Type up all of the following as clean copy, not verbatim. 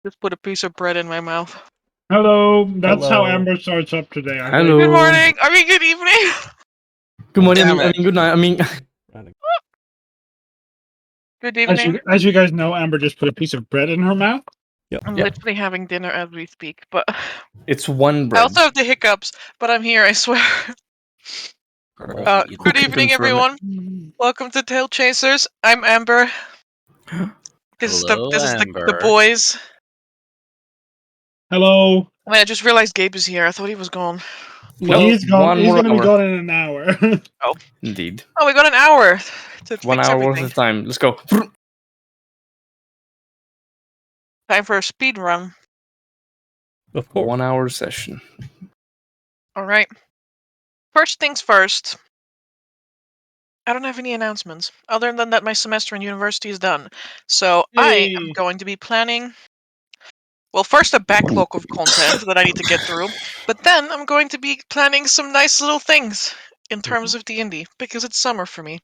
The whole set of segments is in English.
Just put a piece of bread in my mouth. Hello. That's how Hello. Amber starts up today. I Hello. Good morning. I mean, good evening. Good morning. Damn I mean, good night. I mean, Good As evening. as you guys know, Amber just put a piece of bread in her mouth. I'm Yeah. literally having dinner as we speak, but it's one I bread. also have the hiccups. But I'm here, I swear. Good Who can evening, confirm it? everyone. Welcome to TaleChasers. I'm Amber. This is the boys. Hello. Wait, I just realized Gabe is here. I thought he was gone. No, He's gone. one He's more gonna be hour. gone in an hour. Indeed. Oh, we got an hour to 1 fix hour worth everything. of time. Let's go. Time for a speed run. Of course. 1 hour session. All right. First things first. I don't have any announcements other than that my semester in university is done. So I am Yay. going to be planning. Well, first a backlog of content that I need to get through, but then I'm going to be planning some nice little things in terms of D&D because it's summer for me.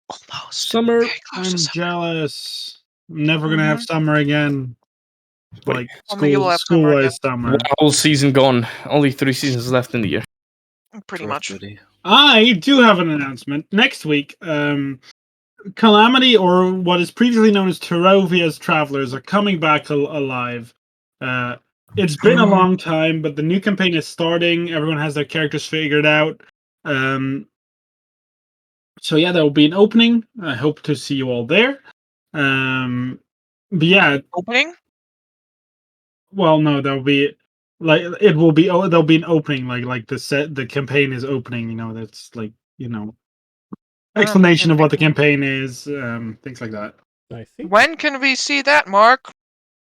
Almost. Summer. Very close to I'm summer. jealous. I'm never gonna have Mhm. summer again. Wait. Like Only you will have summer again. school-wise summer. One whole season gone. Only 3 seasons left in the year. Pretty much. I do have an announcement. Next week, Calamity, or what is previously known as Terrovia's Travelers, are coming back alive. It's been a long time, but the new campaign is starting. Everyone has their characters figured out. So yeah, there will be an opening. I hope to see you all there. But yeah, Opening? well, no, there'll be like it will be. Oh, there'll be an opening. Like the campaign is opening. That's like explanation of what the campaign is. Things like that. I see. When can we see that, Mark?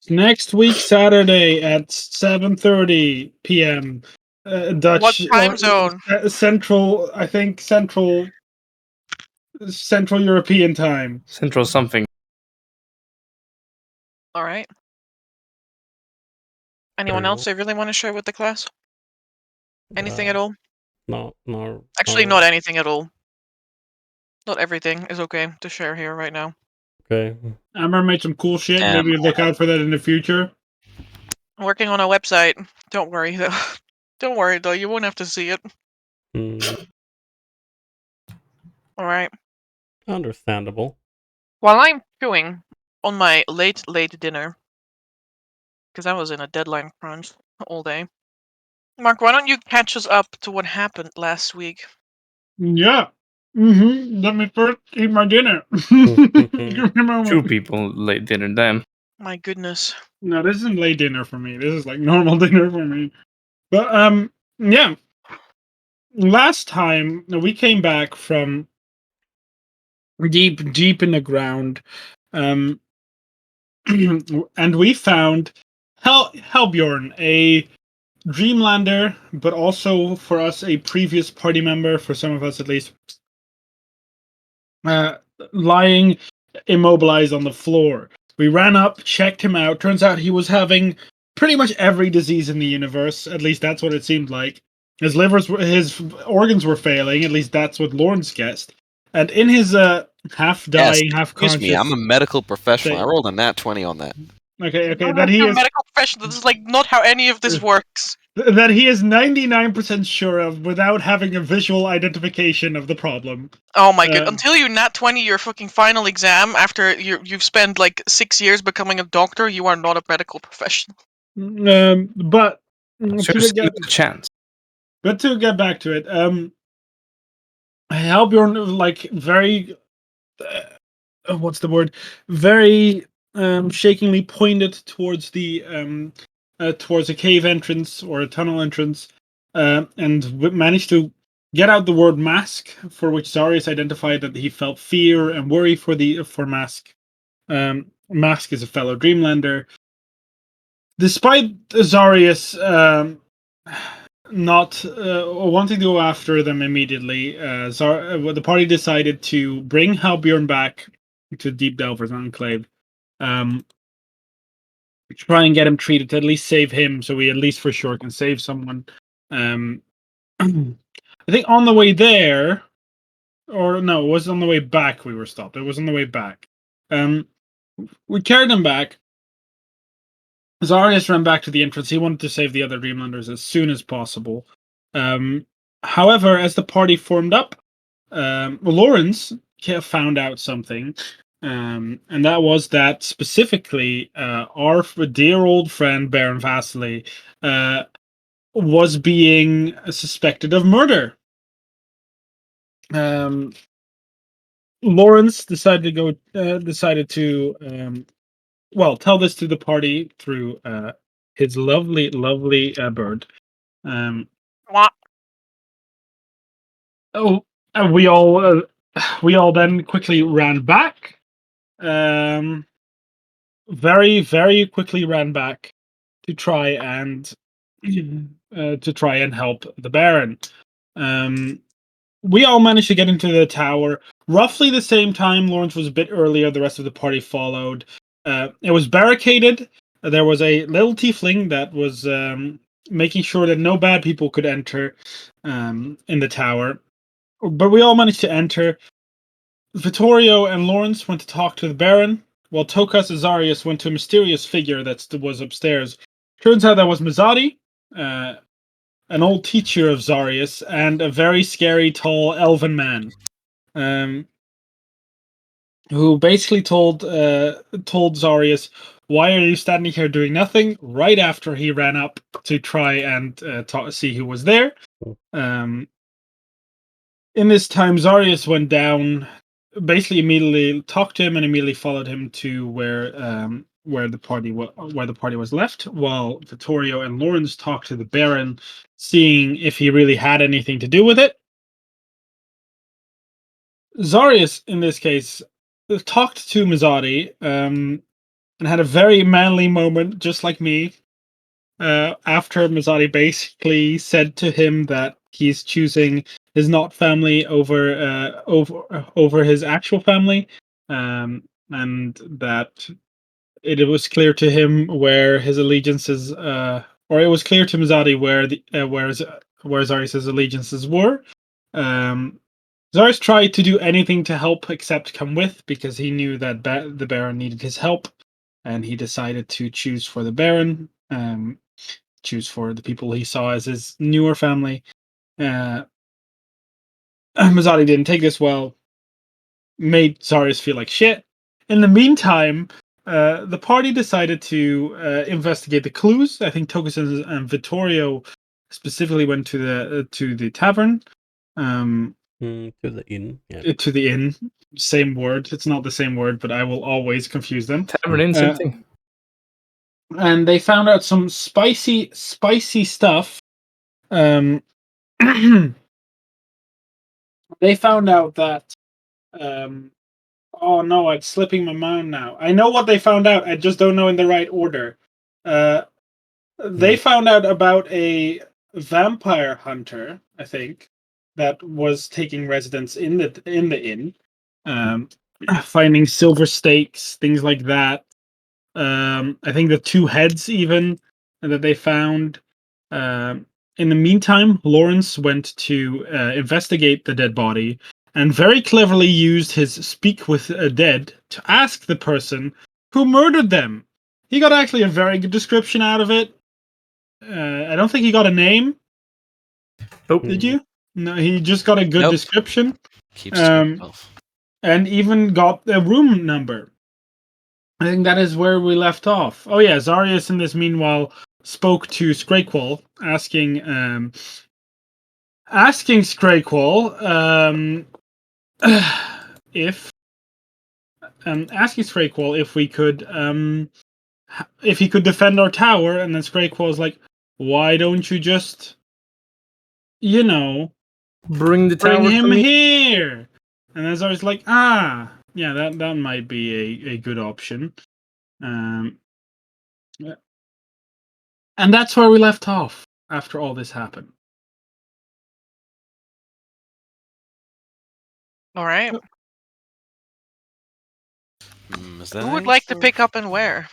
Next week, Saturday at 7:30 p.m. Dutch. What time zone? Central, I think Central European time. Central something. All right. Anyone else I really want to share with the class? Anything at all? No. Actually, not anything at all. Not everything is okay to share here right now. Okay. Amber made some cool shit. Maybe look out for that in the future. I'm working on a website. Don't worry though. Don't worry though. You won't have to see it. All right. Understandable. While I'm chewing on my late dinner, because I was in a deadline crunch all day. Mark, why don't you catch us up to what happened last week? Yeah. Let me first eat my dinner. Give me a moment. 2 people late dinner. Damn. My goodness. No, this isn't late dinner for me. This is like normal dinner for me. But yeah. Last time we came back from deep in the ground, and we found Helbjorn, a Dreamlander, but also for us a previous party member, for some of us at least, lying immobilized on the floor. We ran up, checked him out. Turns out he was having pretty much every disease in the universe. At least that's what it seemed like. His organs were failing. At least that's what Lawrence guessed. And in his half dying, half conscious. Excuse me, I'm a medical professional. I rolled a nat 20 on that. Okay. You're That he a is medical professional. This is like not how any of this works. that he is 99% sure of without having a visual identification of the problem. Oh my god! Until you nat 20 your fucking final exam after you've spent like 6 years becoming a doctor, you are not a medical professional. But Seriously, give it a chance. But to get back to it, Helbjorn, like very, what's the word? Very shakingly pointed towards towards a cave entrance or a tunnel entrance, and managed to get out the word mask, for which Zarius identified that he felt fear and worry for Mask. Mask is a fellow Dreamlander. Despite Zarius not wanting to go after them immediately, the party decided to bring Halbjorn back to Deep Delver's Enclave. Try and get him treated to at least save him, so we at least for sure can save someone. I think on the way there, or no, it was on the way back we were stopped. It was on the way back. We carried him back. Zarius ran back to the entrance. He wanted to save the other Dreamlanders as soon as possible. However, as the party formed up, Lawrence found out something, and that was that specifically our dear old friend Baron Vasily was being suspected of murder. Lawrence decided to tell this to the party through his lovely bird. Mwah. We all then quickly ran back. Very, very quickly ran back to try and help the Baron. We all managed to get into the tower roughly the same time. Lawrence was a bit earlier. The rest of the party followed. It was barricaded. There was a little tiefling that was making sure that no bad people could enter in the tower. But we all managed to enter. Vittorio and Lawrence went to talk to the Baron, while Tokas and Zarius went to a mysterious figure that was upstairs. Turns out that was Mazzotti, an old teacher of Zarius, and a very scary, tall, elven man, who basically told Zarius, "Why are you standing here doing nothing?" Right after he ran up to try and see who was there. In this time, Zarius went down, basically immediately talked to him, and immediately followed him to where the party was left, while Vittorio and Lawrence talked to the Baron, seeing if he really had anything to do with it. Zarius, in this case, talked to Mazzotti and had a very manly moment, just like me, after Mazzotti basically said to him that he's choosing his not family over his actual family, and that it was clear to him where his allegiances, or it was clear to Mazzotti where Zarius' allegiances were. Zarius tried to do anything to help except come with, because he knew that the Baron needed his help, and he decided to choose for the Baron, choose for the people he saw as his newer family. Mazzotti didn't take this well, made Zarius feel like shit. In the meantime, the party decided to investigate the clues. I think Tokus and Vittorio specifically went to the tavern. To the inn. Yeah. To the inn. Same word. It's not the same word, but I will always confuse them. Tavern inn, same thing. And they found out some spicy stuff. They found out that oh no, it's slipping my mind now. I know what they found out, I just don't know in the right order. They found out about a vampire hunter, I think, that was taking residence in the inn, finding silver stakes, things like that. I think the 2 heads even that they found. In the meantime, Lawrence went to investigate the dead body, and very cleverly used his speak with a dead to ask the person who murdered them. He got actually a very good description out of it. I don't think he got a name. Nope. Did you? No, he just got a good description. Keeps to himself. And even got a room number. I think that is where we left off. Oh yeah, Zarius in this meanwhile spoke to Scrakequal, asking Scrakequal if we could if he could defend our tower, and then Scrakequal was like, "Why don't you just, bring him here?" And then I was like, yeah, that might be a good option. And that's where we left off after all this happened. All right. Who would like to pick up and where?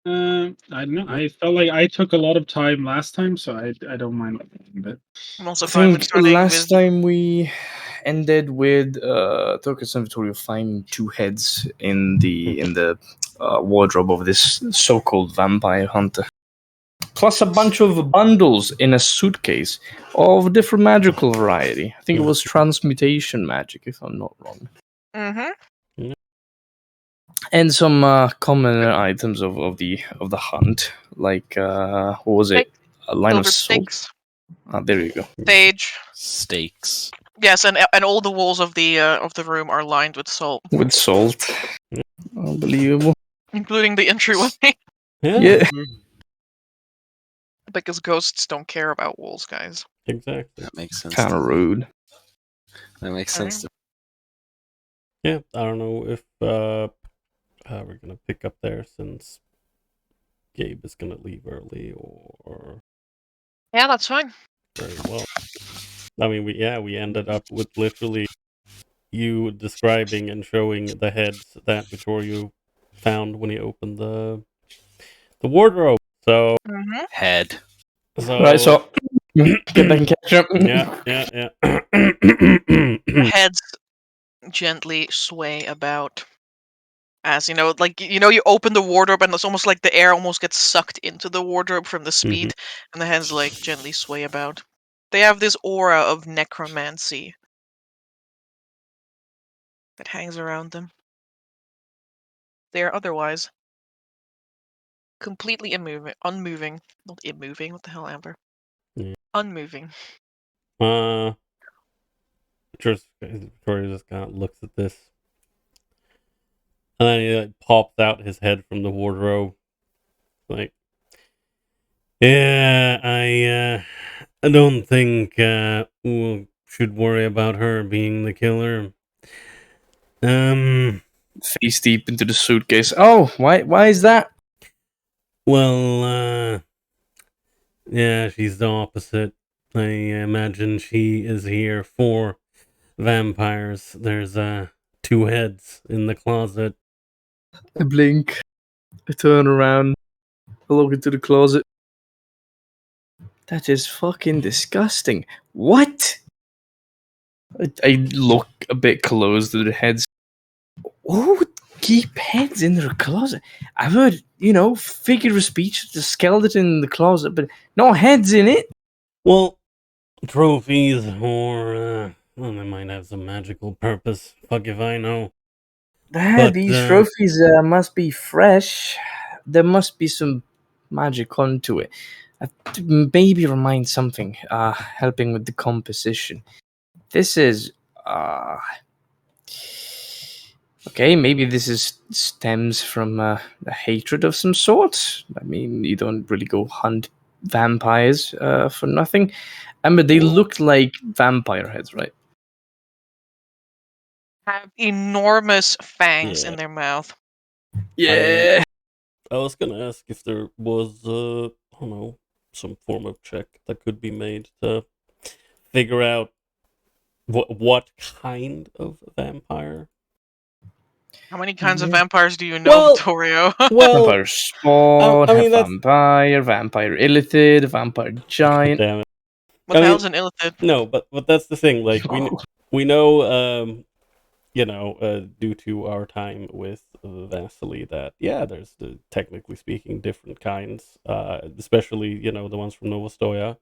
I don't know. I felt like I took a lot of time last time, so I don't mind. But I'm also I fine with think starting last with... time we ended with Tokus and Vittorio finding 2 heads in the wardrobe of this so-called vampire hunter. Plus a bunch of bundles in a suitcase of different magical variety. I think it was transmutation magic, if I'm not wrong. Mm-hmm. And some common items of the hunt, like what was it? A line Silver of salt. stakes. There you go. Sage. Steaks. Yes, and all the walls of the room are lined with salt, With salt. Unbelievable. including the entryway, Yeah. because ghosts don't care about walls, guys. Exactly. That makes sense. Kind of rude. That makes sense. Yeah, I don't know if we're gonna pick up there since Gabe is gonna leave early, or Yeah, that's fine. very well. I mean, we ended up with literally you describing and showing the heads that Vittorio found when he opened the wardrobe. So Mm-hmm. Head. Right, so get back and catch up. yeah. Heads gently sway about, as like you open the wardrobe and it's almost like the air almost gets sucked into the wardrobe from the speed, and the heads like gently sway about. They have this aura of necromancy that hangs around them. They are otherwise completely unmoving. Not immoving. What the hell, Amber? Yeah. Unmoving. Victoria just kind of looks at this, and then he like, pops out his head from the wardrobe, like, yeah, I don't think we should worry about her being the killer. Face deep into the suitcase. Oh, why is that? Well, yeah, she's the opposite. I imagine she is here for vampires. There's 2 heads in the closet. I blink. I turn around. I look into the closet. That is fucking disgusting. What? I look a bit close to the heads. Who would keep heads in their closet? I've heard, figure of speech, the skeleton in the closet, but no heads in it. Well, trophies, or well, they might have some magical purpose. Fuck if I know. But, These trophies must be fresh. There must be some magic onto it. Maybe remind something, helping with the composition. This is okay, maybe this stems from a hatred of some sort. I mean, you don't really go hunt vampires for nothing. But they looked like vampire heads, right? Have enormous fangs Yeah. in their mouth. Yeah. I was gonna ask if there was, I don't know, some form of check that could be made to figure out what kind of vampire. How many kinds of vampires do you know, Vittorio? Vampire spawn, I mean, that's... vampire illithid, vampire giant. Damn it. What the hell's an illithid? No, but that's the thing. Like we know, due to our time with Vasily, that there's technically speaking different kinds, especially the ones from Novostoya.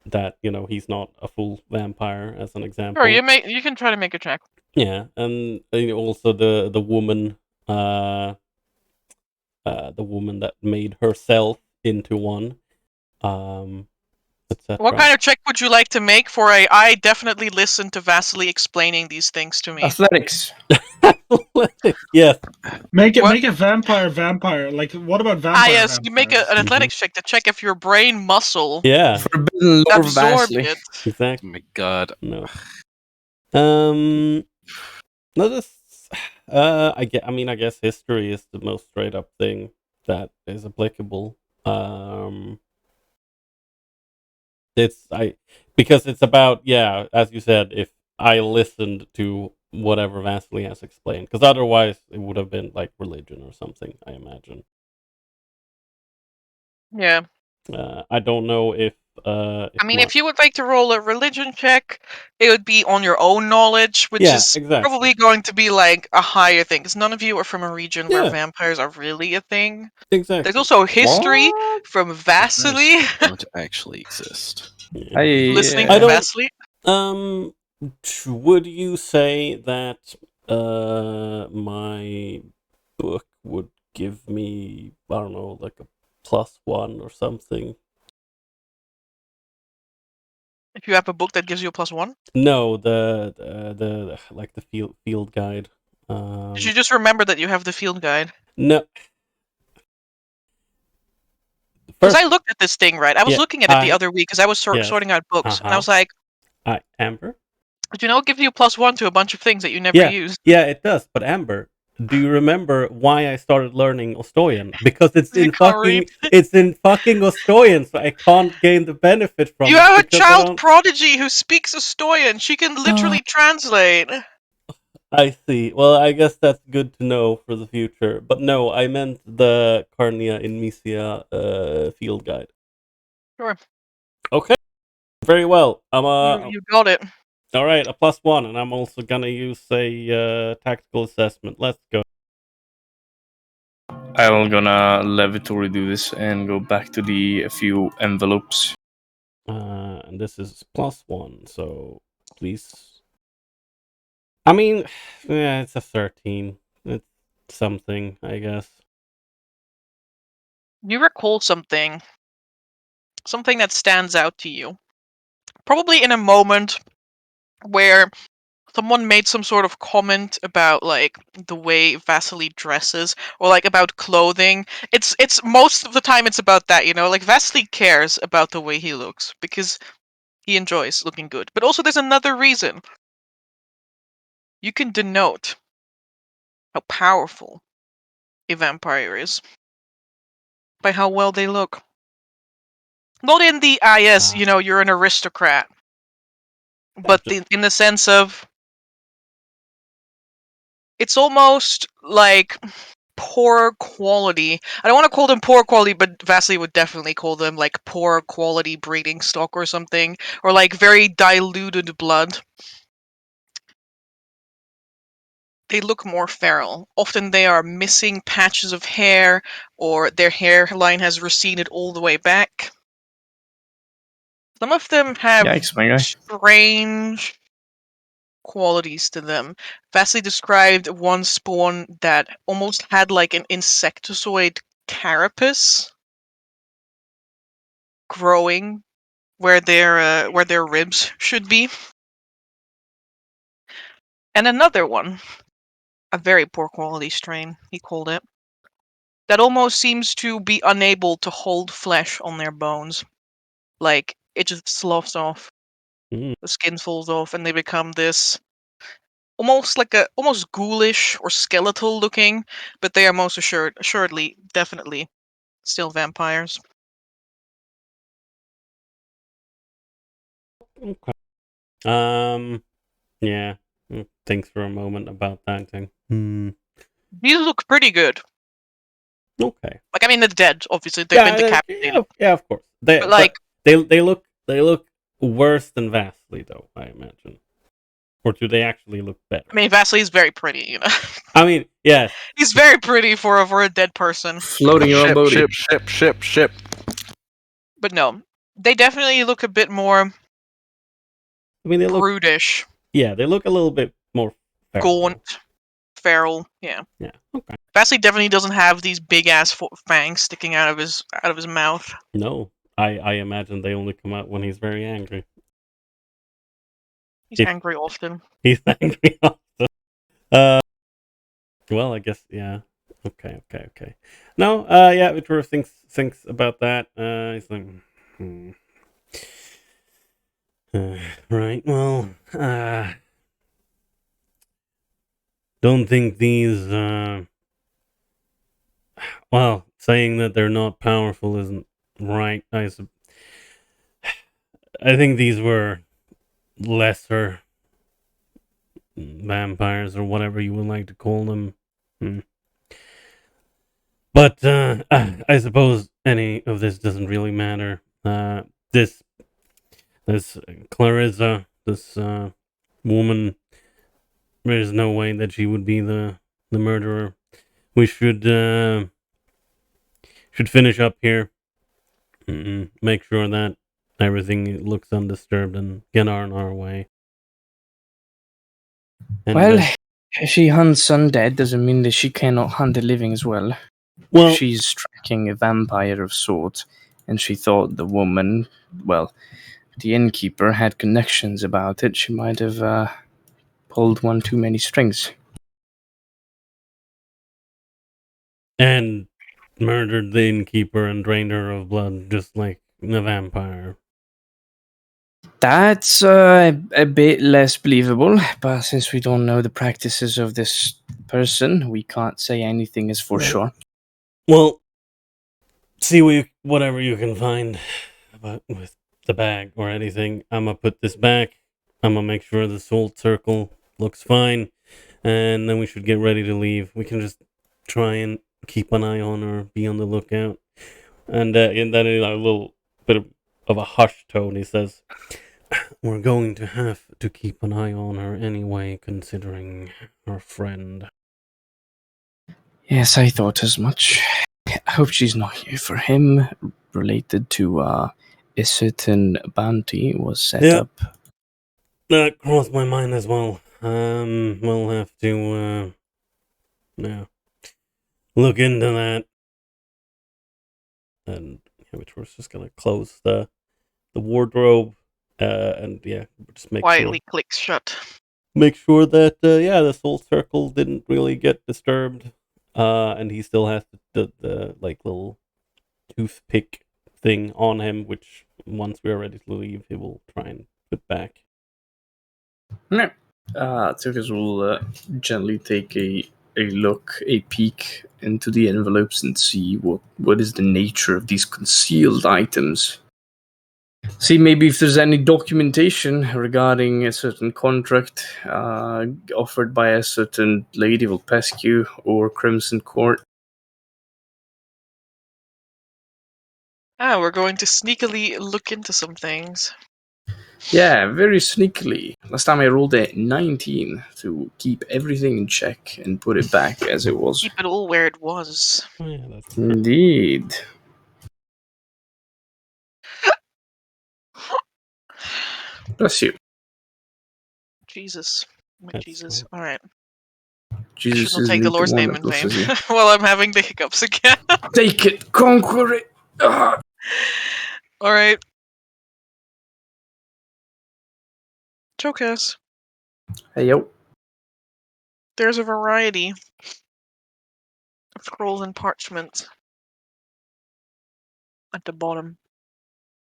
That he's not a full vampire, as an example. Sure, you can try to make a check. Yeah, and also the woman, the woman that made herself into one, etc. What kind of check would you like to make for I definitely listen to Vasily explaining these things to me. Athletics. Yes. Make a vampire. Like, what about vampire? Yes, you make an athletics check to check if your brain muscle Forbidden Lord absorbed Vasily. it. Exactly. Oh my god. No. No, this. I guess history is the most straight up thing that is applicable. Because it's about, as you said, if I listened to whatever Vasily has explained, because otherwise it would have been like religion or something, I imagine. Yeah. I don't know if I mean, if you would like to roll a religion check, it would be on your own knowledge, which Yeah, is exactly. probably going to be like a higher thing, because none of you are from a region where Yeah. vampires are really a thing. Exactly. There's also history from Vasily. Don't actually exist. Yeah. Listening I to don't- Vasily. Would you say that my book would give me, I don't know, like a +1 or something? If you have a book that gives you a +1. No, the like the field guide. Did you just remember that you have the field guide? No. Because I looked at this thing, right? I was Yeah, looking at it the other week because I was yes. sorting out books, and I was like, Amber? "Did you know it gives you a +1 to a bunch of things that you never used?" Yeah, it does. But Amber, do you remember why I started learning Ostoyan? Because it's You in can't read. fucking Ostoyan, so I can't gain the benefit from You it. have a because I child don't- prodigy who speaks Estoyan. She can literally translate. I see. Well, I guess that's good to know for the future. But no, I meant the Carnia in Mysia field guide. Sure. Okay. Very well. You got it. All right, a +1, and I'm also gonna use a tactical assessment. Let's go. I'm gonna levitory do this and go back to the few envelopes. And this is +1, so please. I mean, yeah, it's a 13. It's something, I guess. You recall something that stands out to you. Probably in a moment where someone made some sort of comment about like the way Vasily dresses or like about clothing. It's most of the time it's about that, like Vasily cares about the way he looks because he enjoys looking good. But also there's another reason. You can denote how powerful a vampire is by how well they look. Not in the yes, you're an aristocrat. But in the sense of it's almost like poor quality. I don't want to call them poor quality, but Vasily would definitely call them like poor quality breeding stock or something, or like very diluted blood. They look more feral. Often they are missing patches of hair, or their hairline has receded all the way back. Some of them have Yikes, my guy. strange qualities to them. Vasily described one spawn that almost had like an insectoid carapace growing where their ribs should be. And another one, a very poor quality strain, he called it, that almost seems to be unable to hold flesh on their bones. Like it just sloughs off. Mm. The skin falls off and they become this almost ghoulish or skeletal looking, but they are most assuredly, definitely still vampires. Okay. Yeah. Thanks for a moment about that thing. These look pretty good. Okay. Like, I mean, they're dead, obviously. They've been decapitated. Yeah, of course. But, like, they look worse than Vasily, though, I imagine. Or do they actually look better? I mean, Vasily's very pretty, I mean, yes. He's very pretty for a dead person. Floating around boaty. Ship. But no, they definitely look a bit more I mean, they look brutish. Yeah, they look a little bit more gaunt, feral. Yeah. Yeah. Okay. Vasily definitely doesn't have these big ass fangs sticking out of his mouth. No, I imagine they only come out when he's very angry. He's angry often. He's angry often. Well, I guess yeah. Okay. No, yeah, Victor thinks about that. He's like, right. Well, don't think these. Well, saying that they're not powerful isn't right. I think these were lesser vampires or whatever you would like to call them. But I suppose any of this doesn't really matter. This This Clarissa, this woman, there's no way that she would be the murderer. We should finish up here. Make sure that everything looks undisturbed and get on our way. And, Well, if she hunts undead, doesn't mean that she cannot hunt the living as well. well, She's tracking a vampire of sorts, and she thought the woman, well, the innkeeper had connections about it. She might have pulled one too many strings. and murdered the innkeeper and drained her of blood, just like the vampire. That's a bit less believable, but since we don't know the practices of this person, we can't say anything is for sure. Well, see whatever you can find about with the bag or anything. I'm gonna put this back. I'm gonna make sure the salt circle looks fine, and then we should get ready to leave. We can just try and keep an eye on her, be on the lookout. And then in a little bit of a hushed tone, he says, "We're going to have to keep an eye on her anyway, considering her friend." Yes, I thought as much. I hope she's not here for him, related to a certain bounty was set Yeah. up. That crossed my mind as well. We'll have to, look into that. And which we're just gonna close the wardrobe, and just Quietly clicks shut. make sure that the soul circle didn't really get disturbed, and he still has the like little toothpick thing on him, which once we are ready to leave, he will try and put back. Tukas will gently take a peek into the envelopes and see what is the nature of these concealed items. See maybe if there's any documentation regarding a certain contract offered by a certain Lady of Pescu or Crimson Court. We're going to sneakily look into some things. Yeah, very sneakily. Last time I rolled a 19 to keep everything in check and put it back as it was. Keep it all where it was. Oh, yeah, that's true. Indeed. Bless you. Jesus. My That's Jesus. fine. Alright. Jesus Shouldn't is take the Lord's one name that in vain. blesses you. While I'm having the hiccups again. Take it, conquer it. Ah! Alright. Chokas. Hey yo. There's a variety of scrolls and parchment at the bottom.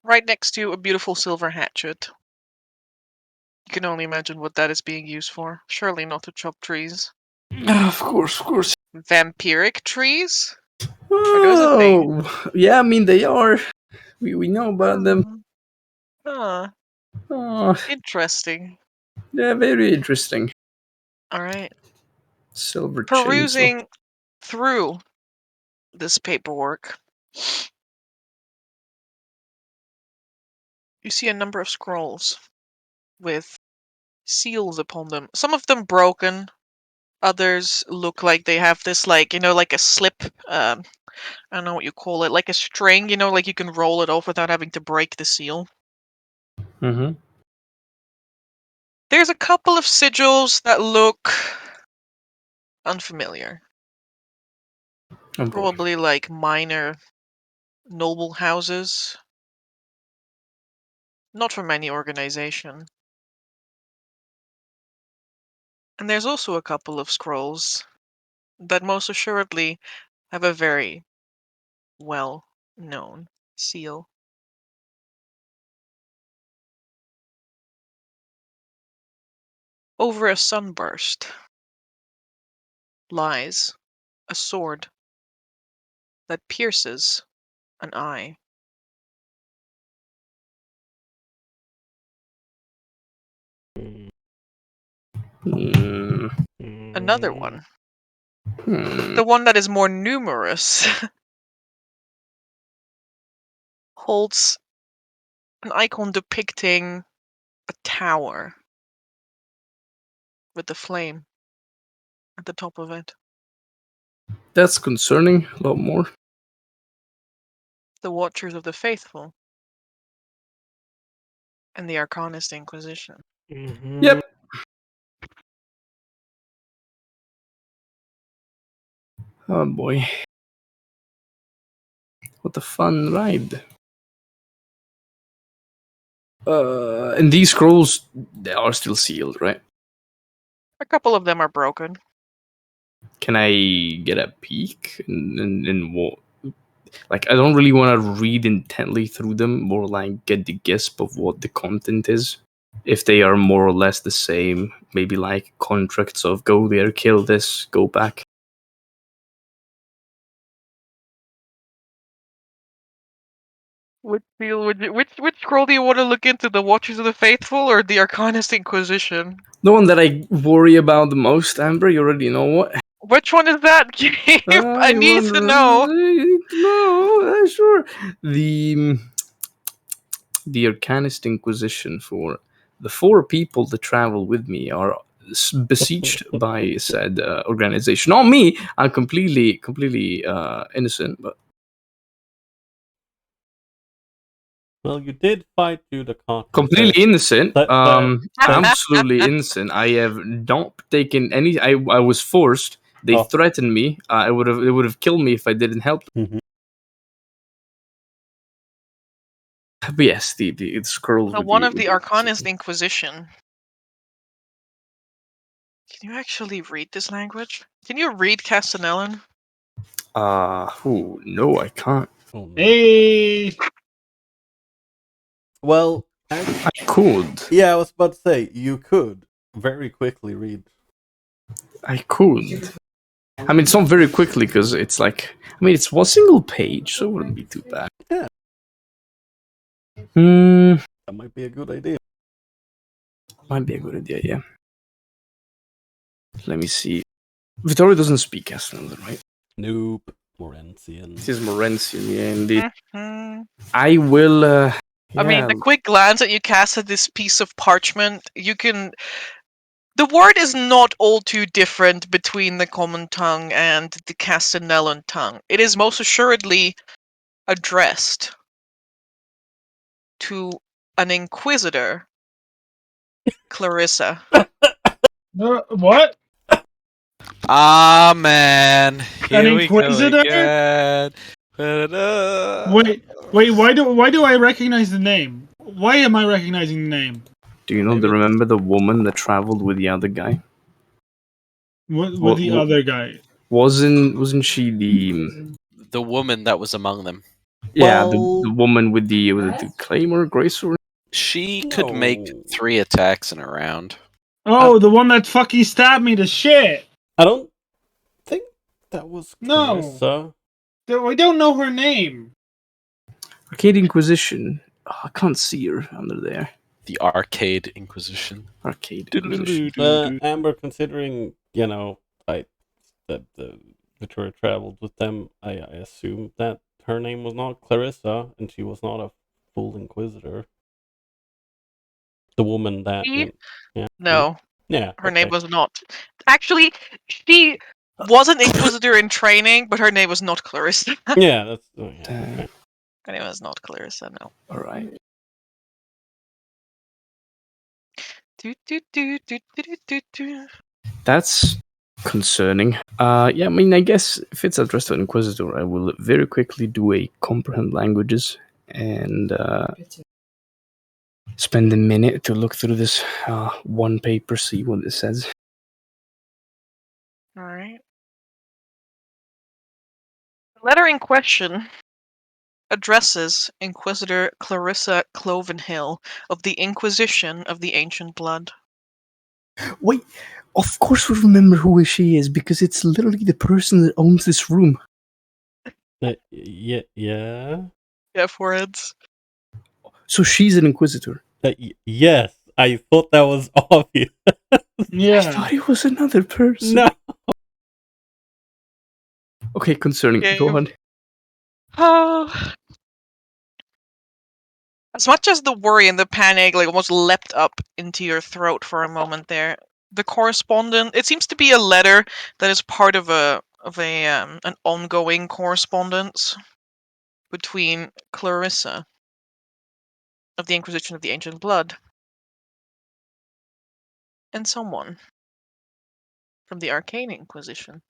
Right next to a beautiful silver hatchet. You can only imagine what that is being used for. Surely not to chop trees. Of course. Vampiric trees? those a thing? Oh, yeah, I mean, they are. We know about them. Ah, Oh, interesting. yeah, very interesting. Alright. Silver chainsaw. Perusing through this paperwork, you see a number of scrolls with seals upon them. Some of them broken. Others look like they have this, like a slip. I don't know what you call it, like a string. Like you can roll it off without having to break the seal. Mm-hmm. There's a couple of sigils that look unfamiliar. Probably like minor noble houses. Not from any organization. And there's also a couple of scrolls that most assuredly have a very well-known seal. Over a sunburst lies a sword that pierces an eye. Another one, the one that is more numerous, holds an icon depicting a tower with the flame at the top of it. That's concerning. A lot more. The Watchers of the Faithful. And the Arcanist Inquisition. Mhm. Yep. Oh boy. What a fun ride. And these scrolls, they are still sealed, right? A couple of them are broken. Can I get a peek? And what? Like, I don't really want to read intently through them, more like get the gist of what the content is. If they are more or less the same, maybe like contracts of go there, kill this, go back. Which scroll do you want to look into? The Watchers of the Faithful or the Arcanist Inquisition? The one that I worry about the most, Amber, you already know what. Which one is that, Gabe? I you need to know. You need to know, sure. The Arcanist Inquisition, for the 4 people that travel with me are besieged by said organization. Not me. I'm completely innocent, but Well, you did fight through the continent. completely innocent. that- Absolutely innocent. I have not taken any. I was forced. They Oh. threatened me. It would have killed me if I didn't help them. Mhm. But yes, the scrolls. Now, with one the- of with the the- Arcanist Inquisition. Can you actually read this language? Can you read Castellan? No, I can't. Oh, no. Hey, Well, I could. yeah, I was about to say you could very quickly read. I could. I mean, it's not very quickly because it's like. I mean, it's one single page, so it wouldn't be too bad. Yeah. That might be a good idea. Might be a good idea. Yeah. Let me see. Vittorio doesn't speak Castellan, right? Nope. Morensian. This is Morensian, yeah, indeed. Mhm. I will. I mean, yeah, the quick glance that you cast at this piece of parchment, you can. The word is not all too different between the common tongue and the Castellan tongue. It is most assuredly addressed to an inquisitor, Clarissa. what? Ah, man. Here we go Inquisitor? again. Da-da-da. Wait. Why do I recognize the name? Why am I recognizing the name? do you know? Remember the woman that traveled with the other guy? With the other guy? Wasn't she the? The woman that was among them. Yeah, Well- the woman with the claymore, grace sword. She could No. make 3 attacks in a round. Oh, the one that fucking stabbed me to shit. I don't think that was No. Clarissa. I don't know her name. Arcade Inquisition. Oh, I can't see her under there. The Arcade Inquisition. Arcade Inquisition. Amber, considering that the Victoria traveled with them, I assume that her name was not Clarissa and she was not a full Inquisitor. The woman that She? yeah, No, yeah, her name okay. was not. Actually, she was an inquisitor in training, but her name was not Clarissa. Yeah, that's okay. Her name was not Clarissa, no. All right. Do, do, do, do, do, do, do, do. That's concerning. Yeah, I mean, I guess if it's addressed to an Inquisitor, I will very quickly do a comprehend languages and spend a minute to look through this one paper, see what it says. Alright. The letter in question addresses Inquisitor Clarissa Clovenhill of the Inquisition of the Ancient Blood. Wait, of course we remember who she is because it's literally the person that owns this room. Yeah. Yeah, foreheads. So she's an Inquisitor. Yes, I thought that was obvious. I Yeah. thought it was another person. No. Okay, concerning. Okay. Go on. Oh. As much as the worry and the panic like almost leapt up into your throat for a moment there, the correspondent, it seems to be a letter that is part of an ongoing correspondence between Clarissa of the Inquisition of the Ancient Blood and someone from the Arcane Inquisition.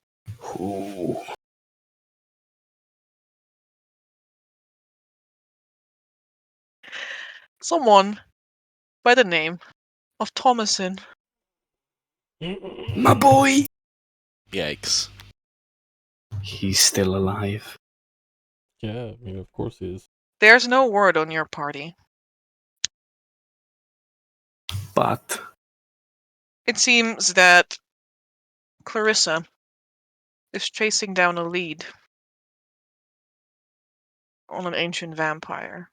Ooh. Someone by the name of Thomason. My boy! Yikes. He's still alive. Yeah, I mean, of course he is. There's no word on your party. But It seems that Clarissa is chasing down a lead on an ancient vampire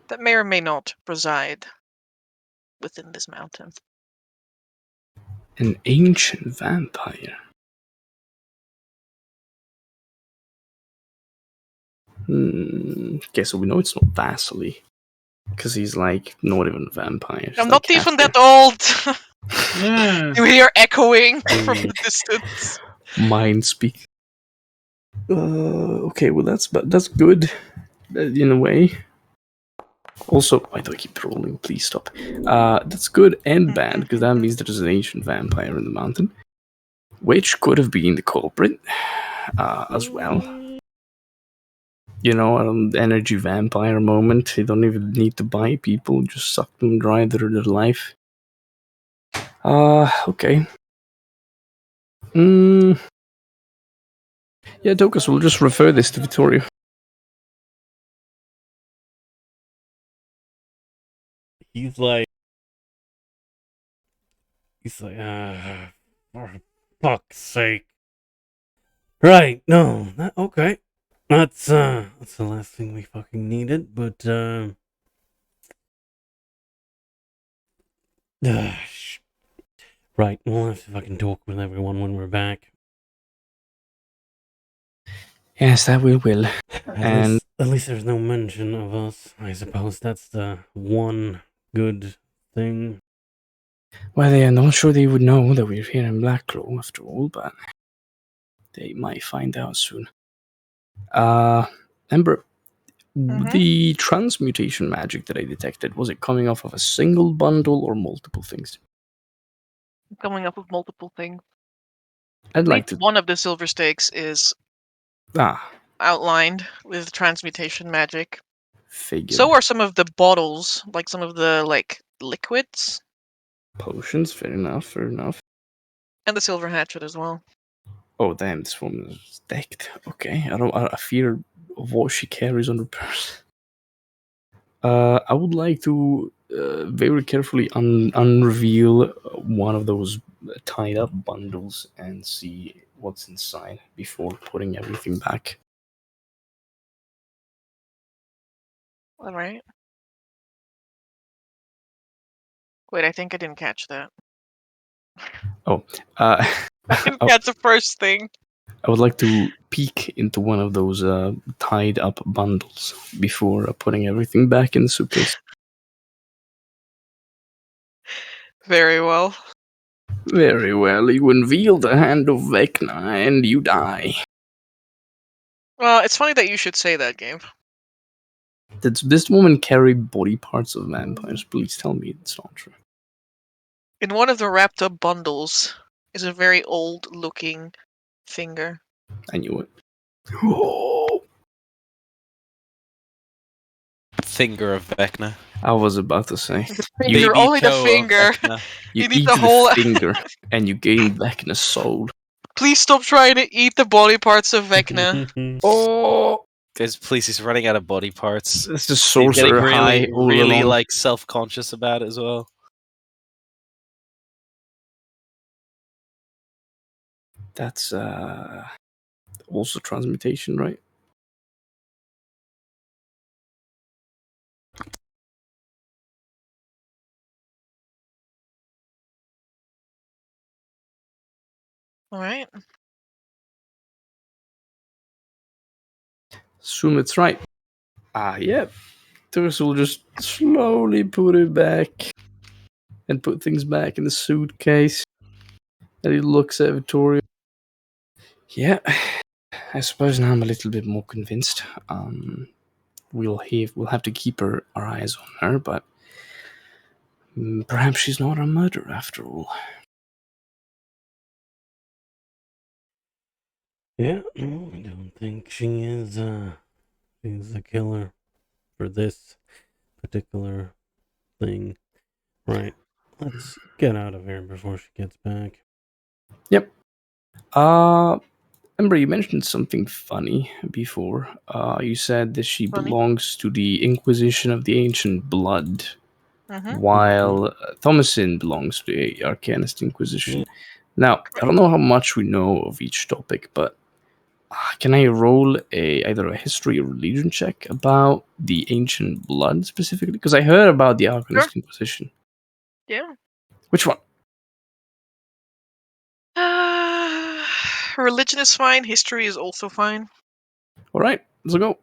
that may or may not reside within this mountain. an ancient vampire. Okay, so we know it's not Vasily. Because he's like not even a vampire. I'm Like not even half that old. Yeah. You hear echoing from the distance. mind speak. Okay, well that's good in a way. Also, why do I keep rolling? Please stop. That's good and bad because that means there's an ancient vampire in the mountain, which could have been the culprit as well. You know, an energy vampire moment. You don't even need to buy people; just suck them dry their life. Okay. Yeah, Dokas, we'll just refer this to Vittorio. He's like, for fuck's sake. Right, no, okay. That's the last thing we fucking needed, but, right, we'll have to fucking talk with everyone when we're back. Yes, that we will. At least there's no mention of us. I suppose that's the one good thing. Well, I'm not sure they would know that we're here in Blackclaw after all, but they might find out soon. Ember, the transmutation magic that I detected, was it coming off of a single bundle or multiple things? Coming up with multiple things. I'd like to. One of the silver stakes is outlined with transmutation magic. Figure. So are some of the bottles, like some of the liquids. Potions, fair enough. And the silver hatchet as well. Oh damn, this woman is decked. Okay, I fear of what she carries on her purse. I would like to very carefully unreveal one of those tied up bundles and see what's inside before putting everything back. All right. Wait, I think I didn't catch that. Oh, I didn't catch the first thing. I would like to peek into one of those tied up bundles before putting everything back in the suitcase. Very well. Very well, you unveil the hand of Vecna and you die. Well, it's funny that you should say that, Gabe. Did this woman carry body parts of vampires? Please tell me it's not true. In one of the wrapped up bundles is a very old looking finger. I knew it. Oh. Finger of Vecna. I was about to say. Finger, only the finger. You need eat the whole finger and you gain Vecna's soul. Please stop trying to eat the body parts of Vecna. Oh! Guys, please, he's running out of body parts. It's the He's sorcerer getting high all really along. like self-conscious about it as well. That's also transmutation, right? Alright. Assume it's right. Yeah. Etharis will just slowly put it back and put things back in the suitcase. And he looks at Victoria. Yeah, I suppose now I'm a little bit more convinced. We'll have to keep our eyes on her, but perhaps she's not a murderer after all. Yeah, no, I don't think she is she's a killer for this particular thing. Right. Let's get out of here before she gets back. Yep. Ember, you mentioned something funny before. You said that she Funny? belongs to the Inquisition of the Ancient Blood, Mm-hmm. while Thomasin belongs to the Arcanist Inquisition. Yeah. Now, I don't know how much we know of each topic, but can I roll either a history or religion check about the Ancient Blood specifically? Because I heard about the Arcanist Inquisition. Yeah. Which one? Religion is fine. History is also fine. All right, let's go.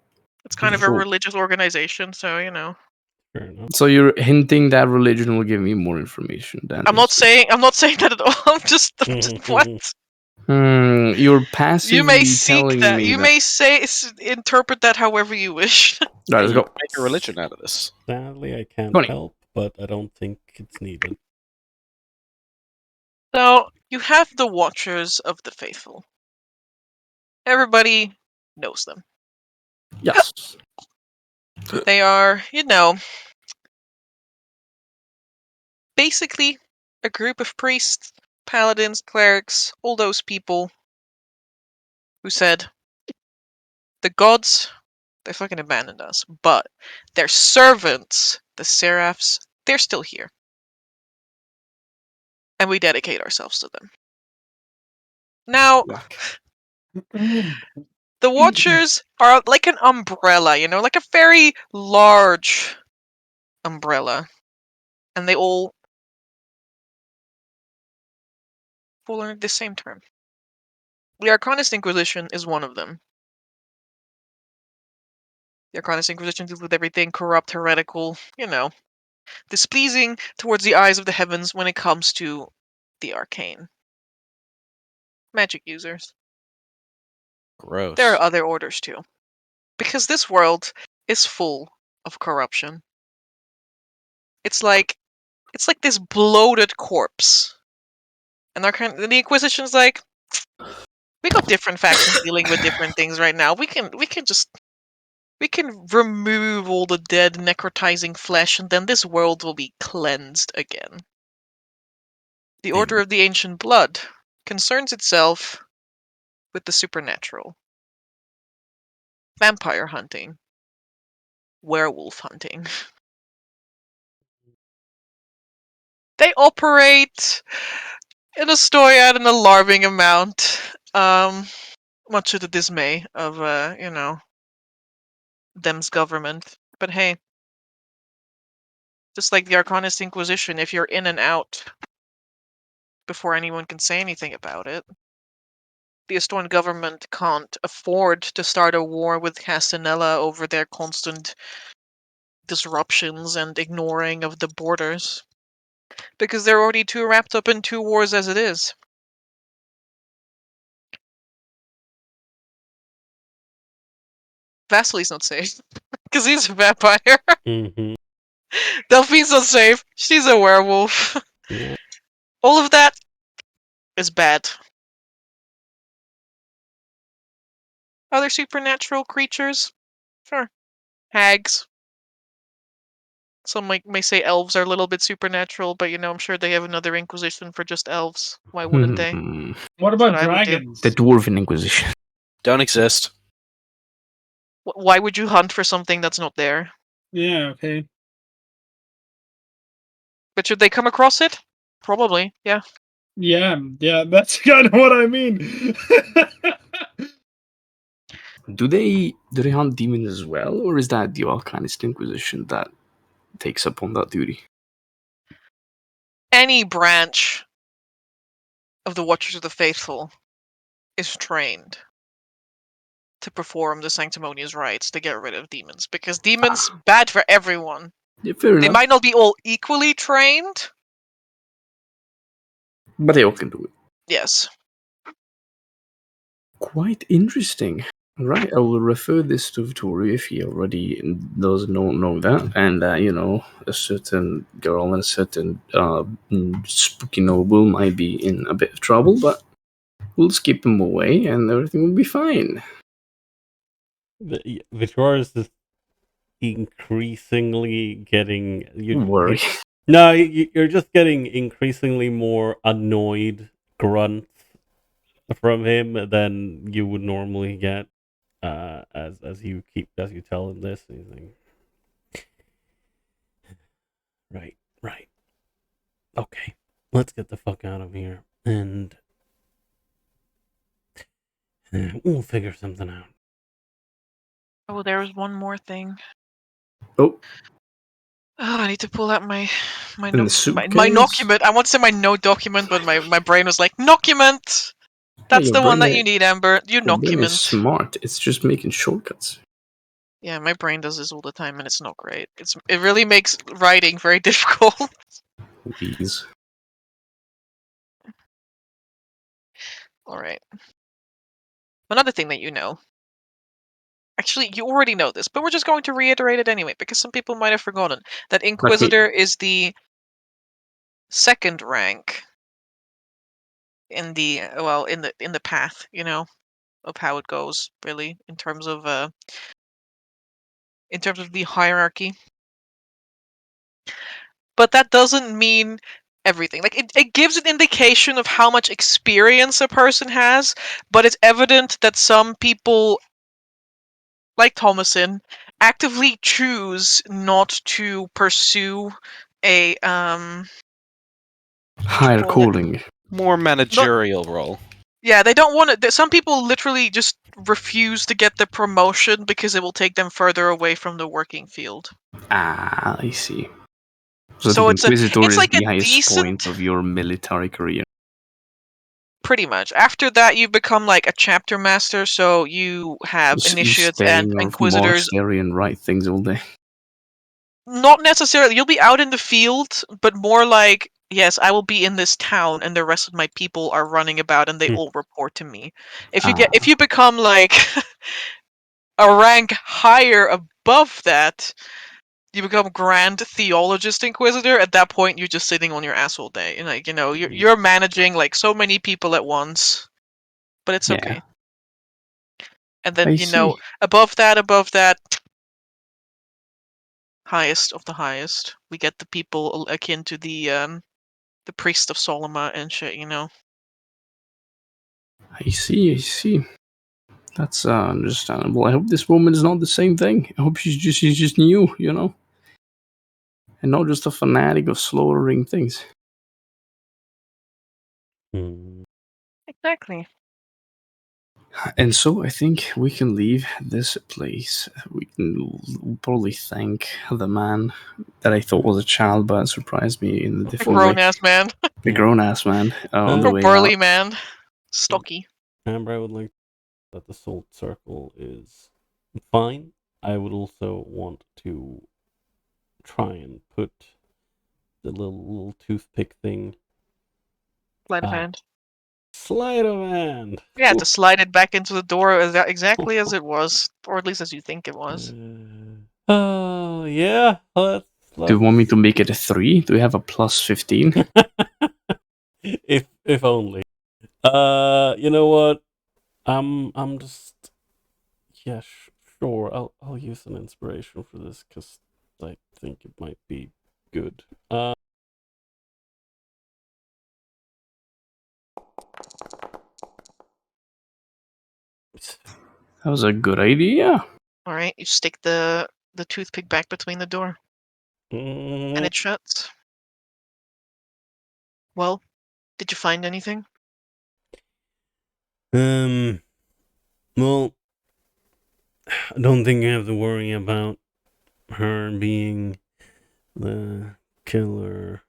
It's kind of a Sure. religious organization, so you know. Fair enough. So you're hinting that religion will give me more information than I'm not history. saying that at all. I'm just what? You're passively You may seek telling that. me You that. may interpret that however you wish. Right, let's You go. can make a religion out of this. Sadly, I can't 20. help, but I don't think it's needed. So you have the Watchers of the Faithful. Everybody knows them. Yes. They are, basically a group of priests, paladins, clerics, all those people who said, the gods, they fucking abandoned us, but their servants, the Seraphs, they're still here. And we dedicate ourselves to them. Now, the Watchers are like an umbrella, like a very large umbrella. And they all fall under the same term. The Arcanist Inquisition is one of them. The Arcanist Inquisition deals with everything corrupt, heretical, displeasing towards the eyes of the heavens when it comes to the arcane. Magic users. Gross. There are other orders too. Because this world is full of corruption. It's like this bloated corpse. And the Inquisition's like, we got different factions dealing with different things right now. We can remove all the dead, necrotizing flesh, and then this world will be cleansed again. The Order of the Ancient Blood concerns itself with the supernatural. Vampire hunting. Werewolf hunting. They operate in Astoria at an alarming amount. Much to the dismay of, them's government. But hey, just like the Arcanist Inquisition, if you're in and out before anyone can say anything about it, the Estonian government can't afford to start a war with Castanella over their constant disruptions and ignoring of the borders. Because they're already too wrapped up in two wars as it is. Vasily's not safe. Because he's a vampire. Mm-hmm. Delphine's not safe. She's a werewolf. Yeah. All of that is bad. Other supernatural creatures? Sure. Hags. Some may say elves are a little bit supernatural, but I'm sure they have another inquisition for just elves. Why wouldn't they? What That's about what I would do. dragons? The Dwarven Inquisition. Don't exist. Why would you hunt for something that's not there? Yeah, okay. But should they come across it? Probably, yeah. Yeah, that's kind of what I mean. Do they hunt demons as well, or is that the Arcanist Inquisition that takes up on that duty? Any branch of the Watchers of the Faithful is trained to perform the sanctimonious rites to get rid of demons, because demons bad for everyone. Yeah, fair They enough. might not be all equally trained. But they all can do it. Yes. Quite interesting. Right, I will refer this to Tori if he already doesn't know that. And, a certain girl and a certain spooky noble might be in a bit of trouble, but we'll skip him away and everything will be fine. Vittoris is increasingly getting... Don't worry. No, you're just getting increasingly more annoyed grunts from him than you would normally get. As you tell him this, he's like, right, okay, let's get the fuck out of here, and we'll figure something out. Oh, there was one more thing. Oh, Oh, I need to pull out my in the my suitcase? document. I want to say my note document, but my brain was like, document! That's your the one brain that you need, Amber. Your Your brain is document. smart. It's just making shortcuts. Yeah, my brain does this all the time, and it's not great. It really makes writing very difficult. Please. Alright. Another thing that you know. Actually, you already know this, but we're just going to reiterate it anyway, because some people might have forgotten that Inquisitor is the second rank in the in the path, of how it goes, really, in terms of the hierarchy. But that doesn't mean everything. Like it gives an indication of how much experience a person has, but it's evident that some people, like Thomason, actively choose not to pursue a Higher call it? calling. More managerial role. Yeah, they don't want to. Some people literally just refuse to get the promotion because it will take them further away from the working field. Ah, I see. So the it's Inquisitor is like the a highest decent, point of your military career. pretty much. After that, you become like a chapter master, so you have You initiates stay and in your inquisitors. monastery and write things all day. Not necessarily. You'll be out in the field, but more like, yes, I will be in this town, and the rest of my people are running about, and they all report to me. If you become like a rank higher above that, you become Grand Theologist Inquisitor. At that point, you're just sitting on your ass all day, and like you're managing like so many people at once, but it's okay. And then I see. above that, highest of the highest, we get the people akin to the priest of Solomon and shit. I see. That's understandable. I hope this woman is not the same thing. I hope she's just new, and not just a fanatic of slaughtering things. Exactly. And so I think we can leave this place. We can probably thank the man that I thought was a child, but surprised me in the A different grown way. ass man. The grown-ass man on the A way burly out. man. Stocky. Amber, I would like that the salt circle is fine. I would also want to try and put the little toothpick thing. Sleight of hand. Sleight of hand. Yeah, to slide it back into the door exactly as it was, or at least as you think it was. Oh yeah. Let's... Do you want me to make it a 3? Do we have a plus 15? if only. You know what? I'm just... Yeah, sure. I'll use an inspiration for this because I think it might be good. That was a good idea. All right, you stick the toothpick back between the door, and it shuts. Well, did you find anything? Well, I don't think you have to worry about her being the killer.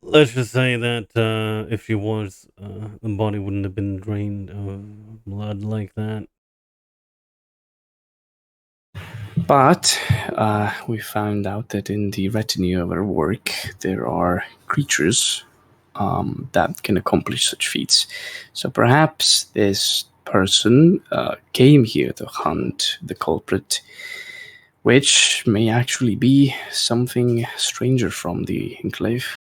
let's just say that if she was, the body wouldn't have been drained of blood like that. But we found out that in the retinue of our work, there are creatures that can accomplish such feats. So perhaps this person came here to hunt the culprit, which may actually be something stranger from the enclave.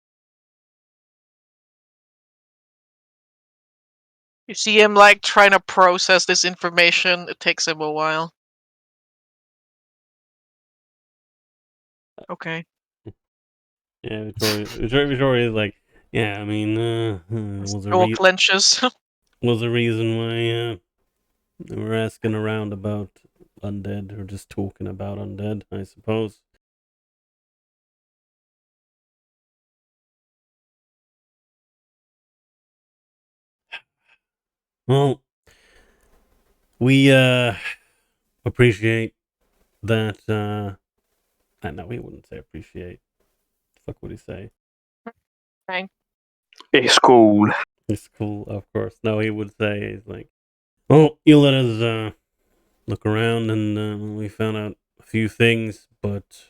You see him like trying to process this information. It takes him a while. Okay. Yeah, Victoria is like, yeah, I mean, was Jaw clenches. a reason why they were asking around about undead, or just talking about undead, I suppose. Well, we appreciate that. No, he wouldn't say appreciate. Fuck would he say? Fine. It's cool. It's cool, of course. No, he would say, he's like, well, you let us look around, and we found out a few things, but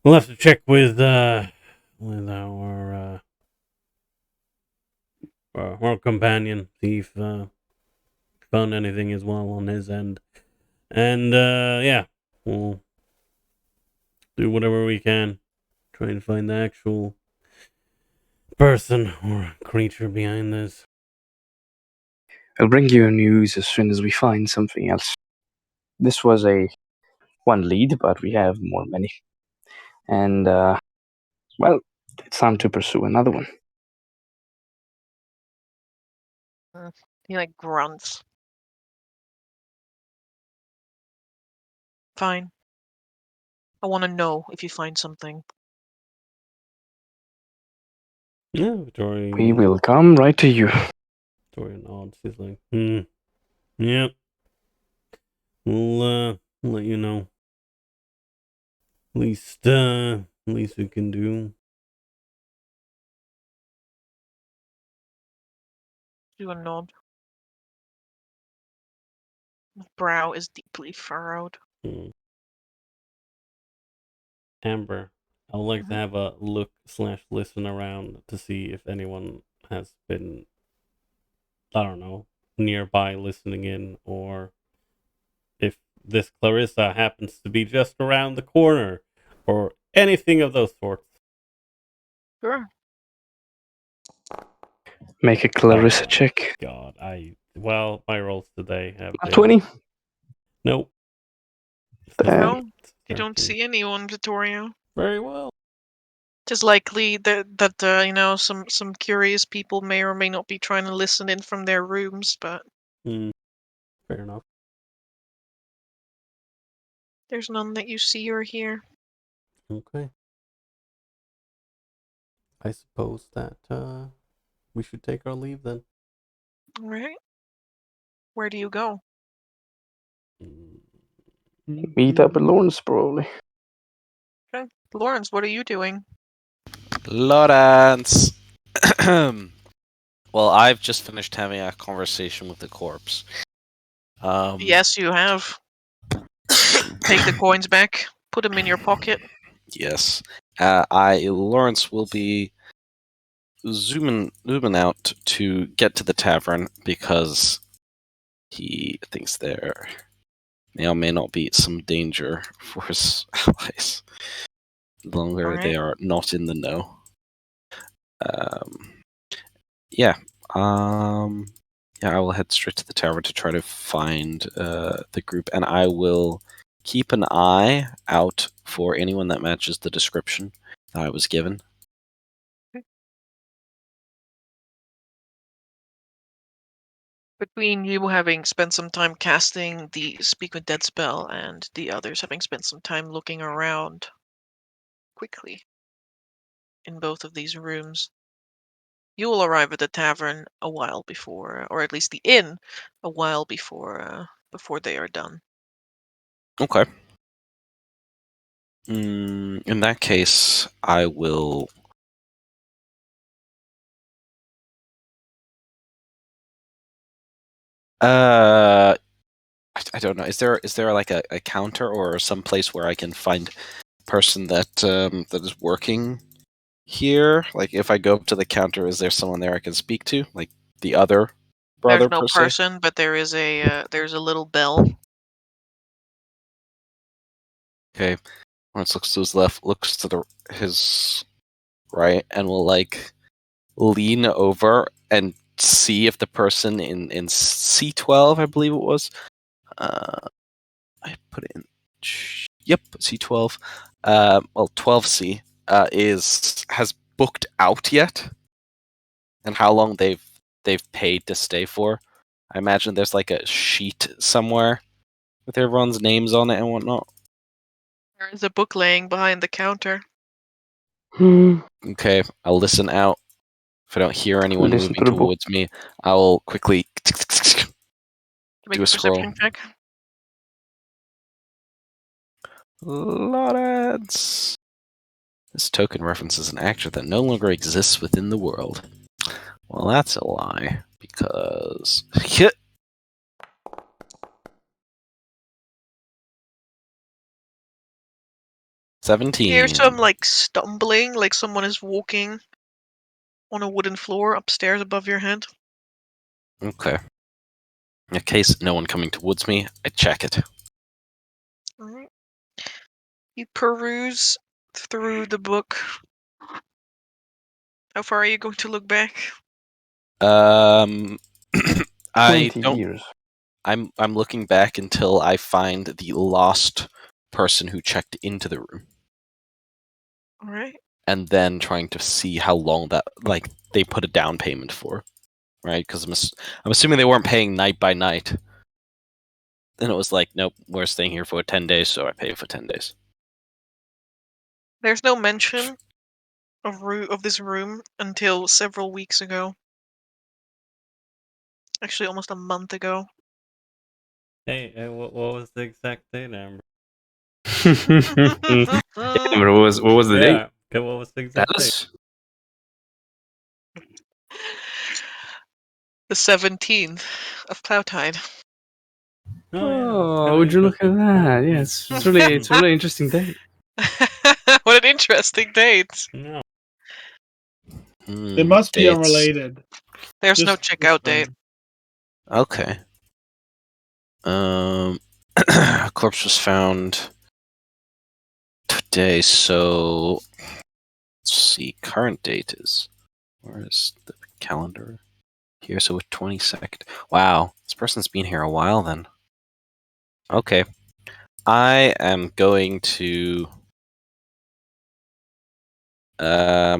we'll have to check with our companion, see if found anything as well on his end. And yeah, we'll do whatever we can, try and find the actual person or creature behind this. I'll bring you news as soon as we find something else. This was a one lead, but we have many. And, well, it's time to pursue another one. He like grunts. Fine. I want to know if you find something. Yeah, Victoria. We will come right to you. Victoria nods. She's like, yep. We'll let you know. Least we can do. Do a nod. His brow is deeply furrowed. Amber, I would like to have a look/listen around to see if anyone has been, I don't know, nearby listening in, or if this Clarissa happens to be just around the corner, or anything of those sorts. Sure. Make a Clarissa check. God, my rolls today have been 20? Nope. No, you don't see anyone, Vittorio. Very well. It is likely that you know, some curious people may or may not be trying to listen in from their rooms, but Fair enough. there's none that you see or hear. Okay. I suppose that we should take our leave then. All right. Where do you go? Meet up with Lawrence, probably. Okay. Lawrence, what are you doing? Lawrence! Well, I've just finished having a conversation with the corpse. Yes, you have. Take the coins back. Put them in your pocket. Yes. Lawrence will be zooming out to get to the tavern because he thinks there may or may not be some danger for his allies. Longer they are not in the know. Yeah. I will head straight to the tavern to try to find the group, and I will keep an eye out for anyone that matches the description that I was given. Between you having spent some time casting the Speak with Dead spell and the others having spent some time looking around quickly in both of these rooms, you will arrive at the tavern a while before, or at least the inn, a while before they are done. Okay. In that case, I will I don't know. Is there like a counter or some place where I can find a person that is working here? Like, if I go up to the counter, is there someone there I can speak to? Like the other brother There's no per se? person, but there's a little bell. Okay. Lawrence looks to his left, looks to his right, and will like lean over and see if the person in C12, I believe it was. I put it in. Yep, C12. Well, 12C has booked out yet, and how long they've paid to stay for. I imagine there's like a sheet somewhere with everyone's names on it and whatnot. There is a book laying behind the counter. Okay, I'll listen out. If I don't hear anyone Listen moving to the book. towards me, I will quickly Make do a a scroll. perception check. Lawrence. This token references an actor that no longer exists within the world. Well, that's a lie, because... 17. You hear some like stumbling, like someone is walking on a wooden floor upstairs above your head. Okay. In case no one coming towards me, I check it. Alright. You peruse through the book. How far are you going to look back? I 20 don't. years. I'm looking back until I find the lost person who checked into the room, Alright. and then trying to see how long that they put a down payment for, right? Because I'm assuming they weren't paying night by night. Then it was like, nope, we're staying here for 10 days, so I pay for 10 days. There's no mention of this room until several weeks ago. Actually, almost a month ago. Hey, what was the exact date, Amber? Amber, what was the date? Yeah, okay, what was the Tell exact date? us. The 17th of Cloudtide. Oh, yeah, Oh, kinda would you look at interesting. that? Yeah, it's a really interesting date. What an interesting date. No. They must be Dates. unrelated. There's no Just checkout date. Okay. A corpse was found today, so let's see. Current date is, where is the calendar? Here, so with 22nd. Wow, this person's been here a while then. Okay. I am going to I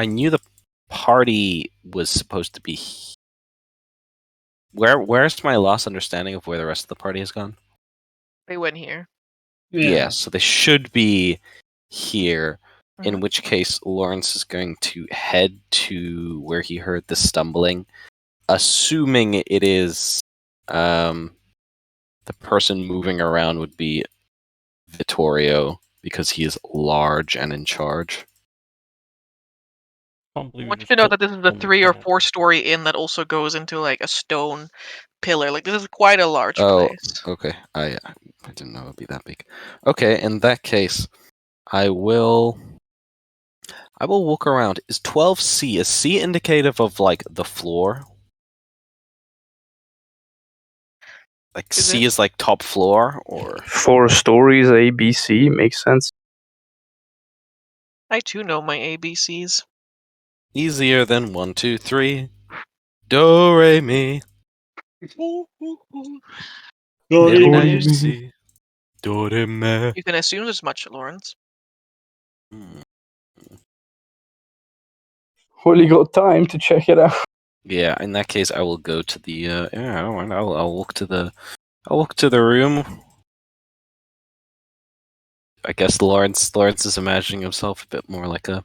knew the party was supposed to be where's my lost understanding of where the rest of the party has gone? They went here. Yeah, so they should be here. In Mhm. which case, Lawrence is going to head to where he heard the stumbling, assuming it is the person moving around would be Vittorio, because he is large and in charge. Can't I believe want you just to know told that this is the me 3 or that. 4 story inn that also goes into like a stone pillar. Like this is quite a large Oh, place. okay. I didn't know it would be that big. Okay, in that case, I will walk around. Is 12C, is C indicative of like the floor? Like Is C it? is like top floor, or 4 stories, A, B, C, makes sense. I too know my ABCs. easier than 1, 2, 3. Do re mi. Sorry, Now Sorry. you see. Do re mi. You can assume as much, Lawrence. Hmm. Well, you got time to check it out. Yeah, in that case, I will go to the. Yeah, I don't mind. I'll walk to the. I'll walk to the room. I guess Lawrence is imagining himself a bit more like a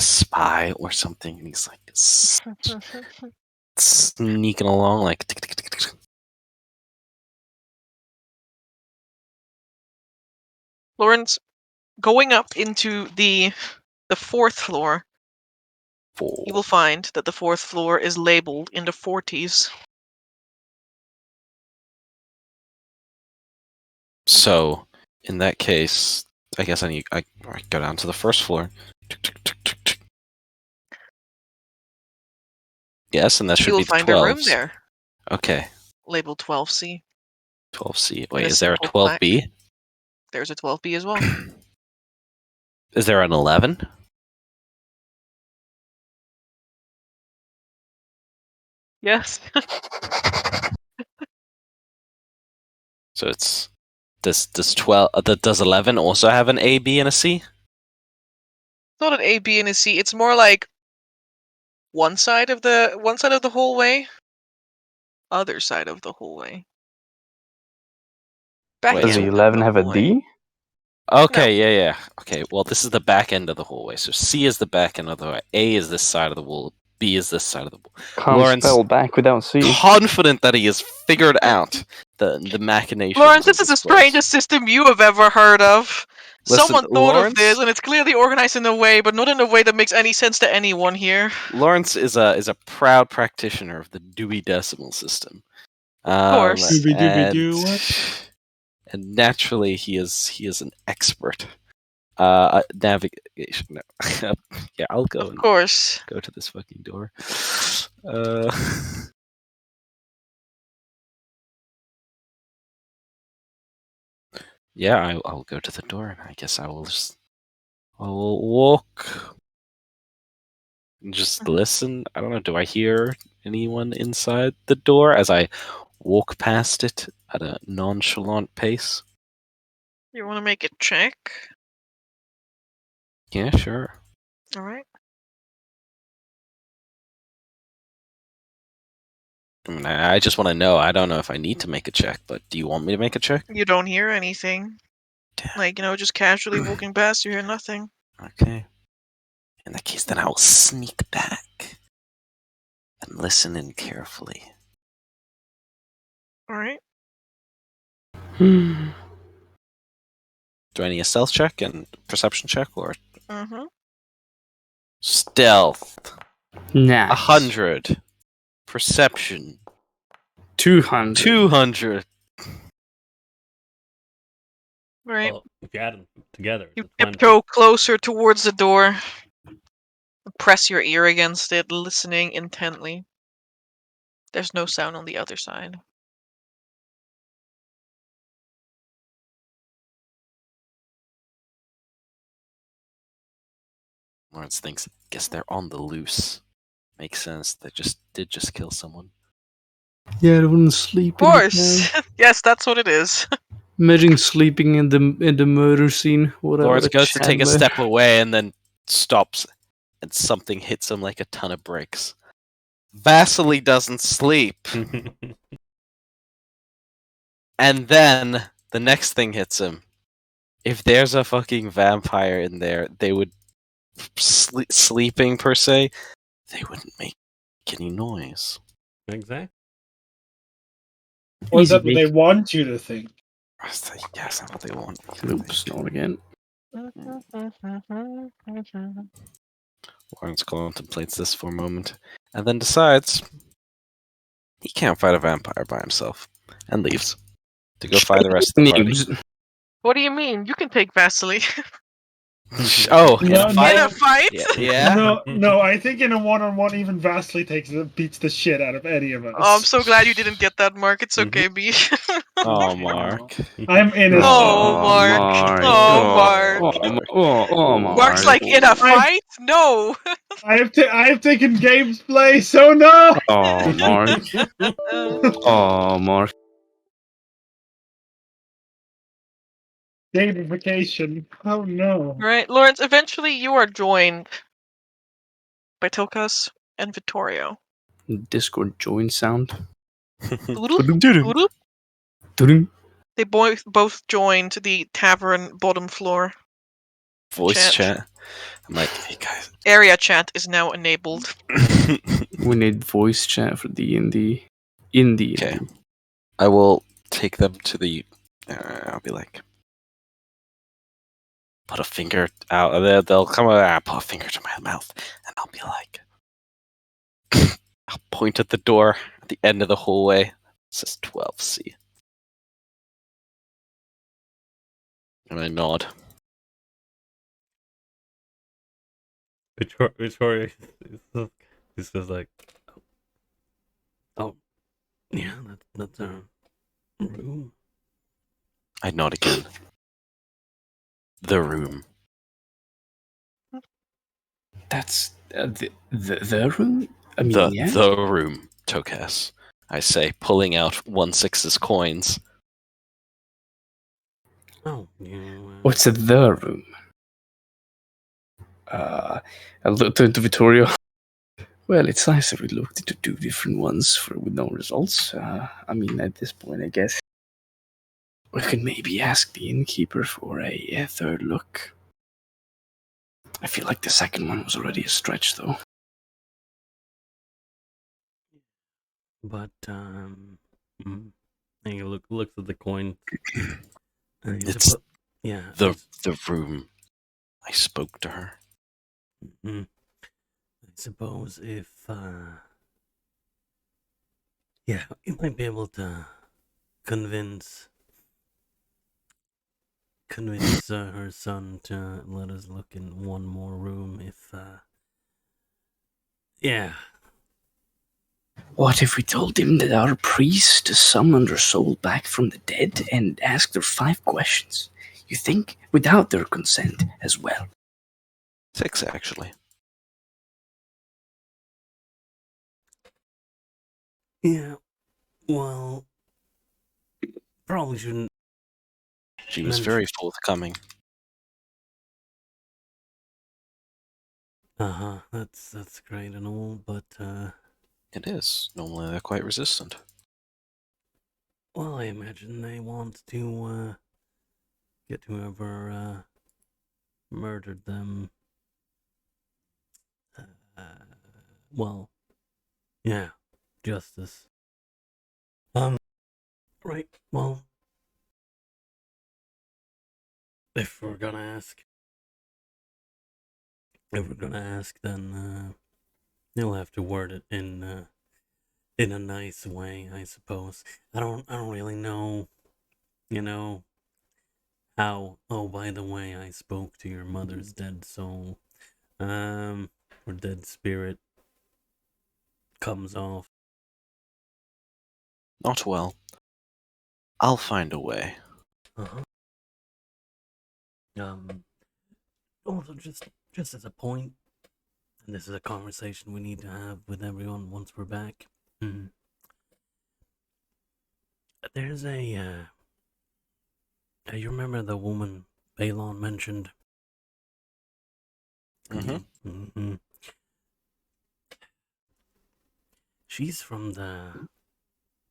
spy or something, and he's like sneaking along like. Tick, tick, tick, tick. Lawrence, going up into the 4th floor, you will find that the 4th floor is labeled in the 40s. So, in that case, I guess I go down to the first floor. Yes, and that should You'll be the find a room 12s. there, Okay, labeled 12C. 12C. In Wait, a is there a simple 12B? plaque. There's a 12B as well. Is there an 11? Yes. So it's does 11 also have an A, B, and a C? It's not an A, B, and a C. It's more like one side of the hallway, other side of the hallway. Back Wait, Does end the of 11 the have a hallway. D? Okay, yeah. Okay, well, this is the back end of the hallway. So C is the back end of the hallway. A is this side of the wall. B is this side of the wall. Can't Lawrence, spell back without C. confident that he has figured out the machinations. Lawrence, of this is the place. strangest system you have ever heard of. Listen, Someone thought of this, Lawrence- and it's clearly organized in a way, but not in a way that makes any sense to anyone here. Lawrence is a proud practitioner of the Dewey Decimal System. Of course. Dooby-dooby-doo, what? And naturally, he is an expert. Navigation. No. Yeah, I'll go Of and course. go to this fucking door. Yeah, I'll go to the door, and I guess I will walk and just listen. I don't know. Do I hear anyone inside the door as I walk past it at a nonchalant pace? You want to make a check? Yeah, sure. All right. I mean, I just want to know. I don't know if I need to make a check, but do you want me to make a check? You don't hear anything. Damn. Like, just casually walking past, you hear nothing. Okay. In that case, then I will sneak back and listen in carefully. All right. Do I need a stealth check and perception check, or Mm-hmm. stealth? Nice. 100. Perception 200. 200. Right. Well, if you add them together, You it's a 20. tiptoe closer towards the door. Press your ear against it, listening intently. There's no sound on the other side. Lawrence thinks, guess they're on the loose. Makes sense. They did just kill someone. Yeah, I wouldn't sleep. Of course. Yes, that's what it is. Imagine sleeping in the murder scene. What Lawrence goes to take a Chandler. step away and then stops, and something hits him like a ton of bricks. Vasily doesn't sleep. And then the next thing hits him. If there's a fucking vampire in there, they would sleeping per se. They wouldn't make any noise. Exactly. Or is Easy that what they bake. want you to think? Yes, that's not what they want. Oops, not again. Lawrence contemplates this for a moment, and then decides he can't fight a vampire by himself, and leaves to go find the rest of the party. Noobs. What do you mean? You can take Vasily. Oh, in No, a fight? In a fight? Yeah. No, I think in a one-on-one, even Vasily beats the shit out of any of us. Oh, I'm so glad you didn't get that, Mark. It's okay, B. Oh, Mark. I'm innocent. Oh, Mark. Oh, Mark. Mark. Mark's like, in a fight? No. I have taken games play, so no. Oh, Mark. Oh, Mark. Gamification. Oh no. Right, Lawrence, eventually you are joined by Tokas and Vittorio. Discord join sound. Oodle? Oodle? Dun. They both joined the tavern bottom floor. Voice Chat. chat. I'm like, hey guys. Area chat is now enabled. We need voice chat for D&D. In D&D. Okay. I will take them to the. I'll be like, put a finger out. They'll come out. Put a finger to my mouth, and I'll be like, I'll point at the door at the end of the hallway. It says 12C. And I nod. Victoria is just like, oh, yeah, that's our room. I nod again. The room. That's the room. I mean, The yeah. room, Tokas. I say, pulling out 1/6's coins. Oh, yeah. What's the room? I looked into Vittorio. Well, it's nice that we looked into 2 different ones with no results. I mean, at this point, I guess we could maybe ask the innkeeper for a third look. I feel like the second one was already a stretch, though. But and he looks at the coin. It's yeah. the room. I spoke to her. I suppose if yeah, you might be able to convince her son to let us look in one more room if yeah. What if we told him that our priest summoned her soul back from the dead and asked her 5 questions? You think? Without their consent as well. 6, actually. Yeah. Well, probably shouldn't. She was very forthcoming. That's great and all, but It is. Normally they're quite resistant. well, I imagine they want to get whoever murdered them. Well, yeah, justice. Right. Well, if we're gonna ask, then you'll have to word it in a nice way, I suppose. I don't really know, you know, how. Oh, by the way, I spoke to your mother's dead soul, or dead spirit comes off. Not well. I'll find a way. Also, just as a point, and this is a conversation we need to have with everyone once we're back. There's a you remember the woman Balon mentioned? Mm-hmm. She's from the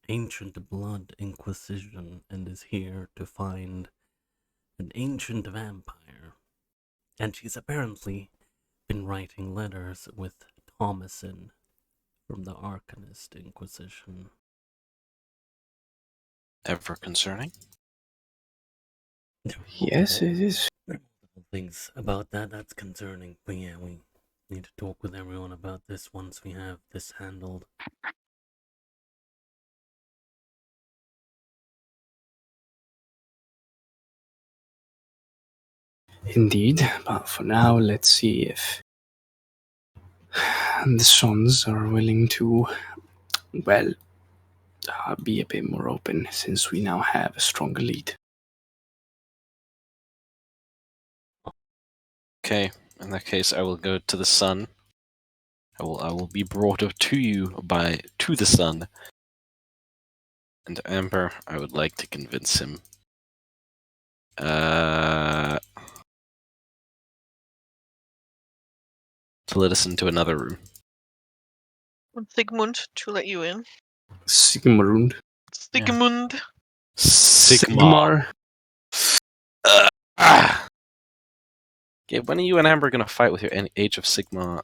Ancient Blood Inquisition and is here to find an ancient vampire. And she's apparently been writing letters with Thomason from the Arcanist Inquisition. Ever concerning? Yes, it is. There are multiple things about that's concerning, but yeah, we need to talk with everyone about this once we have this handled. Indeed, but for now, let's see if the sons are willing to, well, be a bit more open since we now have a stronger lead. Okay, in that case, I will go to the sun. I will be brought up to you to the sun. And Amber, I would like to convince him. To let us into another room. Sigmund to let you in. Sigmund. Sigmund. Sigmar. Okay, when are you and Amber gonna fight with your Age of Sigma?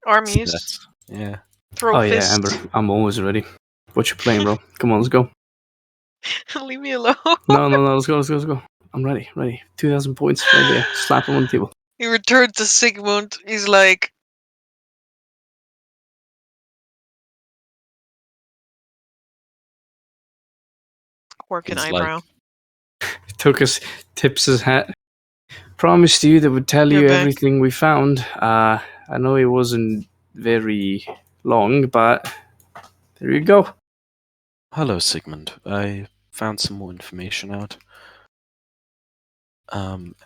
Armies. Sets? Yeah. Throw Yeah, fists. Amber, I'm always ready. What you playing, bro? Come on, let's go. Leave me alone. No, let's go. I'm ready. 2,000 points right there. Slap him on the table. He returned to Sigmund. He's like, quirk an He's eyebrow. like, tips his hat. Promised you that would tell You're you back. everything we found. I know it wasn't very long, but there you go. Hello, Sigmund. I found some more information out.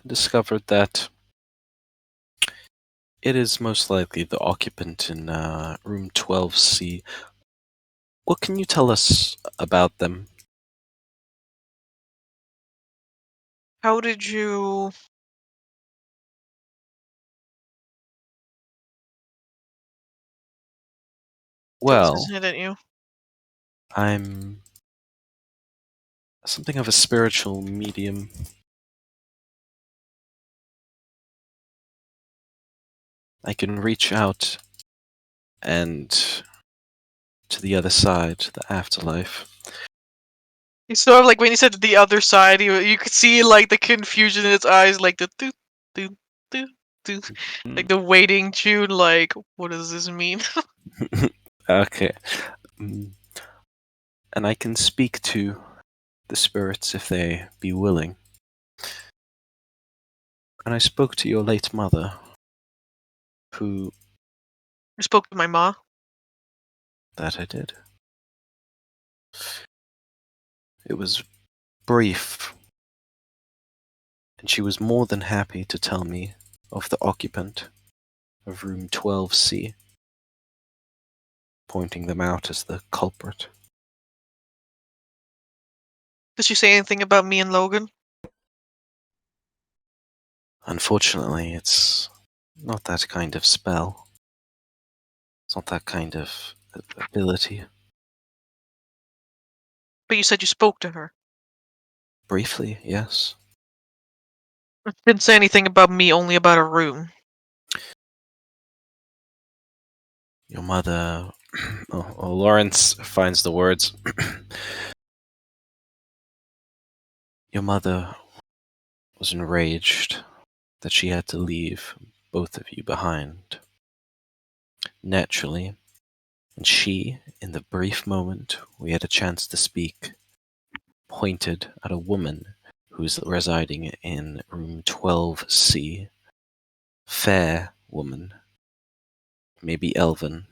Discovered that it is most likely the occupant in room 12C. What can you tell us about them? How did you... tilts his Well, head at you? I'm something of a spiritual medium. I can reach out and to the other side, the afterlife. It's sort of like when he said the other side, you could see like the confusion in his eyes, like the doo doo doo doo, like the waiting tune. Like, what does this mean? Okay. Mm. And I can speak to the spirits if they be willing. And I spoke to your late mother, who... I spoke to my ma. That I did. It was brief, and she was more than happy to tell me of the occupant of room 12C, pointing them out as the culprit. Did she say anything about me and Logan? Unfortunately, it's not that kind of spell. It's not that kind of ability. But you said you spoke to her. Briefly, yes. Didn't say anything about me, only about a room. Your mother... Lawrence finds the words. Your mother was enraged that she had to leave both of you behind. Naturally, and she, in the brief moment we had a chance to speak, pointed at a woman who's residing in room 12C. Fair woman, maybe elven.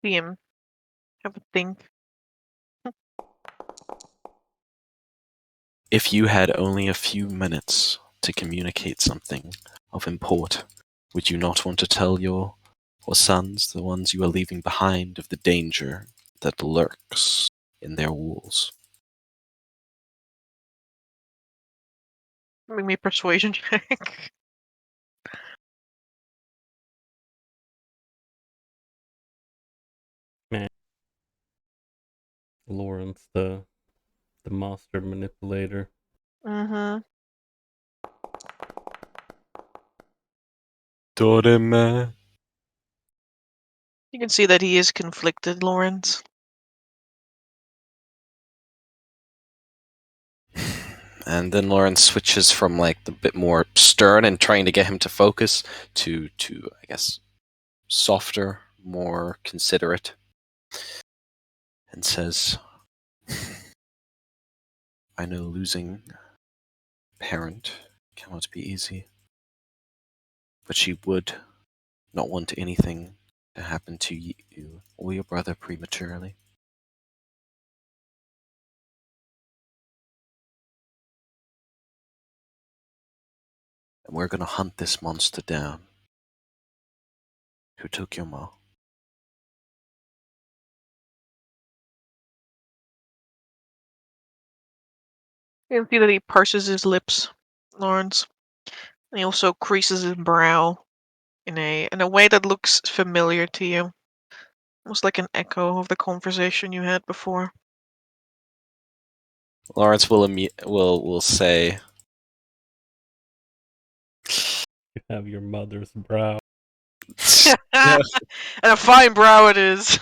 See him. Have a think. If you had only a few minutes to communicate something of import, would you not want to tell your sons, the ones you are leaving behind, of the danger that lurks in their walls? Make me a persuasion check. Man, Lawrence, the master manipulator. Mm-hmm. Dorime. You can see that he is conflicted, Lawrence. And then Lawrence switches from like the bit more stern and trying to get him to focus to I guess softer, more considerate, and says, I know losing a parent cannot be easy, but she would not want anything to happen to you or your brother prematurely. And we're gonna hunt this monster down who took your mom. You can see that he purses his lips, Lawrence. And he also creases his brow in a way that looks familiar to you. Almost like an echo of the conversation you had before. Lawrence will say, You have your mother's brow. And a fine brow it is.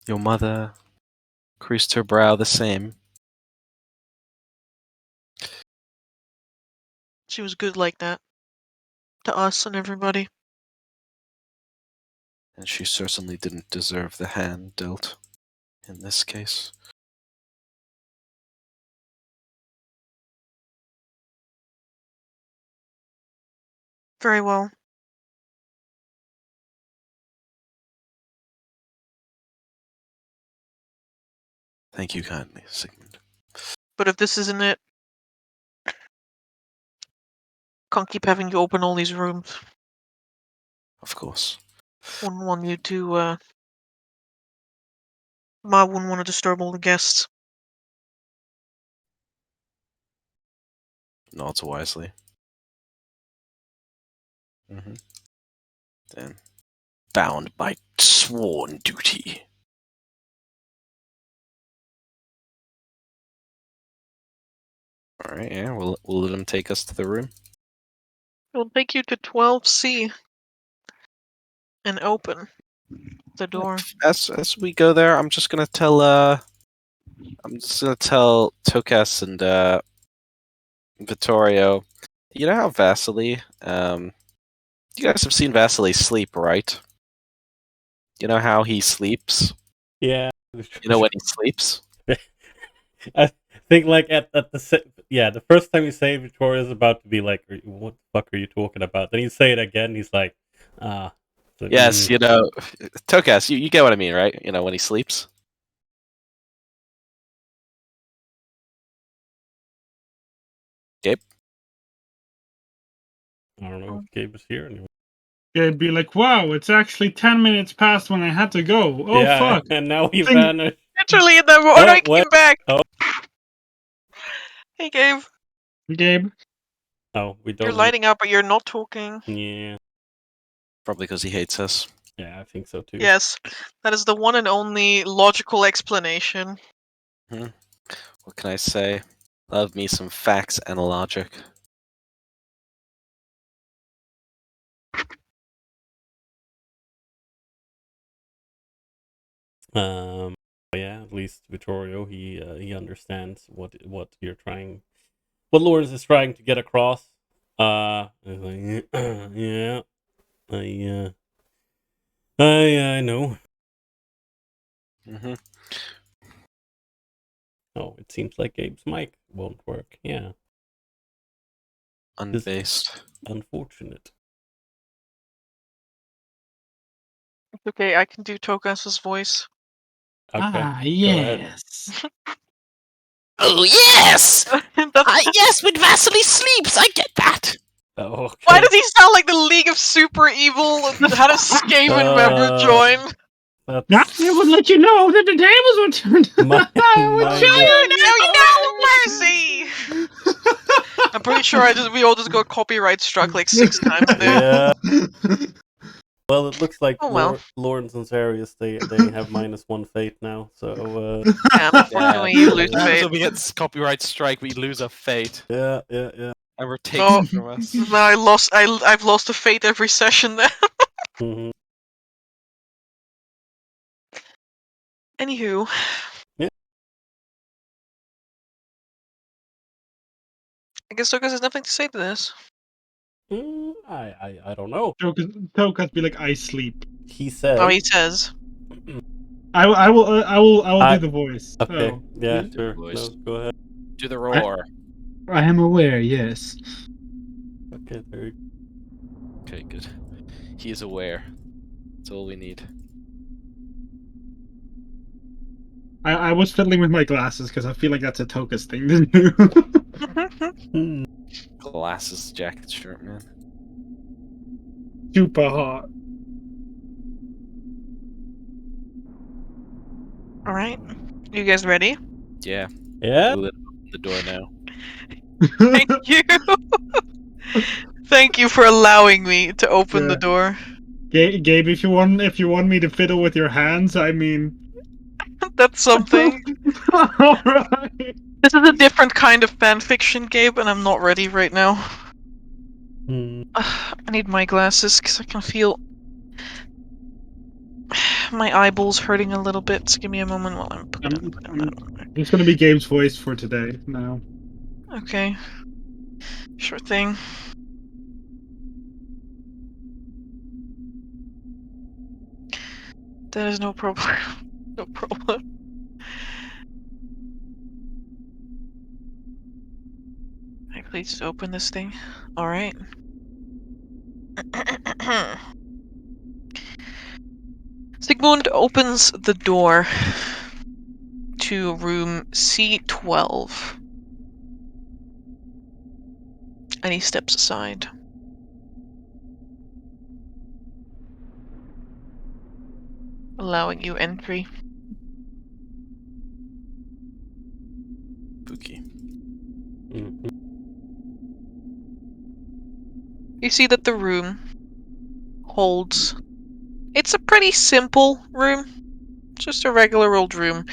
Your mother creased her brow the same. She was good like that. To us and everybody. And she certainly didn't deserve the hand dealt in this case. Very well. Thank you kindly, Sigmund. But if this isn't it, can't keep having you open all these rooms. Of course. Wouldn't want you to, I wouldn't want to disturb all the guests. Nods wisely. Then, bound by sworn duty. Alright, yeah, we'll let him take us to the room. It'll take you to 12C and open the door. As we go there, I'm just gonna tell Tokas and Vittorio. You know how Vasily, you guys have seen Vasily sleep, right? You know how he sleeps? Yeah. You know when he sleeps? I think like at the first time you say Victoria's about to be like, what the fuck are you talking about? Then you say it again, he's like, ah. So, Yes, you know, Tokas, you get what I mean, right? You know, when he sleeps? Gabe? I don't know if Gabe is here anymore. They'd be like, wow, it's actually 10 minutes past when I had to go. Oh, yeah, fuck. and now he Thing- vanished. Literally, and then oh no, he what? came back. Oh. Hey, Gabe. Gabe. Oh, we don't. You're lighting up, but you're not talking. Yeah. Probably because he hates us. Yeah, I think so too. Yes, that is the one and only logical explanation. What can I say? Love me some facts and logic. Yeah, at least Vittorio, he understands what you're trying, what Lawrence is trying to get across. He's like, yeah, I know. Oh, it seems like Gabe's mic won't work. Yeah, Unbased. unfortunate. It's okay, I can do Tokas' voice. Okay, Ah, go ahead. yes. Oh yes! That's- Yes, when Vasily sleeps, I get that! Oh, okay. Why does he sound like the League of Super Evil that had a Skaven member join? That's I would let you know that the tables were turned. I would my- show you no mercy! I'm pretty sure we all just got copyright struck like 6 times there. Yeah. Well, it looks like Oh, well. Lawrence and Sarius, they have -1 fate now, so Yeah, unfortunately you lose fate. So we get copyright strike, we lose a fate. yeah. Ever takes Oh. it from us. No, I've lost a fate every session then. Mm-hmm. Anywho. Yeah. I guess Tokas has nothing to say to this. I don't know. Tokas be like, I sleep. He said. Oh, he says. I will do the voice. Okay. Oh. Yeah, Do the sure. voice. No, go ahead. Do the roar. I am aware, yes. Okay, there you go. Okay, good. He is aware. That's all we need. I was fiddling with my glasses because I feel like that's a Tokas thing to do. Glasses, jacket, shirt, man. Super hot. Alright. You guys ready? Yeah. Yeah. We'll open the door now. Thank you! Thank you for allowing me to open the Yeah. door. Gabe, if you want me to fiddle with your hands, I mean, That's something. alright. This is a different kind of fanfiction, Gabe, and I'm not ready right now. I need my glasses because I can feel my eyeballs hurting a little bit. So give me a moment while I'm putting that. It's gonna be Gabe's voice for today now. Okay. Sure thing. That is no problem. No problem. Can I please open this thing? Alright. Sigmund opens the door to room C12. And he steps aside. Allowing you entry. Spooky. Mhm. You see that the room holds... It's a pretty simple room. Just a regular old room.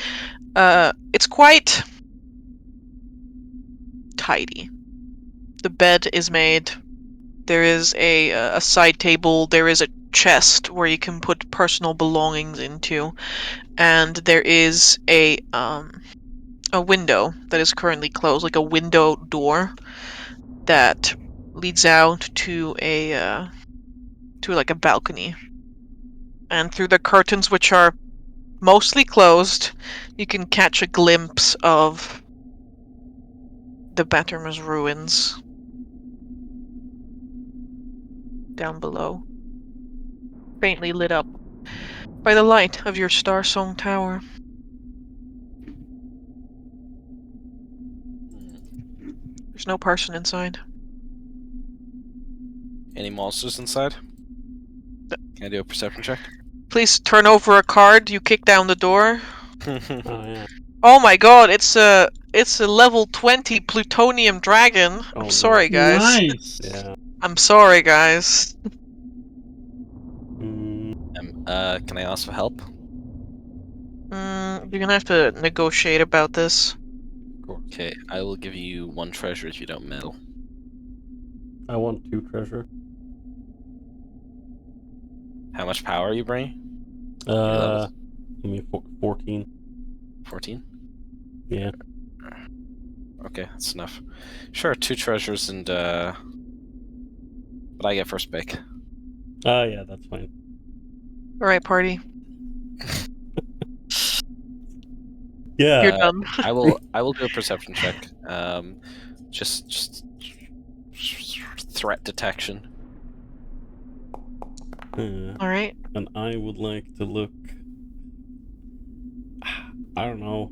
It's quite tidy. The bed is made. There is a side table. There is a chest where you can put personal belongings into, and there is a window that is currently closed, like a window door that leads out to a balcony. And through the curtains, which are mostly closed, you can catch a glimpse of the Battermas ruins down below, faintly lit up by the light of your Starsong Tower. There's no person inside. Any monsters inside? Can I do a perception check? Please turn over a card. You kick down the door. Oh yeah. Oh my god, it's a level 20 plutonium dragon. Oh, I'm sorry, guys. Nice. Yeah. I'm sorry, guys. Mm, Can I ask for help? You're gonna have to negotiate about this. of course. Okay, I will give you 1 treasure if you don't meddle. I want 2 treasure. How much power are you bringing? I mean 14. 14? Yeah. Okay, that's enough. Sure, 2 treasures and but I get first pick. Yeah, that's fine. Alright, party. Yeah. You're done. I will do a perception check. Just threat detection. Alright. And I would like to look. I don't know.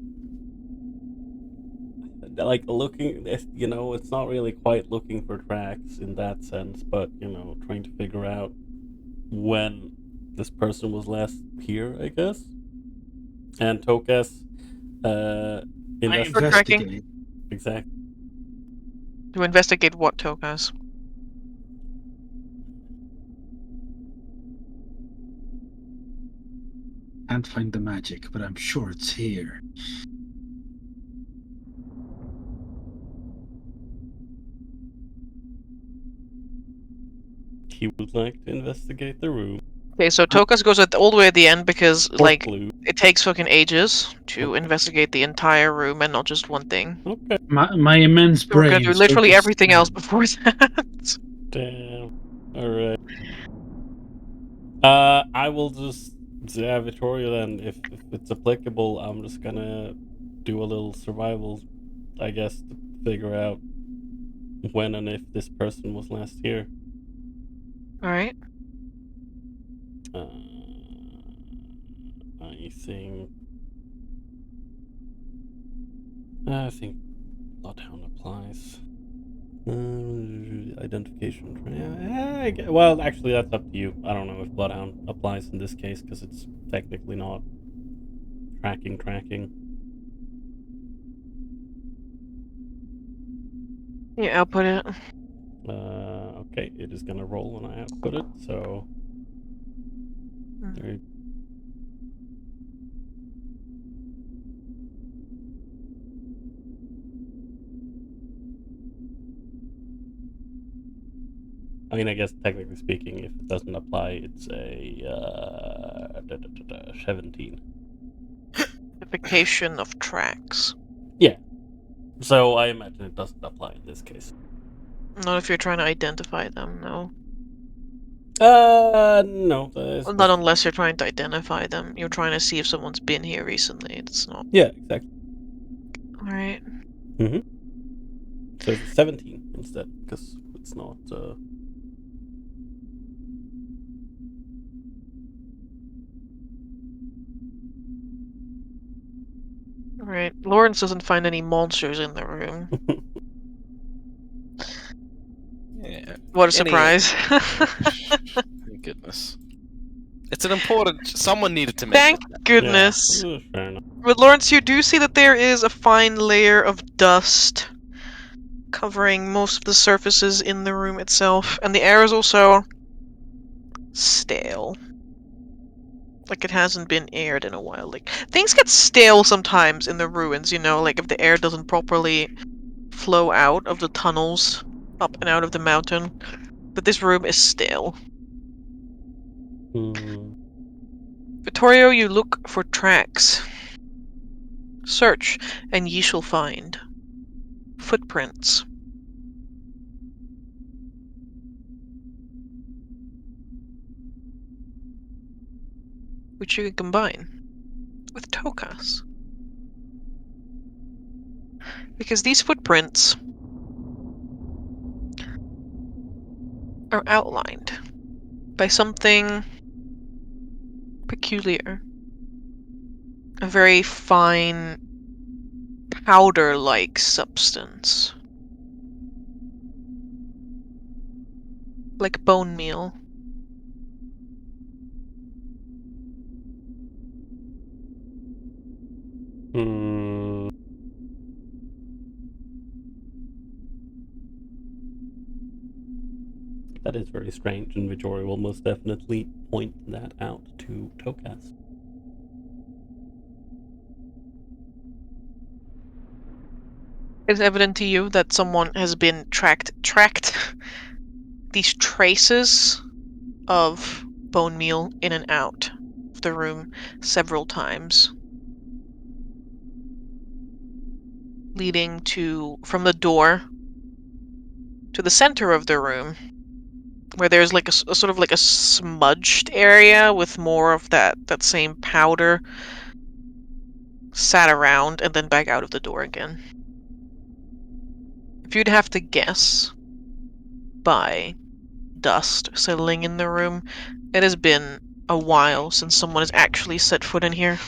Like looking, you know, it's not really quite looking for tracks in that sense, but you know, trying to figure out when this person was last here, I guess. And Tokas, I investigate. investigate. exactly. To investigate what, Tokas? Can't find the magic, but I'm sure it's here. He would like to investigate the room. Okay, so Tokas goes all the way at the end because, Or like, blue. it takes fucking ages to Okay. investigate the entire room and not just one thing. Okay. My immense We're gonna brain. do literally focused everything else before that. Damn. Alright. I will just Vittoria then, if it's applicable, I'm just gonna do a little survival, I guess, to figure out when and if this person was last here. Alright. I think Bloodhound applies. Identification. Well, actually, that's up to you. I don't know if Bloodhound applies in this case because it's technically not tracking. Yeah, output it. Okay, it is gonna roll when I output it. So there. I mean, I guess technically speaking, if it doesn't apply, it's a 17. Identification of tracks. Yeah. So I imagine it doesn't apply in this case. Not if you're trying to identify them, no. No. Well, not unless you're trying to identify them. You're trying to see if someone's been here recently. It's not. Yeah, exactly. Alright. So it's a 17 instead, because it's not. Alright. Lawrence doesn't find any monsters in the room. Yeah. What a surprise. Thank goodness. It's an important. Someone needed to make Thank it. goodness. Yeah, fair enough. But Lawrence, you do see that there is a fine layer of dust covering most of the surfaces in the room itself, and the air is also stale. Like it hasn't been aired in a while. Like things get stale sometimes in the ruins, you know, like if the air doesn't properly flow out of the tunnels up and out of the mountain. But this room is stale. Vittorio, you look for tracks. Search, and ye shall find footprints. Which you can combine with Tokas. Because these footprints are outlined by something peculiar. A very fine powder-like substance. Like bone meal. That is very strange, and Vittoria will most definitely point that out to Tokas. It's evident to you that someone has been tracked these traces of bone meal in and out of the room several times. Leading from the door to the center of the room, where there's like a sort of like a smudged area with more of that same powder sat around and then back out of the door again. If you'd have to guess by dust settling in the room, it has been a while since someone has actually set foot in here.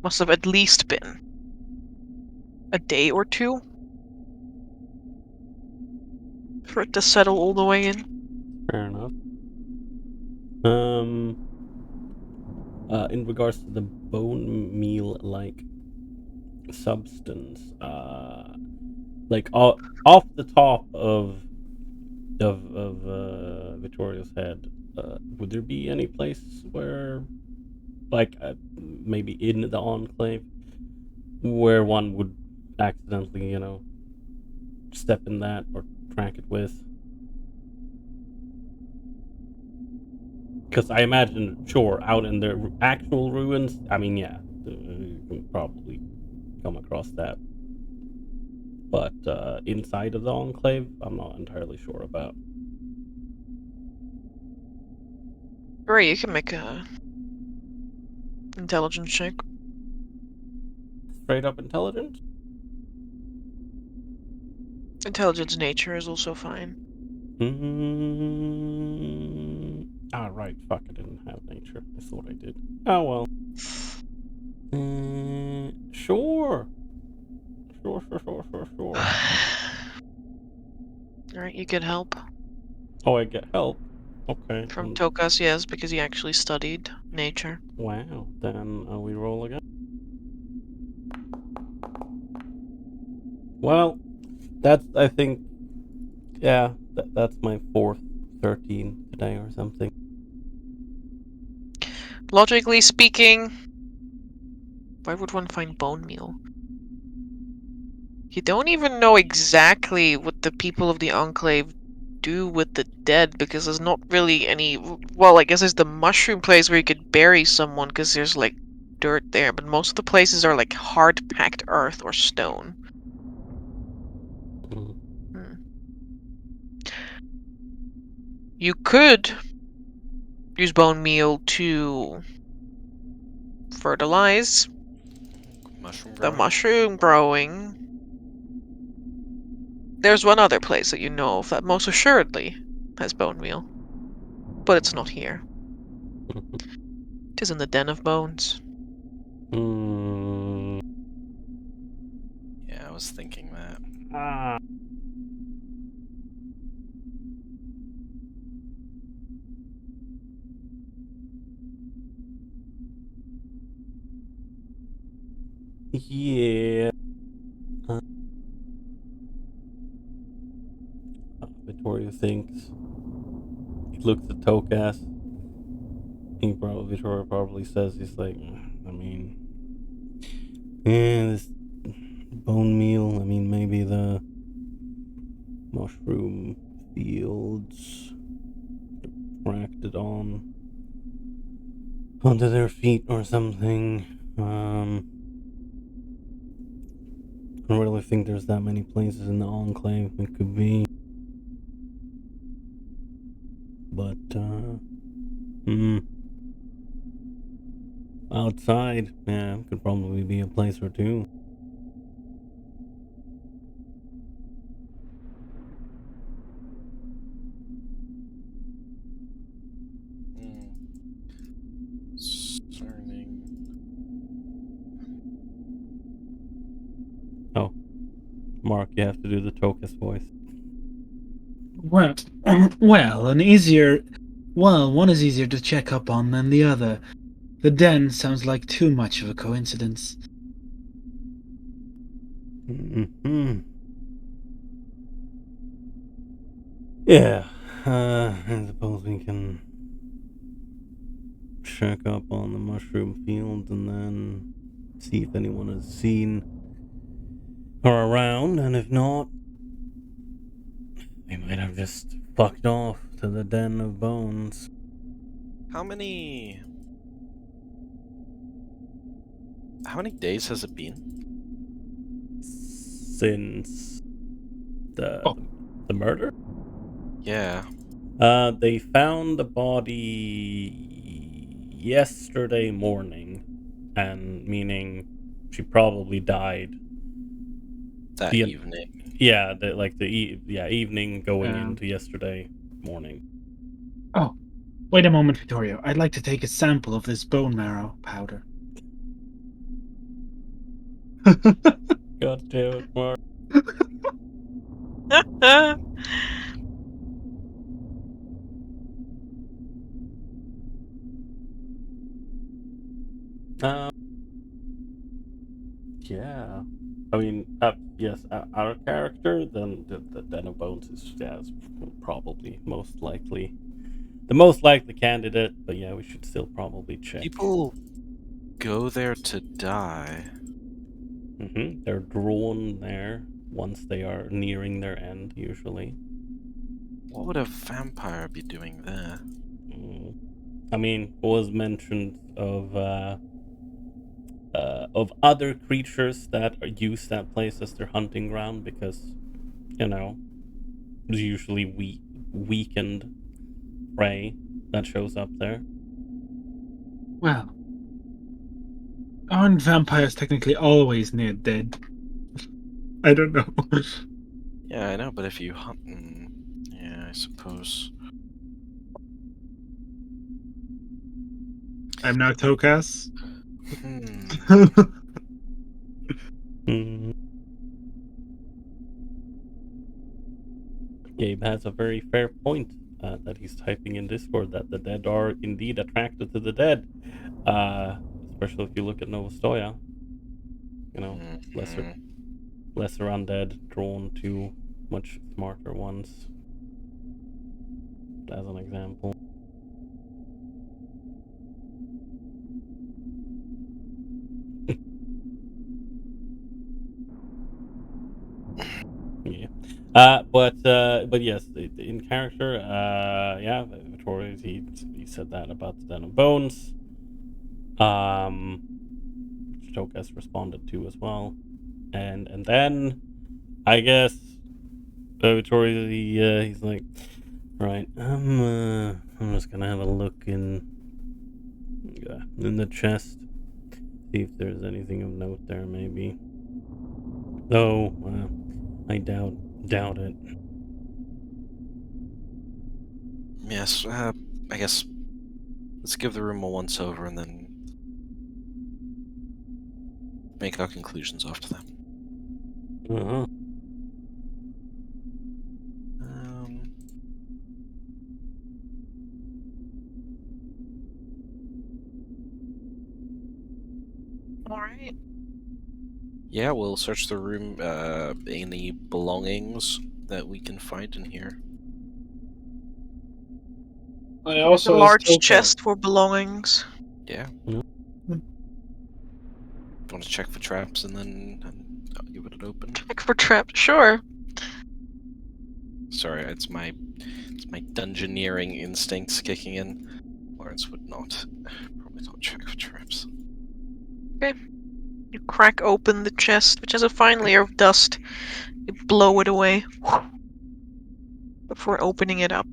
Must have at least been a day or two for it to settle all the way in. Fair enough. In regards to the bone meal-like substance, like off the top of Victoria's head, would there be any place where, like, maybe in the Enclave, where one would accidentally, step in that or track it with? Because I imagine, sure, out in the actual ruins, I mean, yeah, you can probably come across that. But inside of the Enclave, I'm not entirely sure about. Right, you can make a intelligence check. Straight up intelligence? Intelligence nature is also fine. Right, fuck, I didn't have nature. I thought I did. Oh well. Sure. Sure. Alright, you get help. Oh, I get help. Okay. From Tokas, yes, because he actually studied nature. Wow, then we roll again. Well, that's, I think, yeah, that's my fourth 13 today or something. Logically speaking, why would one find bone meal? You don't even know exactly what the people of the Enclave do with the dead, because there's not really any... Well, I guess there's the mushroom place where you could bury someone, because there's, like, dirt there, but most of the places are, like, hard-packed earth or stone. You could use bone meal to fertilize Mushroom the growing? mushroom growing. There's one other place that you know of that most assuredly has bone meal, but it's not here. It is in the Den of Bones. Hmm. Yeah, I was thinking that. Yeah. Vittoria thinks. He looks at Tokas. Vittoria probably says, he's like, I mean, this bone meal, I mean, maybe the mushroom fields cracked it onto their feet or something. I don't really think there's that many places in the Enclave it could be. But, outside, yeah, could probably be a place or two. Concerning. Oh, Mark, you have to do the Tokus voice. Well, one is easier to check up on than the other. The den sounds like too much of a coincidence. Mm-hmm. Yeah, I suppose we can check up on the mushroom field and then see if anyone has seen her around, and if not, we might have just fucked off to the Den of Bones. How many days has it been? Since the murder? Yeah. They found the body yesterday morning, and meaning she probably died That evening. Yeah, evening going Um. into yesterday morning. Oh, wait a moment, Vittorio. I'd like to take a sample of this bone marrow powder. God damn it, Mark. Yeah. I mean, yes, our character, then the Den of Bones is probably the most likely candidate, but yeah, we should still probably check. People go there to die. They're drawn there once they are nearing their end, usually. What would a vampire be doing there? I mean, it was mentioned of other creatures that use that place as their hunting ground because, there's usually weakened prey that shows up there. Well, aren't vampires technically always near dead? I don't know. Yeah, I know, but if you hunt... yeah, I suppose. I'm now Tokas. Gabe has a very fair point that he's typing in Discord, that the dead are indeed attracted to the dead. Especially if you look at Novostoya. Lesser undead drawn to much smarter ones. As an example. Yeah. But yes, in character, yeah, Vittoria, he said that about the Den of Bones. Which Tokas responded to as well. And then, I guess, Vittoria, he's like, Right. I'm just gonna have a look in the chest. See if there's anything of note there, maybe. Though, I doubt it. Yes, I guess let's give the room a once over and then make our conclusions after that. Uh-huh. All right. Yeah, we'll search the room. Any belongings that we can find in here. I There's also a large still chest for belongings. Yeah. Yeah. Want to check for traps and then I'll give it open. Check for traps. Sure. Sorry, it's my dungeoneering instincts kicking in. Lawrence would probably not check for traps. You crack open the chest, which has a fine layer of dust. You blow it away before opening it up.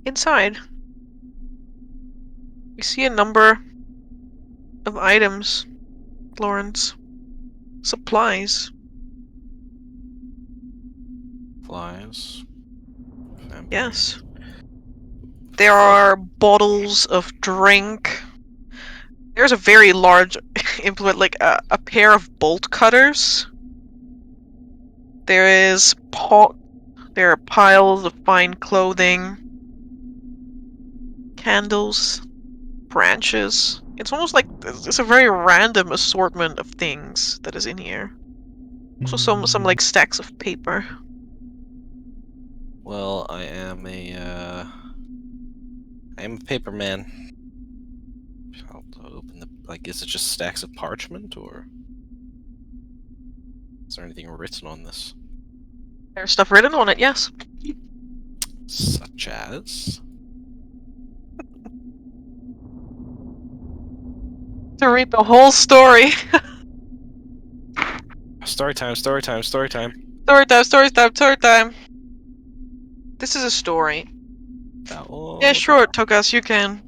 Inside, you see a number of items, Lawrence. Supplies. Flies. Vampire. Yes. There are bottles of drink. There's a very large implement, like a pair of bolt cutters. There are piles of fine clothing, candles, branches. It's almost like it's a very random assortment of things that is in here. Also some like stacks of paper. Well, I am a paper man. I'll open the. Like, is it just stacks of parchment, or is there anything written on this? There's stuff written on it, yes. Such as. To read the whole story. Story time, story time, story time. Story time, story time, story time. This is a story. Yeah, sure, Tokas, you can.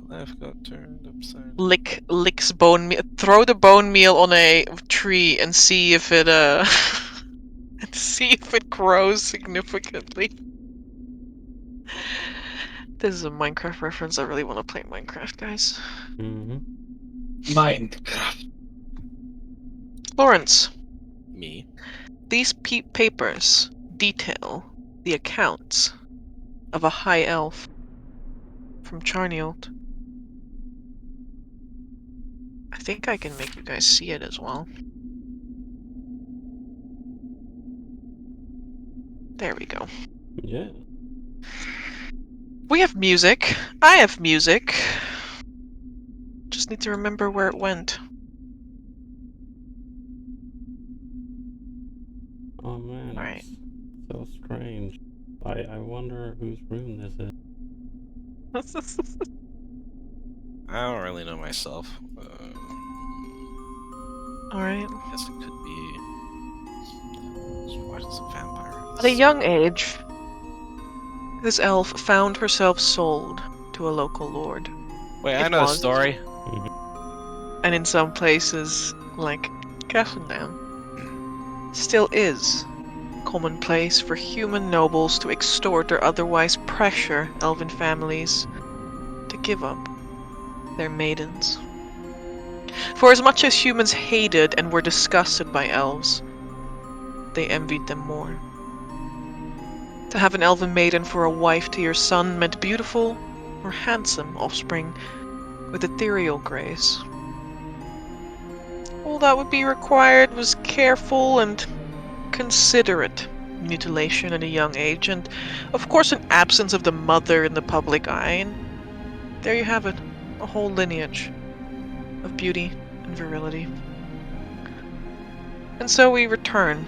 My life got turned upside. Licks bone meal. Throw the bone meal on a tree and see if it and see if it grows significantly. This is a Minecraft reference. I really want to play Minecraft, guys. Mm-hmm. Minecraft. Lawrence, Me. these papers detail the accounts of a high elf from Charnield. I think I can make you guys see it as well. There we go. Yeah. We have music. I have music. Just need to remember where it went. Oh man, Right. it's so strange. I wonder whose room this is. I don't really know myself. Alright. I guess it could be. What is a vampire? At a young age, this elf found herself sold to a local lord. Wait, It I know the was. story. And in some places, like Castletown, still is commonplace for human nobles to extort or otherwise pressure elven families to give up their maidens. For as much as humans hated and were disgusted by elves, they envied them more. To have an elven maiden for a wife to your son meant beautiful or handsome offspring with ethereal grace. All that would be required was careful and considerate mutilation at a young age, and of course an absence of the mother in the public eye, and there you have it, a whole lineage of beauty and virility. And so we return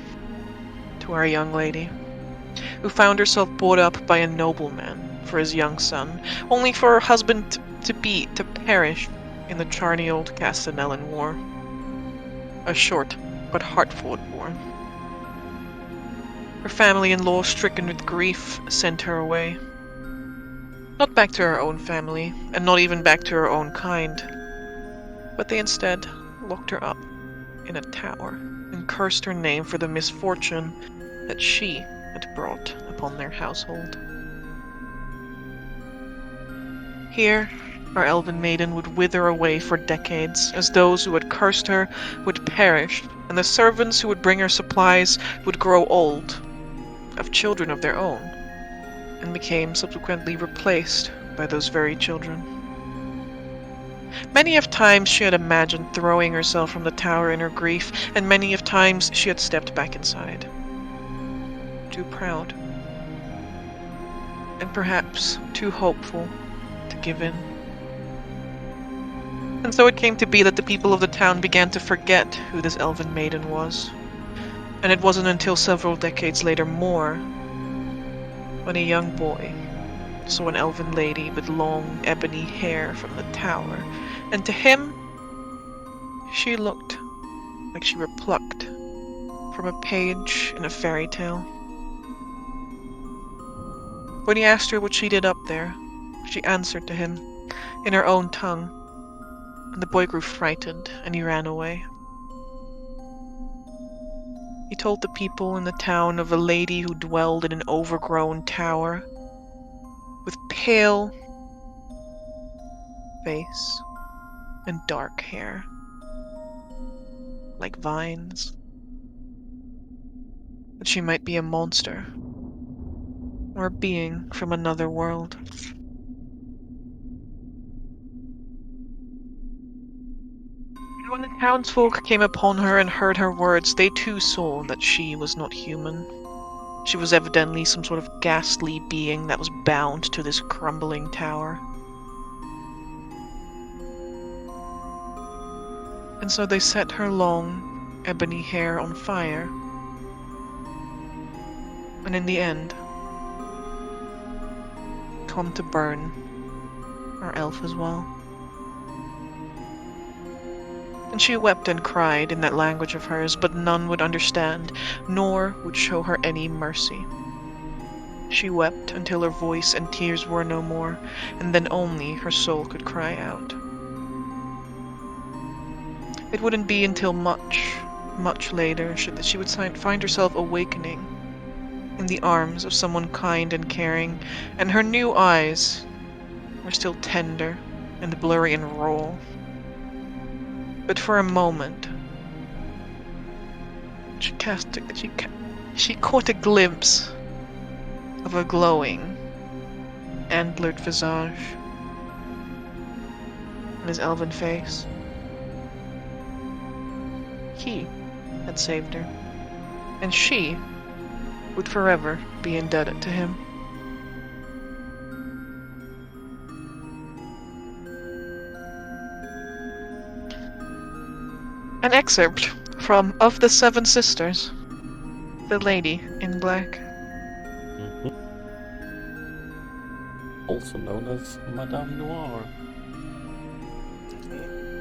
to our young lady, who found herself brought up by a nobleman for his young son, only for her husband-to-be to perish in the Charnield Castanellan War. A short but heart-fought war. Her family-in-law, stricken with grief, sent her away. Not back to her own family, and not even back to her own kind, but they instead locked her up in a tower and cursed her name for the misfortune that she had brought upon their household. Here, our elven maiden would wither away for decades, as those who had cursed her would perish, and the servants who would bring her supplies would grow old, have children of their own, and became subsequently replaced by those very children. Many of times she had imagined throwing herself from the tower in her grief, and many of times she had stepped back inside. Too proud. And perhaps too hopeful to give in. And so it came to be that the people of the town began to forget who this elven maiden was. And it wasn't until several decades later more, when a young boy saw an elven lady with long ebony hair from the tower, and to him, she looked like she were plucked from a page in a fairy tale. When he asked her what she did up there, she answered to him in her own tongue, and the boy grew frightened and he ran away. He told the people in the town of a lady who dwelled in an overgrown tower with pale face and dark hair, like vines. That she might be a monster, or a being from another world. And when the townsfolk came upon her and heard her words, they too saw that she was not human. She was evidently some sort of ghastly being that was bound to this crumbling tower. And so they set her long, ebony hair on fire. And in the end, come to burn our elf as well. And she wept and cried in that language of hers, but none would understand, nor would show her any mercy. She wept until her voice and tears were no more, and then only her soul could cry out. It wouldn't be until much, much later that she would find herself awakening in the arms of someone kind and caring, and her new eyes were still tender and blurry and raw. But for a moment, she caught a glimpse of a glowing, antlered visage in his elven face. He had saved her, and she would forever be indebted to him. An excerpt from Of the Seven Sisters, The Lady in Black. Also known as Madame Noir.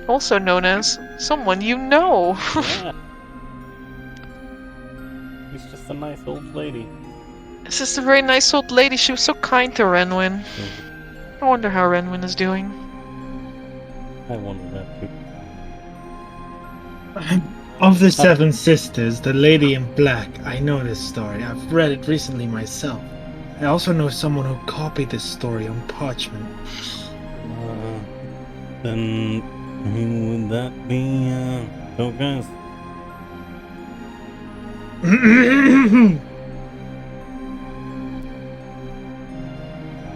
Also known as someone you know. Yeah. She's just a nice old lady. This is a very nice old lady. She was so kind to Renwyn. I wonder how Renwyn is doing. I wonder that too. Of the Seven Sisters, the Lady in Black, I know this story. I've read it recently myself. I also know someone who copied this story on parchment. Then who would that be? Focus.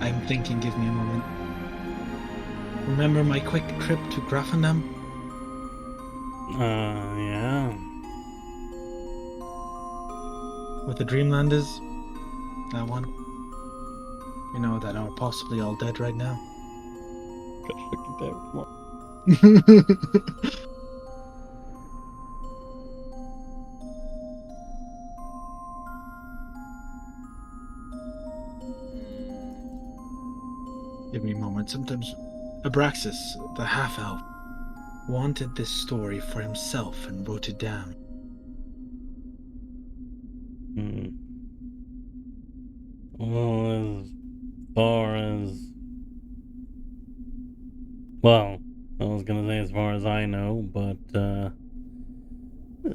I'm thinking, give me a moment. Remember my quick trip to Grafenham? Yeah. With the Dreamlanders? That one? You know, that are possibly all dead right now. Gosh, look at that. Come on. Give me a moment. Sometimes Abraxas, the half-elf, wanted this story for himself and wrote it down. Well, as far as... Well, I was gonna say as far as I know, but,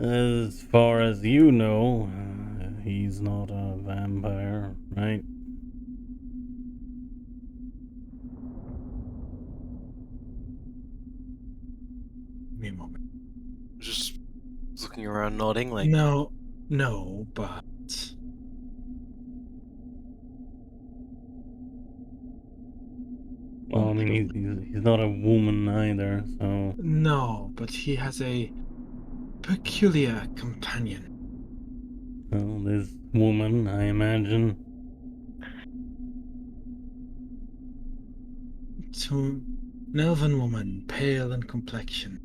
as far as you know, he's not a vampire, right? Give me a moment. Just looking around, nodding, like, No, but Well, I mean, he's not a woman either, so... no, but he has a peculiar companion. Well, this woman, I imagine. To an elven woman, pale in complexion,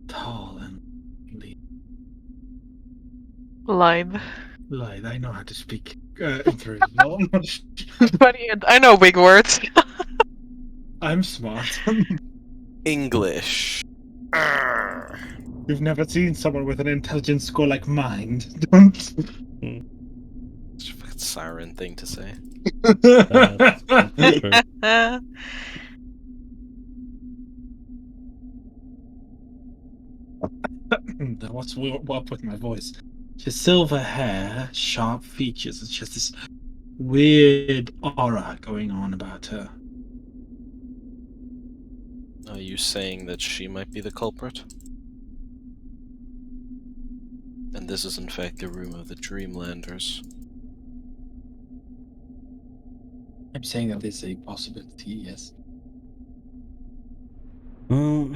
tall and Line. lithe. I know how to speak Etharis. Well, I know big words. I'm smart. English. You've never seen someone with an intelligence score like mine. Don't. It's a fucking siren thing to say. That's true. What's up with my voice? She has silver hair, sharp features, and she has this weird aura going on about her. Are you saying that she might be the culprit? And this is in fact the room of the Dreamlanders. I'm saying that is a possibility, yes. Well,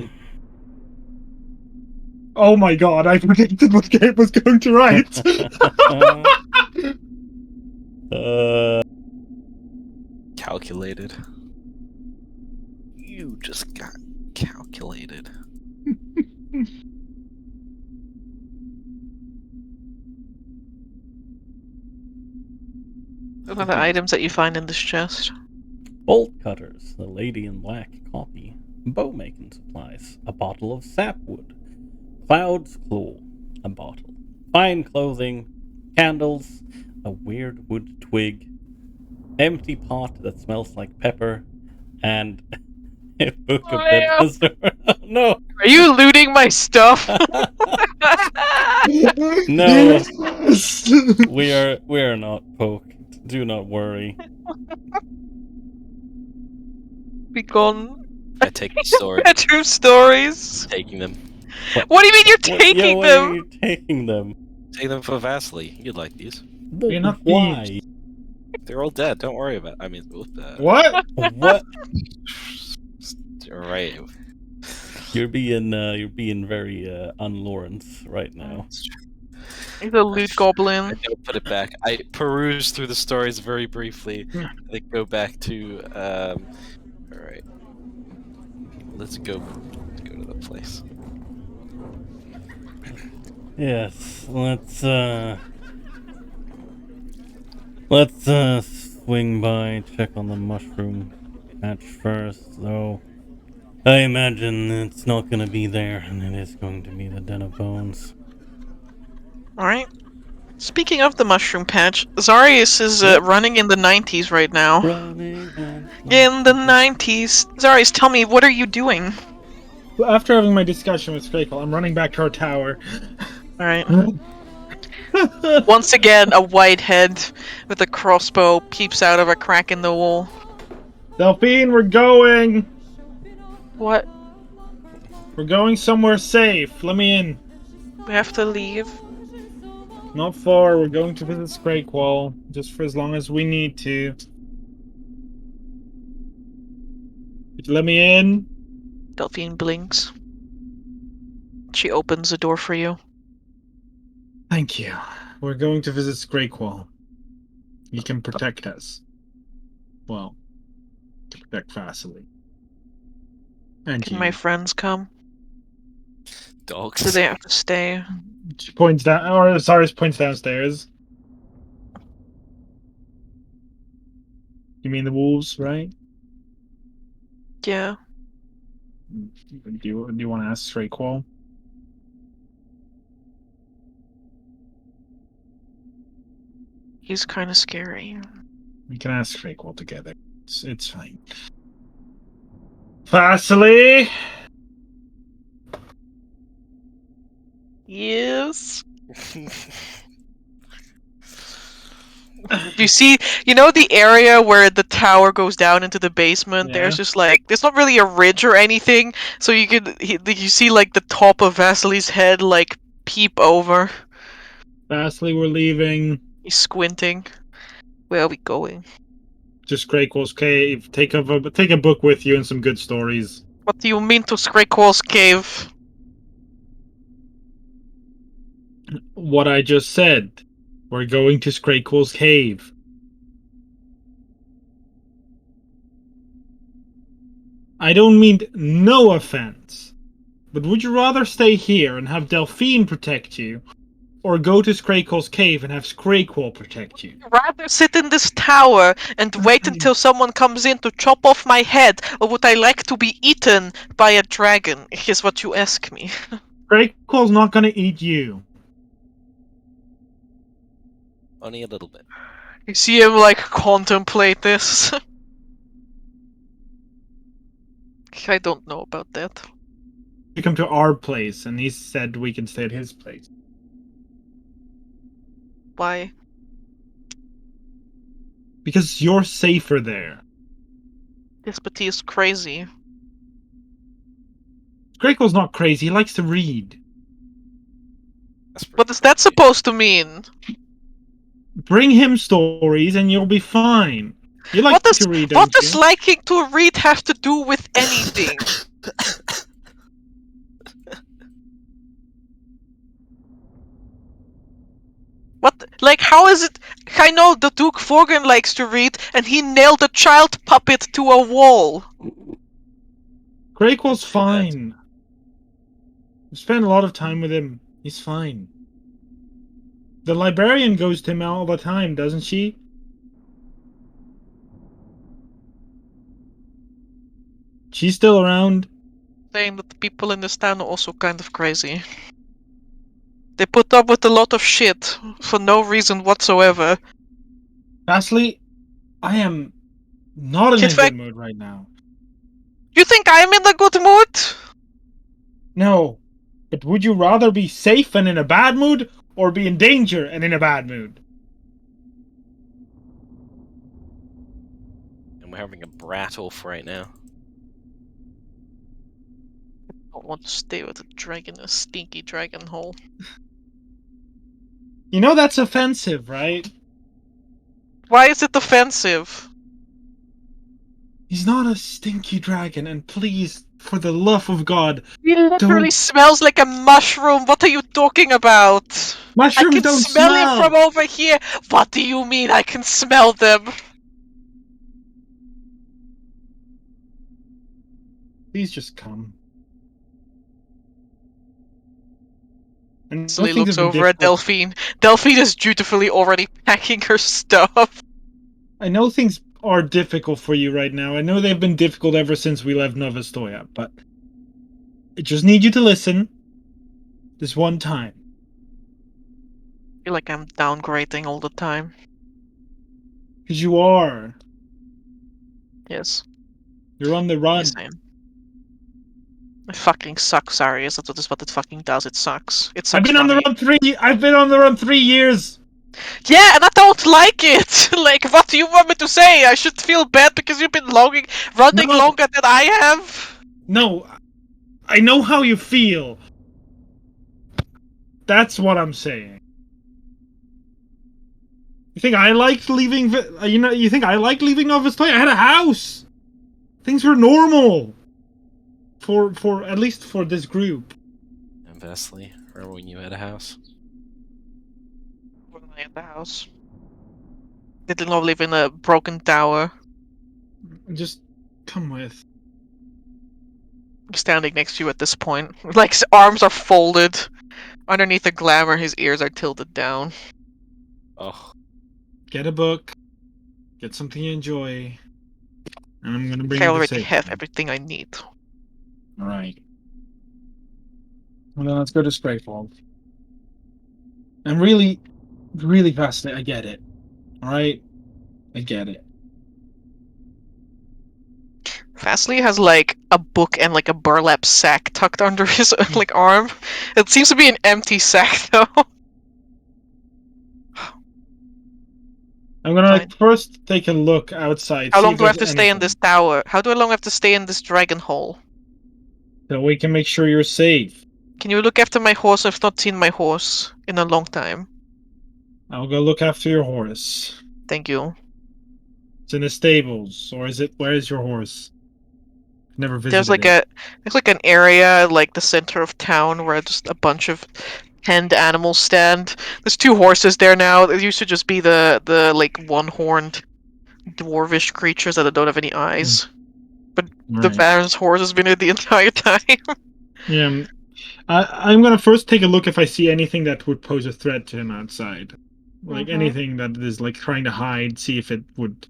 Oh my god, I predicted what Gabe was going to write! Calculated. You just got calculated. What are the items that you find in this chest? bolt cutters, the lady in black copy, bow making supplies, a bottle of sapwood, cloud's claw, a bottle, fine clothing, candles, a weird wood twig, empty pot that smells like pepper, and a book of business. No. Are you looting my stuff? No. We are not poked. Do not worry. Be gone. I take the sword. Bedroom stories. Taking them. What do you mean you're taking Why them? are you taking them? Take them for Vasily. You'd like these. You're not Why? They're all dead. Don't worry about it. I mean, What? What? Alright. You're being very un-Lawrence right now. He's a loot I goblin. don't put it back. I peruse through the stories very briefly. They go back to alright. Let's go to the place. Yes, let's swing by, check on the mushroom patch first, though. I imagine it's not gonna be there, and it is going to be the Den of Bones. Alright. Speaking of the mushroom patch, Zarius is running in the 90s right now. Running and In the 90s. Zarius, tell me, what are you doing? After having my discussion with Scrakel, I'm running back to our tower. Alright. Once again, a white head with a crossbow peeps out of a crack in the wall. Delphine, we're going! What? We're going somewhere safe. Let me in. We have to leave? Not far. We're going to visit Scraquall, just for as long as we need to. Could you let me in? Delphine blinks. She opens the door for you. Thank you. We're going to visit Scraquall. He can protect us. Well, to protect Vasily. And Can you. my friends come? Dogs. Do they have to stay? She points down, or Cyrus points downstairs. You mean the wolves, right? Yeah. Do you want to ask Scraquall? He's kind of scary. We can ask Scrakewold together. It's fine. Vasily! Yes. You see, you know the area where the tower goes down into the basement? Yeah. There's just like, there's not really a ridge or anything, so you see like the top of Vasily's head like peep over. Vasily, we're leaving. He's squinting. Where are we going? To Scrakewold's cave. Take a book with you and some good stories. What do you mean to Scrakewold's cave? What I just said. We're going to Scrakewold's cave. I don't mean no offense, but would you rather stay here and have Delphine protect you, or go to Scrakewold's cave and have Scrakewold protect you? Rather sit in this tower and wait until someone comes in to chop off my head, or would I like to be eaten by a dragon, is what you ask me. Scrakewold's not gonna eat you. Only a little bit. You see him like contemplate this. I don't know about that. You come to our place, and he said we can stay at his place. Why? Because you're safer there. Yes, but he is crazy. Scrakewold's not crazy, he likes to read. What is that supposed to mean? Bring him stories and you'll be fine. You like to read, don't what does you? liking to read have to do with anything? What? Like, how is it? I know the Duke Vorgan likes to read, and he nailed a child puppet to a wall. Scrakewold's fine. We spent a lot of time with him. He's fine. The librarian goes to him all the time, doesn't she? She's still around. Saying that the people in this town are also kind of crazy. They put up with a lot of shit for no reason whatsoever. Vasily, I am not in a Kid good mood right now. You think I'm in a good mood? No. But would you rather be safe and in a bad mood, or be in danger and in a bad mood? And we're having a brat off right now. I don't want to stay with a dragon, a stinky dragon hole. You know that's offensive, right? Why is it offensive? He's not a stinky dragon, and please, for the love of God, He literally smells like a mushroom. What are you talking about? mushrooms I can don't smell smell! it from over here. What do you mean I can smell them? Please just come. And So he things looks have been over at difficult. Delphine. Delphine is dutifully already packing her stuff. I know things are difficult for you right now. I know they've been difficult ever since we left Novostoya, but I just need you to listen. This one time. I feel like I'm downgrading all the time. Because you are. Yes. You're on the run. Yes, I am. It fucking sucks, Arius. That's what it fucking does. It sucks. It sucks. I've been on the run 3 years. Yeah, and I don't like it. Like, what do you want me to say? I should feel bad because you've been running No. longer than I have. No, I know how you feel. That's what I'm saying. You think I liked leaving? You think I liked leaving Novostoya? I had a house. Things were normal. For at least for this group. And Vasily, remember when you had a house? When I at the house. They did not live in a broken tower. Just come with. I'm standing next to you at this point. Like, his arms are folded. Underneath the glamour, his ears are tilted down. Oh, Get a book. Get something you enjoy. And I'm gonna bring I you to already safe. have everything I need. Alright. Well then let's go to Sprayfall. I'm really fascinated. I get it. Alright? I get it. Fastly has like a book and like a burlap sack tucked under his like arm. It seems to be an empty sack though. I'm gonna Fine. first take a look outside, How see long if do I have there's to stay in this anything, tower? How long have to stay in this dragon hole? so we can make sure you're safe. Can you look after my horse? I've not seen my horse in a long time. I'll go look after your horse. Thank you. It's in the stables, or is it? Where is your horse? Never There's visited it. there's like an area like the center of town where just a bunch of penned animals stand. There's 2 horses there now. There used to just be the like one-horned dwarvish creatures that don't have any eyes. But the Right. Baron's horse has been here the entire time. Yeah. I'm gonna first take a look if I see anything that would pose a threat to him outside. Like anything that is like trying to hide, see if it would,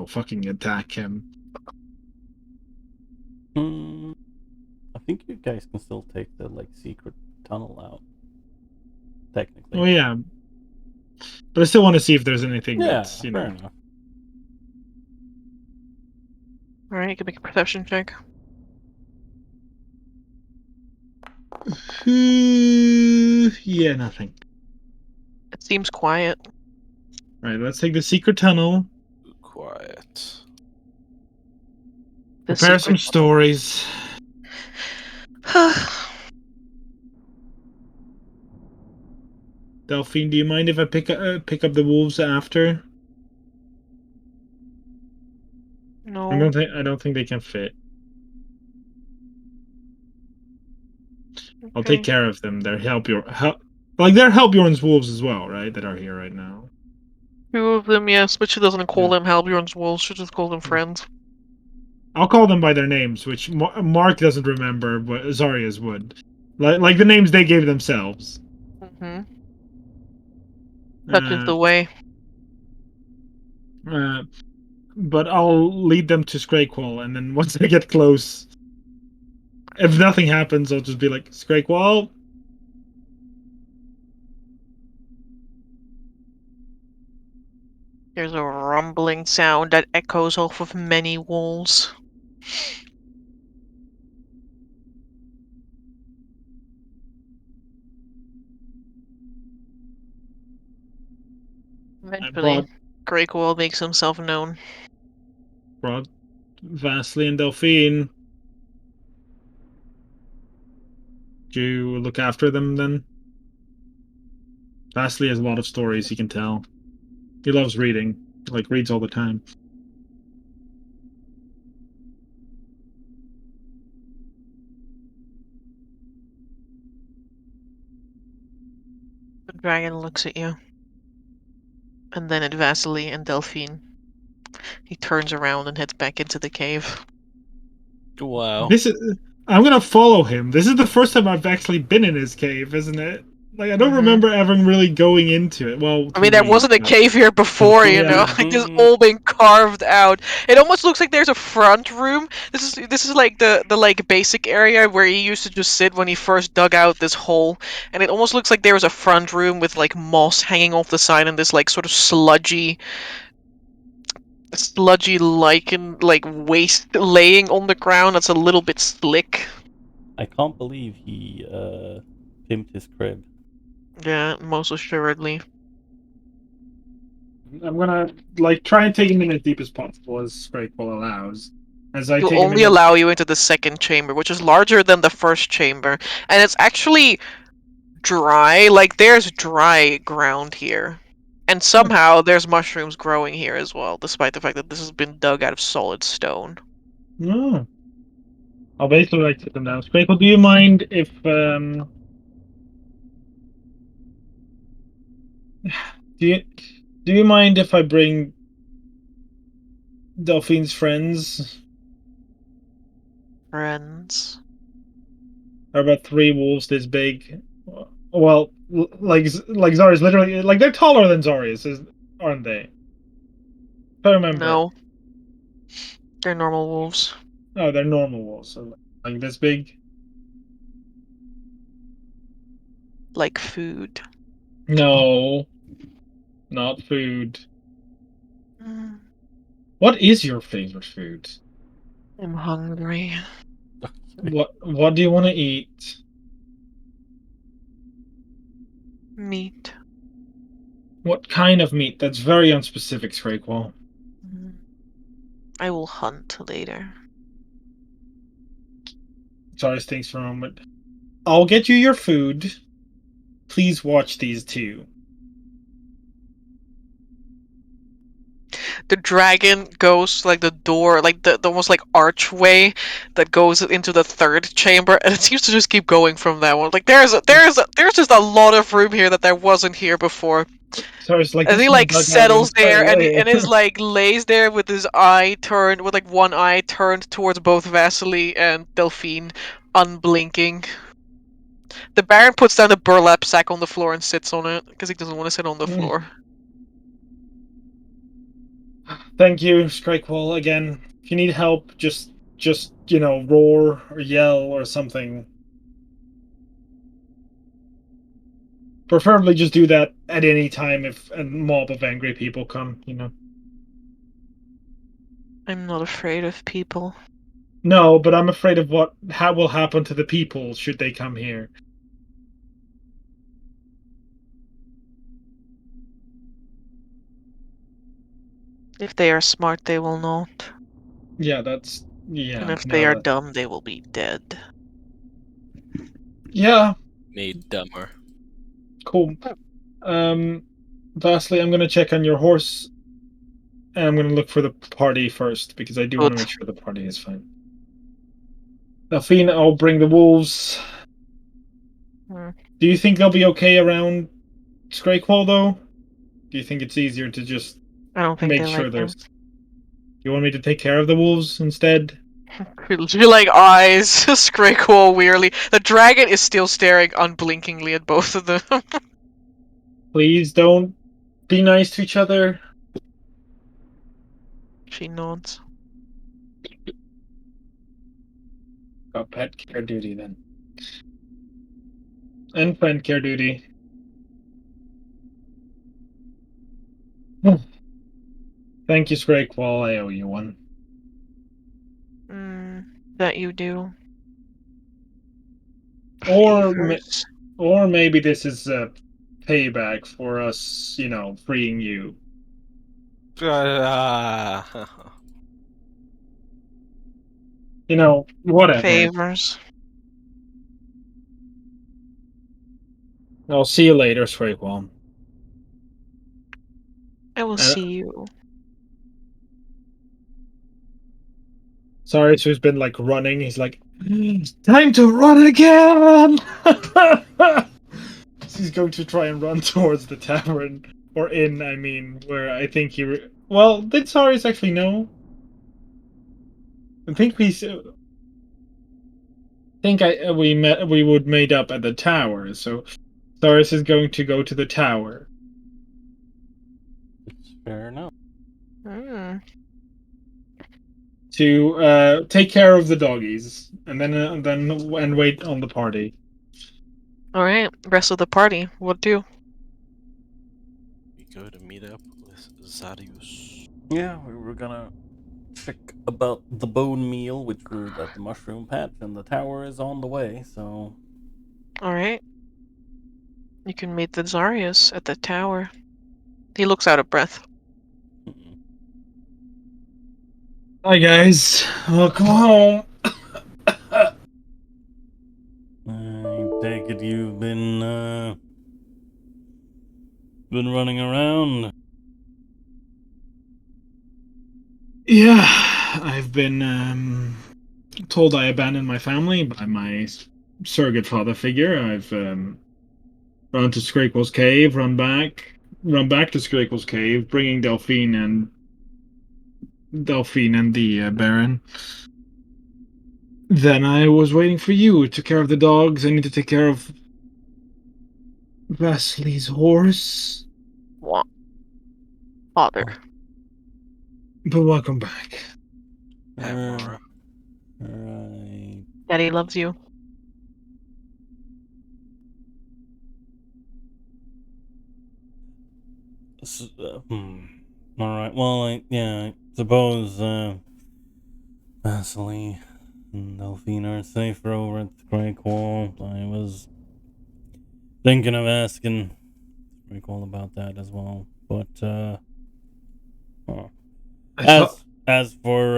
fucking attack him. I think you guys can still take the secret tunnel out. Technically. Oh yeah. But I still want to see if there's anything Yeah, that's, fair enough. Alright, you can make a perception check. Yeah, nothing. It seems quiet. Right, let's take the secret tunnel. Quiet. The Prepare some secret stories. Delphine, do you mind if I pick up the wolves after? No. I don't think they can fit. I'll Okay. take care of them. They're they're Helbjorn's wolves as well, right? That are here right now. 2 of them, yes, but she doesn't call Yeah. them Halbjorn's wolves, she just calls them friends. I'll call them by their names, which Mark doesn't remember, but Zaria's would. Like the names they gave themselves. Mm-hmm. Such is the way. But I'll lead them to Scrakequall, and then once I get close, if nothing happens, I'll just be like, Scrakequall. There's a rumbling sound that echoes off of many walls. Eventually, Greycoil makes himself known. Brought Vasily and Delphine. Do you look after them then? Vasily has a lot of stories he can tell. He loves reading, reads all the time. The dragon looks at you. And then at Vasily and Delphine. He turns around and heads back into the cave. Wow. I'm gonna follow him. This is the first time I've actually been in his cave, isn't it? I don't remember ever really going into it. Well, I mean, there wasn't a cave here before, you know. Yeah. Like, this all been carved out. It almost looks like there's a front room. This is like the like basic area where he used to just sit when he first dug out this hole, and it almost looks like there was a front room with like moss hanging off the side and this like sort of sludgy lichen like waste laying on the ground that's a little bit slick. I can't believe he pimped his crib. Yeah, most assuredly. I'm gonna try and take him in as deep as possible as Scrakequall allows. As I He'll take him only in allow you into the second chamber, which is larger than the first chamber, and it's actually dry. Like, there's dry ground here. And somehow there's mushrooms growing here as well, despite the fact that this has been dug out of solid stone. No. I'll basically sit them down. Scrakequall, do you mind if do you mind if I bring Delphine's friends? Friends. There are about 3 wolves this big. Well, like Zarius, literally, they're taller than Zarius, aren't they? If I remember. No. They're normal wolves. Oh, they're normal wolves, so this big. Like food. No, not food. Mm, What is your favorite food? I'm hungry. What do you want to eat? Meat. What kind of meat? That's very unspecific, Scrakewall. Mm, I will hunt later. Sorry, thanks for a moment. I'll get you your food. Please watch these two. The dragon goes like the door, like the almost like archway that goes into the third chamber, and it seems to just keep going from that one. Like there's just a lot of room here that there wasn't here before. Sorry, it's like As this he is my like dugout settles there and entirely. and is like lays there with his eye turned, with like one eye turned towards both Vasily and Delphine, unblinking. The Baron puts down the burlap sack on the floor and sits on it because he doesn't want to sit on the floor. Thank you, Scrakewall. Again, if you need help, just roar or yell or something. Preferably just do that at any time if a mob of angry people come, I'm not afraid of people. No, but I'm afraid of what will happen to the people should they come here. If they are smart, they will not. Yeah, And if they are dumb, they will be dead. Yeah, Made dumber. cool. Vasily, I'm gonna check on your horse, and I'm gonna look for the party first because I do want to Good. make sure the party is fine. Delphine, I'll bring the wolves. Hmm. Do you think they'll be okay around Scrakequall, though? Do you think it's easier to just I don't think make they sure like him. there's... You want me to take care of the wolves instead? She like eyes Scrayquall weirdly. The dragon is still staring unblinkingly at both of them. Please don't be nice to each other. She nods. Got pet care duty then. And friend care duty. Thank you, Scrakequall. I owe you one. That you do. Or, Favors. or maybe this is a payback for us, freeing you. Whatever. Favors. I'll see you later, Scrakequall. I will see you. Sorry, so he's been like running. He's like, time to run again. He's going to try and run towards the tavern or inn. I mean, where I think he. Well, did Saris actually know? I think we would made up at the tower. So Saris is going to go to the tower. Fair enough. To take care of the doggies, and then wait on the party. All right. Rest of the party. What do? We go to meet up with Zadius. Yeah, we were gonna check about the bone meal, which was at the mushroom patch, and the tower is on the way, so... All right. You can meet the Zarius at the tower. He looks out of breath. Hi guys, welcome home. I take it you've been running around. Yeah, I've been told I abandoned my family by my surrogate father figure. I've run to Scrakequell's cave, run back to Scrakequell's cave, bringing Delphine and the Baron. Then I was waiting for you. Took care of the dogs. I need to take care of Vasily's horse. What? Father. But welcome back. Amora. Right. Daddy loves you. So, Alright, well, I suppose, Vasily and Delphine are safer over at the Grey Wall. I was thinking of asking Recall about that as well. But, I thought as for,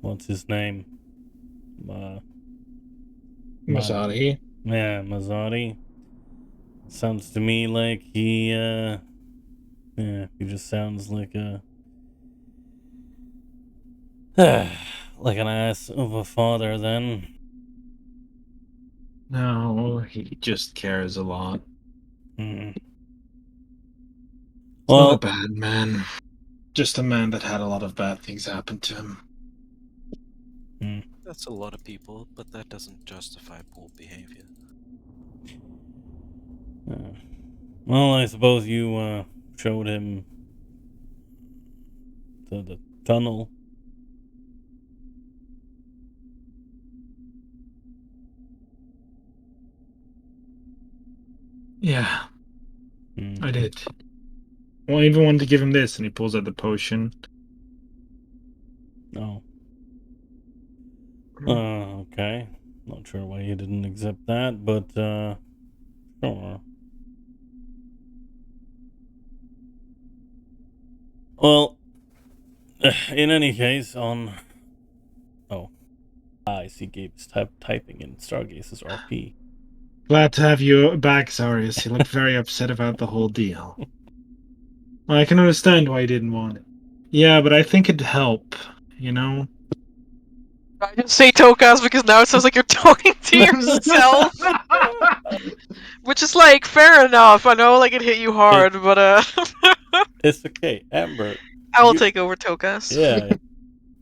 what's his name? Masari. Yeah, Mazzari. Sounds to me like he just sounds like a like an ass of a father then. No, he just cares a lot. Hmm. He's not a Well, bad man. Just a man that had a lot of bad things happen to him. That's a lot of people, but that doesn't justify poor behavior. well, I suppose you showed him the tunnel. Yeah, Hmm. I did. Well, I even wanted to give him this, and he pulls out the potion. Oh. Okay. Not sure why you didn't accept that, but sure. Well, in any case, on. Oh. I see Gabe's typing in Stargaze's RP. Glad to have you back, Zarius. You look very upset about the whole deal. I can understand why you didn't want it. Yeah, but I think it'd help, you know? I didn't say Tokas because now it sounds like you're talking to yourself. Which is like fair enough. I know like it hit you hard, but It's okay, Amber. I will take over Tokas. Yeah,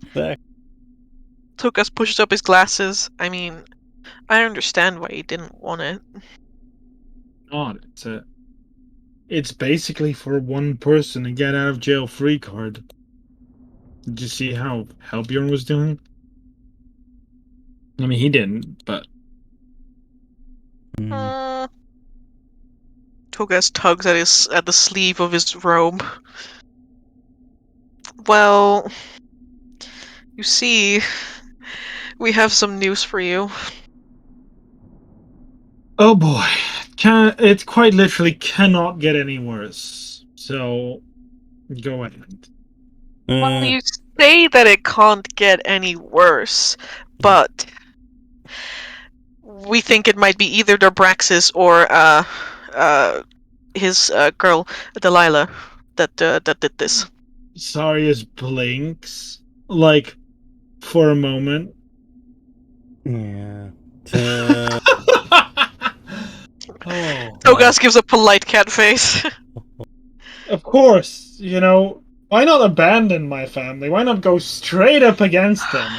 exactly. Tokas pushes up his glasses. I mean, I understand why he didn't want it. Not. It's basically for one person to get out of jail free card. Did you see how Helbjorn was doing? I mean, he didn't, but Togas tugs at the sleeve of his robe. Well, you see, we have some news for you. oh boy, it quite literally cannot get any worse. So, go ahead. Well, you say that it can't get any worse, but we think it might be either Dorbraxis or his girl Delilah that did this. Sarius blinks, like, for a moment. Yeah. Oh. Togas gives a polite cat face. Of course, you know, why not abandon my family? Why not go straight up against them?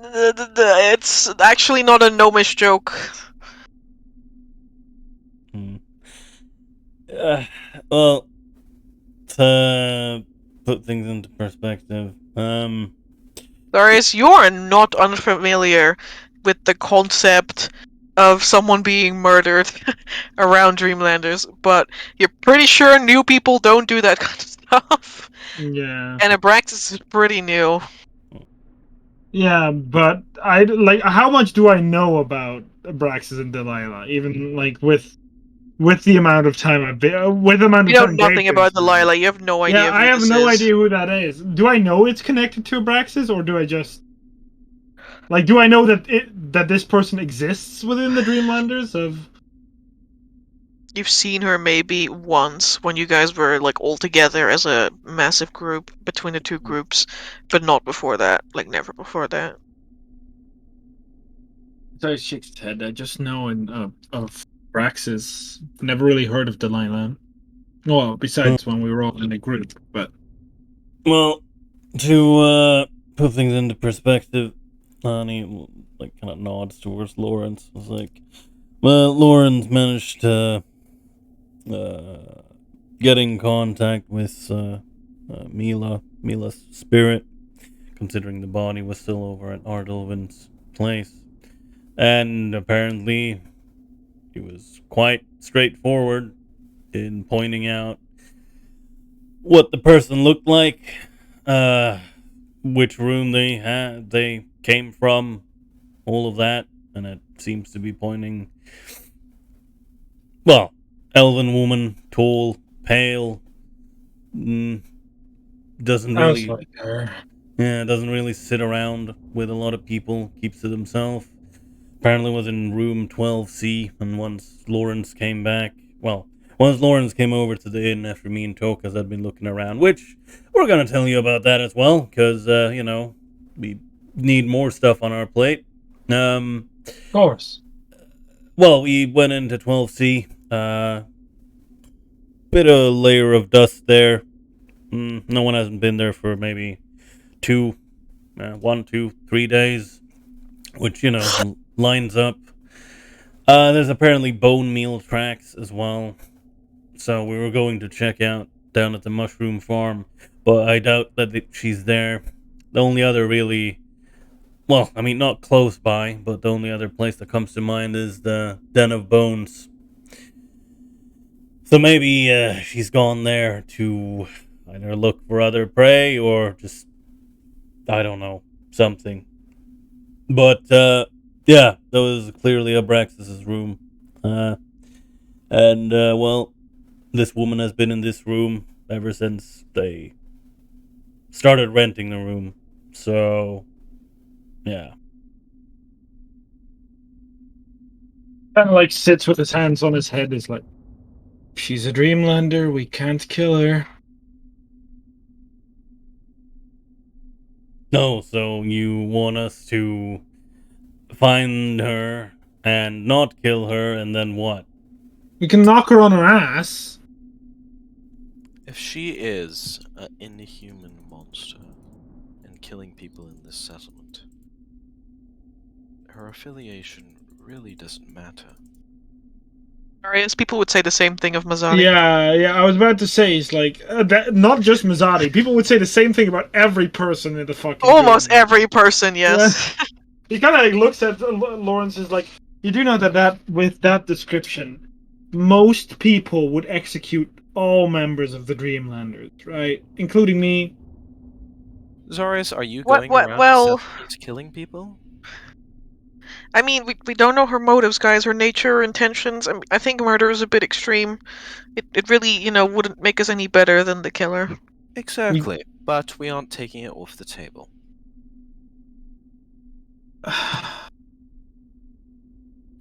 It's actually not a gnomish joke. Well, to put things into perspective, Darius, you are not unfamiliar with the concept of someone being murdered around Dreamlanders, but you're pretty sure new people don't do that kind of stuff. Yeah. And Abraxas is pretty new. Yeah, but I like how much do I know about Abraxas and Delilah? Even like with the amount of time I've been with the amount You of know time nothing they've been about spending. Delilah. You have no idea Yeah, who I have this no is. idea who that is. Do I know it's connected to Abraxas, or do I just like do I know that this person exists within the Dreamlanders of? You've seen her maybe once when you guys were like all together as a massive group between the two groups, but not before that. Like never before that. So he shakes his head. I just know of Abraxas. Never really heard of Delilah. Well, besides when we were all in a group, but well, to put things into perspective, Lonnie like kind of nods towards Lawrence. It's like, well, Lawrence managed to get in contact with Mila's spirit, considering the body was still over at Ardilvin's place. And apparently, he was quite straightforward. in pointing out what the person looked like, which room they came from, all of that, and it seems to be pointing. Well, elven woman, tall, pale, doesn't Sounds really, like her. yeah, doesn't really sit around with a lot of people, keeps to himself. Apparently was in room 12C, and once Lawrence came back, well, once Lawrence came over to the inn after me and Tokas had been looking around, which we're gonna tell you about that as well, because, we need more stuff on our plate. Of course. Well, we went into 12C, bit of layer of dust there. No one hasn't been there for maybe 1, 2, 3 days, which, lines up. There's apparently bone meal tracks as well. So we were going to check out down at the mushroom farm, but I doubt that she's there. The only other really, well, I mean, not close by, but the only other place that comes to mind is the Den of Bones. So maybe she's gone there to either look for other prey or just, I don't know, something. But, yeah, that was clearly Abraxas's room. Well, this woman has been in this room ever since they started renting the room. So, yeah. Kind of like sits with his hands on his head. Is like, she's a Dreamlander. We can't kill her. No, so you want us to find her and not kill her, and then what? We can knock her on her ass. If she is an inhuman monster and killing people in this settlement, her affiliation really doesn't matter. Arias, people would say the same thing of Mazari. Yeah. I was about to say, it's like that, not just Mazari. People would say the same thing about every person in the fucking. Almost Dream. every person, yes. He kind of like looks at Lawrence is like, you do know that with that description, most people would execute all members of the Dreamlanders, right? Including me. Zarius, are you What- going what- around well- the settlement killing people? I mean, we don't know her motives, guys, her nature, her intentions. I think murder is a bit extreme. It really, wouldn't make us any better than the killer. Exactly, but we aren't taking it off the table.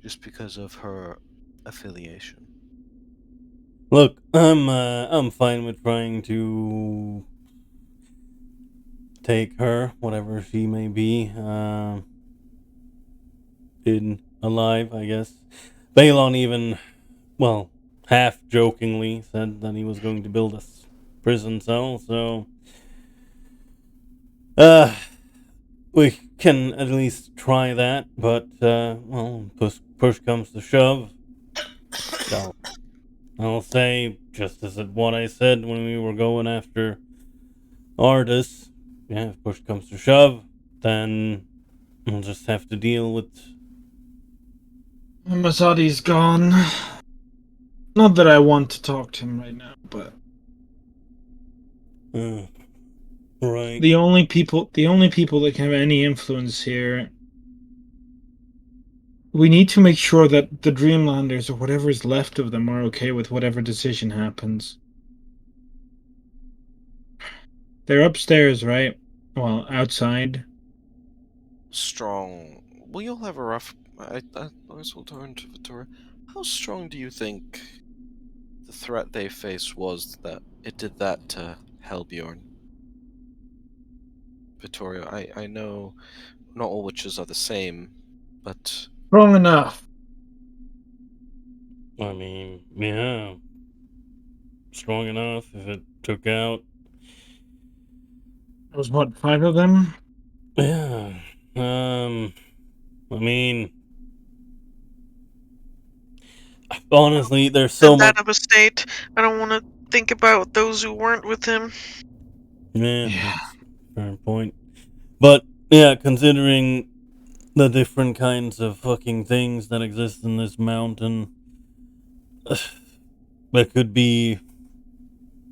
Just because of her affiliation. Look, I'm fine with trying to take her, whatever she may be, in alive, I guess. Balon even, well, half jokingly said that he was going to build a prison cell, so we can at least try that, but well, push comes to shove. So I'll say, just as what I said when we were going after Artis, yeah, if push comes to shove, then we'll just have to deal with. Masadi's gone. Not that I want to talk to him right now, but Right. the only people that can have any influence here. We need to make sure that the Dreamlanders, or whatever is left of them, are okay with whatever decision happens. They're upstairs, right? Well, outside. Strong. We all have a rough. I will turn to Vittoria. How strong do you think the threat they faced was that it did that to Helbjorn? Vittoria, I know not all witches are the same, but Strong enough. I mean, yeah. Strong enough if it took out. There was what, 5 of them? Yeah. I mean, honestly, there's so In that much. of a state, I don't want to think about those who weren't with him. Yeah, that's a fair point. But yeah, considering the different kinds of fucking things that exist in this mountain, That could be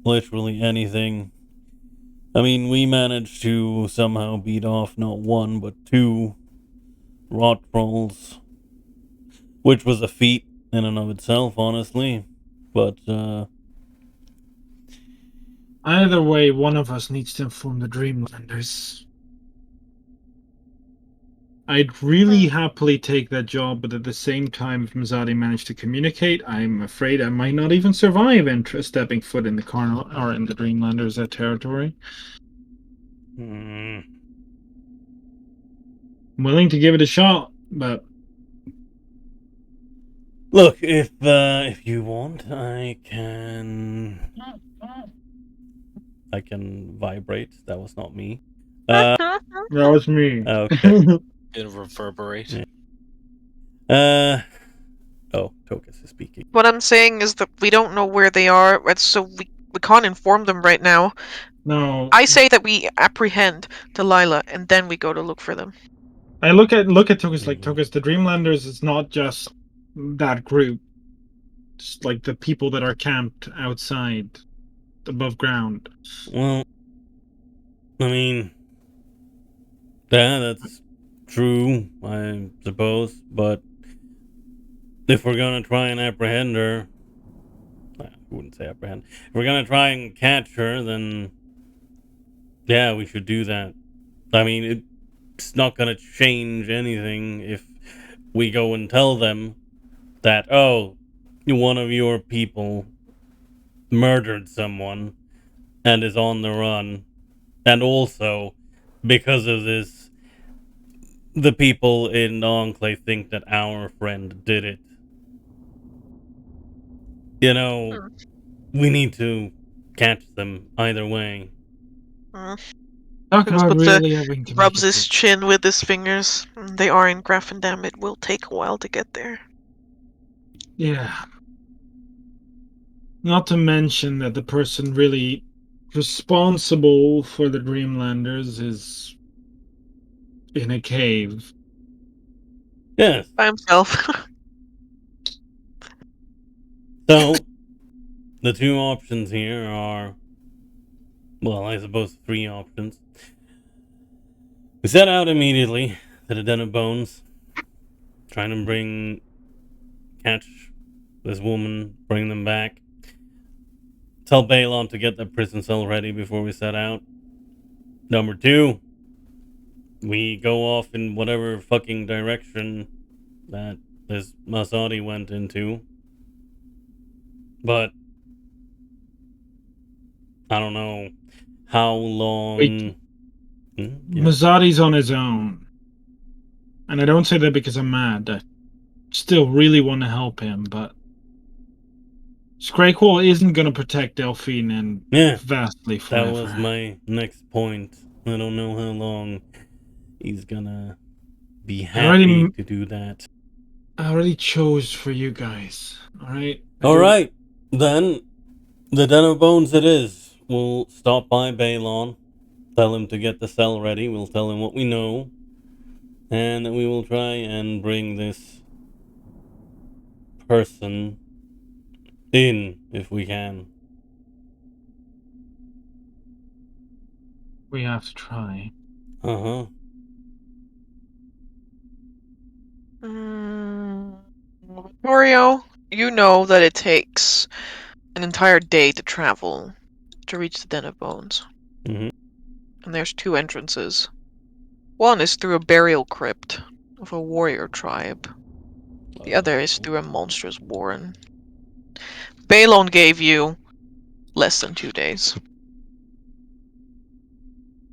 literally anything. I mean, we managed to somehow beat off not one, but two rot trolls, which was a feat in and of itself, honestly. But, Either way, one of us needs to inform the Dreamlanders. I'd really happily take that job, but at the same time, if Mizadi managed to communicate, I'm afraid I might not even survive stepping foot in the Carnal or in the Dreamlanders' territory. hmm. I'm willing to give it a shot, but Look, if you want, I can vibrate. That was not me. that was me. Okay. It'll reverberate. Yeah. Oh, Tokus is speaking. What I'm saying is that we don't know where they are, so we can't inform them right now. No, I say that we apprehend Delilah and then we go to look for them. I look at Tokus like Mhm. Tokus. The Dreamlanders is not just that group. It's like the people that are camped outside, above ground. Well, I mean, yeah, that's true, I suppose. But if we're gonna try and apprehend her, I wouldn't say apprehend. If we're gonna try and catch her, then yeah, we should do that. I mean, it's not gonna change anything if we go and tell them that, oh, one of your people murdered someone and is on the run. And also, because of this, the people in the Enclave think that our friend did it. You know, we need to catch them either way. Talk Tokus about puts really having to rubs make his chin with his fingers. They are in Graffendam. It will take a while to get there. Yeah. Not to mention that the person really responsible for the Dreamlanders is in a cave. Yes. By himself. So, the two options here are, well, I suppose three options. We set out immediately to the Den of Bones, trying to catch this woman, bring them back. Tell Balon to get the prison cell ready before we set out. Number two, we go off in whatever fucking direction that this Masadi went into. But I don't know how long. Wait. Yeah. Mazadi's on his own. And I don't say that because I'm mad. I still really want to help him, but Scrayquall isn't going to protect Delphine and Yeah, Vastly forever. that was my next point. I don't know how long he's gonna be happy to do that. I already chose for you guys. Alright? Alright, then the Den of Bones it is. We'll stop by Balon, tell him to get the cell ready, we'll tell him what we know, and we will try and bring this person in if we can. We have to try. Uh-huh. Vittorio, you know that it takes an entire day to travel to reach the Den of Bones. Mhm. And there's two entrances. One is through a burial crypt of a warrior tribe. The other is through a monstrous warren. Balon gave you less than 2 days.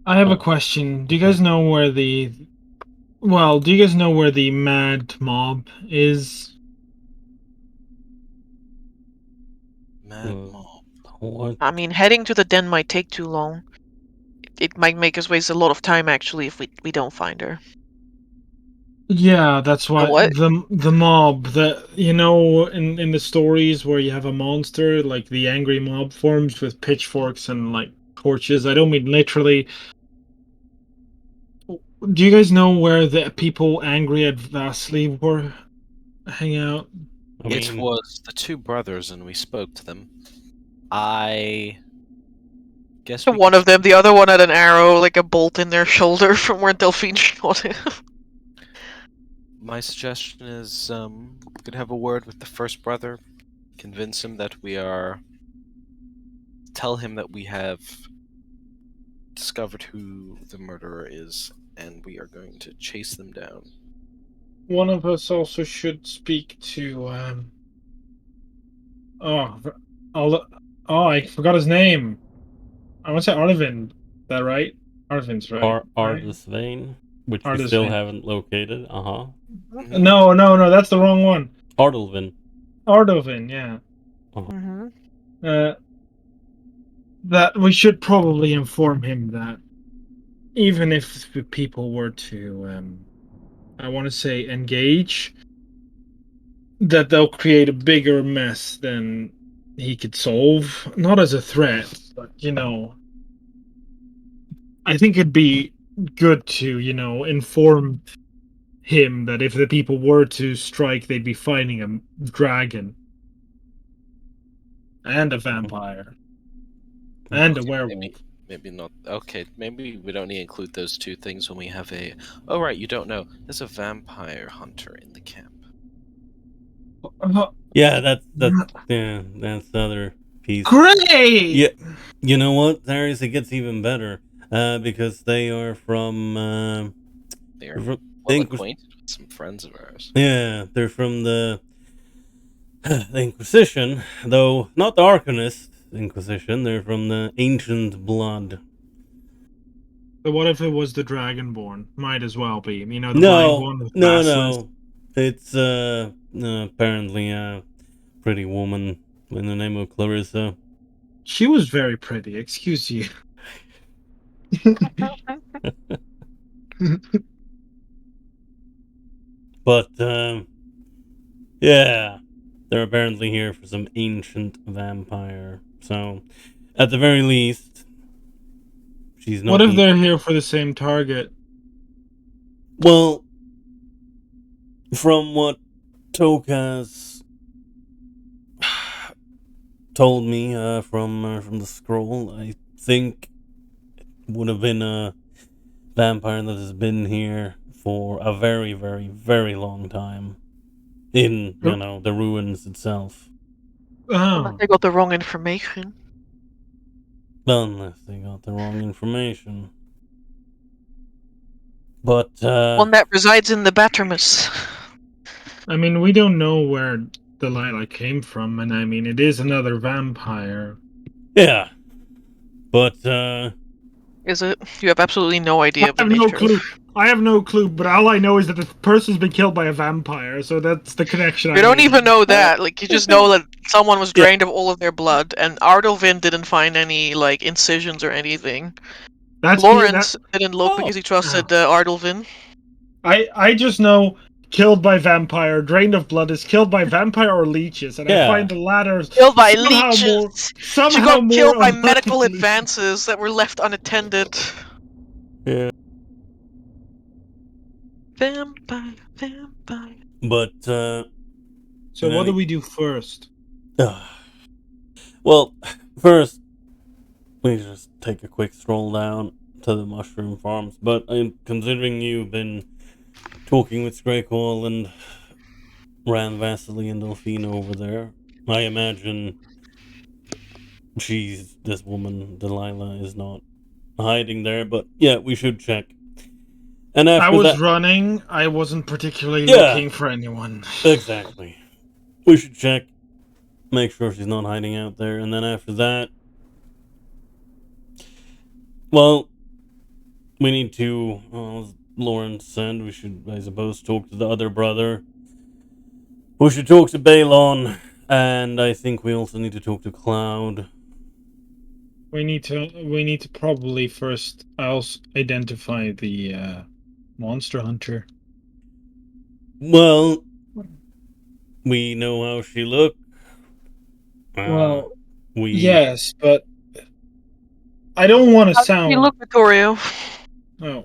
I have a question. Do you guys know where the... Well, do you guys know where the mad mob is? Mad mob. What? I mean, heading to the den might take too long. It might make us waste a lot of time, actually, if we don't find her. Yeah, that's why what? the mob, the in the stories where you have a monster, like the angry mob forms with pitchforks and like torches. I don't mean literally. Do you guys know where the people angry at Vasily were hang out? It was the two brothers, and we spoke to them. I guess So we one could- of them, the other one had an arrow, like a bolt in their shoulder from where Delphine shot him. My suggestion is we could have a word with the first brother, convince him that we are. Tell him that we have discovered who the murderer is, and we are going to chase them down. One of us also should speak to I forgot his name. I want to say Arvin. Is that right? Arvin's right. Artis Vein, which we Artis still Vein. haven't located. Mhm. No, that's the wrong one. Ardelvin. Ardovin, yeah. Mm-hmm. That we should probably inform him that even if the people were to, I want to say, engage, that they'll create a bigger mess than he could solve. Not as a threat, but I think it'd be good to, inform him that if the people were to strike, they'd be fighting a dragon and a vampire and a Okay, werewolf. Maybe not. Okay, maybe we don't need to include those two things when we have a. Oh right, you don't know. There's a vampire hunter in the camp. Yeah, that's the other piece. Great! Yeah, you know what? There it gets even better. Because they are from They are from well acquainted with some friends of ours. yeah, they're from the Inquisition, though not the Arcanist Inquisition. They're from the ancient blood. But what if it was the Dragonborn? Might as well be. The blind one with no. glasses. It's apparently a pretty woman in the name of Clarissa. She was very pretty, excuse you. But yeah, they're apparently here for some ancient vampire. So, at the very least, she's not. What if they're here for the same target? Well, from what Tokas told me from the scroll, I think it would have been a vampire that has been here for a very, very, very long time in the ruins itself. Oh. They got the wrong information. Unless they got the wrong information. But One that resides in the Batramus. I mean, we don't know where Delilah came from, and I mean, it is another vampire. yeah. But Is it? You have absolutely no idea of the I have no nature. clue. I have no clue, but all I know is that the person's been killed by a vampire, so that's the connection. You don't even know that. Like, you just know that someone was drained of all of their blood, and Ardovin didn't find any, like, incisions or anything. Lawrence didn't look because he trusted Ardovin. I just know killed by vampire, drained of blood is killed by vampire or leeches, and I find the latter killed by somehow leeches. Somehow she got killed by unlikely. medical advances that were left unattended. Yeah. Vampire. But so what do we do first? Well, first we just take a quick stroll down to the mushroom farms. But considering you've been talking with Scraycall and ran Vasily and Delphine over there, I imagine this woman, Delilah, is not hiding there. But yeah, we should check. And after I was running. I wasn't particularly looking for anyone. Exactly. We should check, make sure she's not hiding out there, and then after that, well, we need to, as Lawrence said, we should, I suppose, talk to the other brother. We should talk to Balon, and I think we also need to talk to Cloud. We need to probably first identify the monster hunter. Well, we know how she looked. Yes, but I don't want to sound. You look, Vittorio. Oh.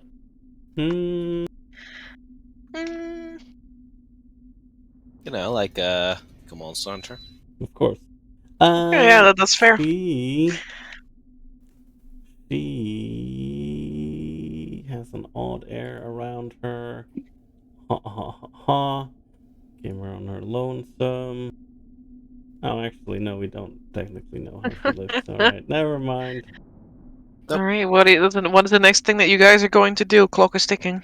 Like a Monster Hunter. Of course. Yeah, that's fair. She has an odd air around her. Ha ha ha ha. Came around her lonesome. Oh, actually, no, we don't technically know how she lives. Alright, never mind. Nope. All right, what is the next thing that you guys are going to do? Clock is ticking.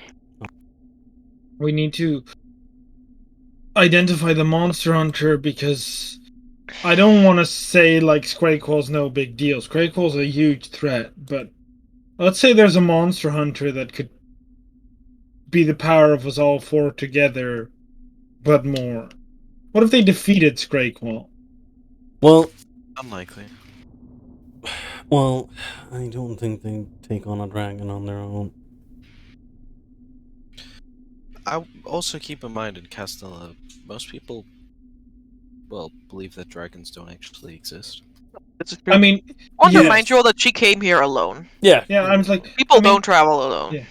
We need to identify the monster hunter because I don't want to say like Scrayquall's no big deal. Scrayquall's a huge threat, but let's say there's a monster hunter that could be the power of us all four together, but more. What if they defeated Scrayquall? Well, Unlikely. well, I don't think they take on a dragon on their own. I also keep in mind in Castella, most people, well, believe that dragons don't actually exist. It's true. I mean, I want to yes. remind you all that she came here alone. Yeah. I was like, People I mean, don't travel alone.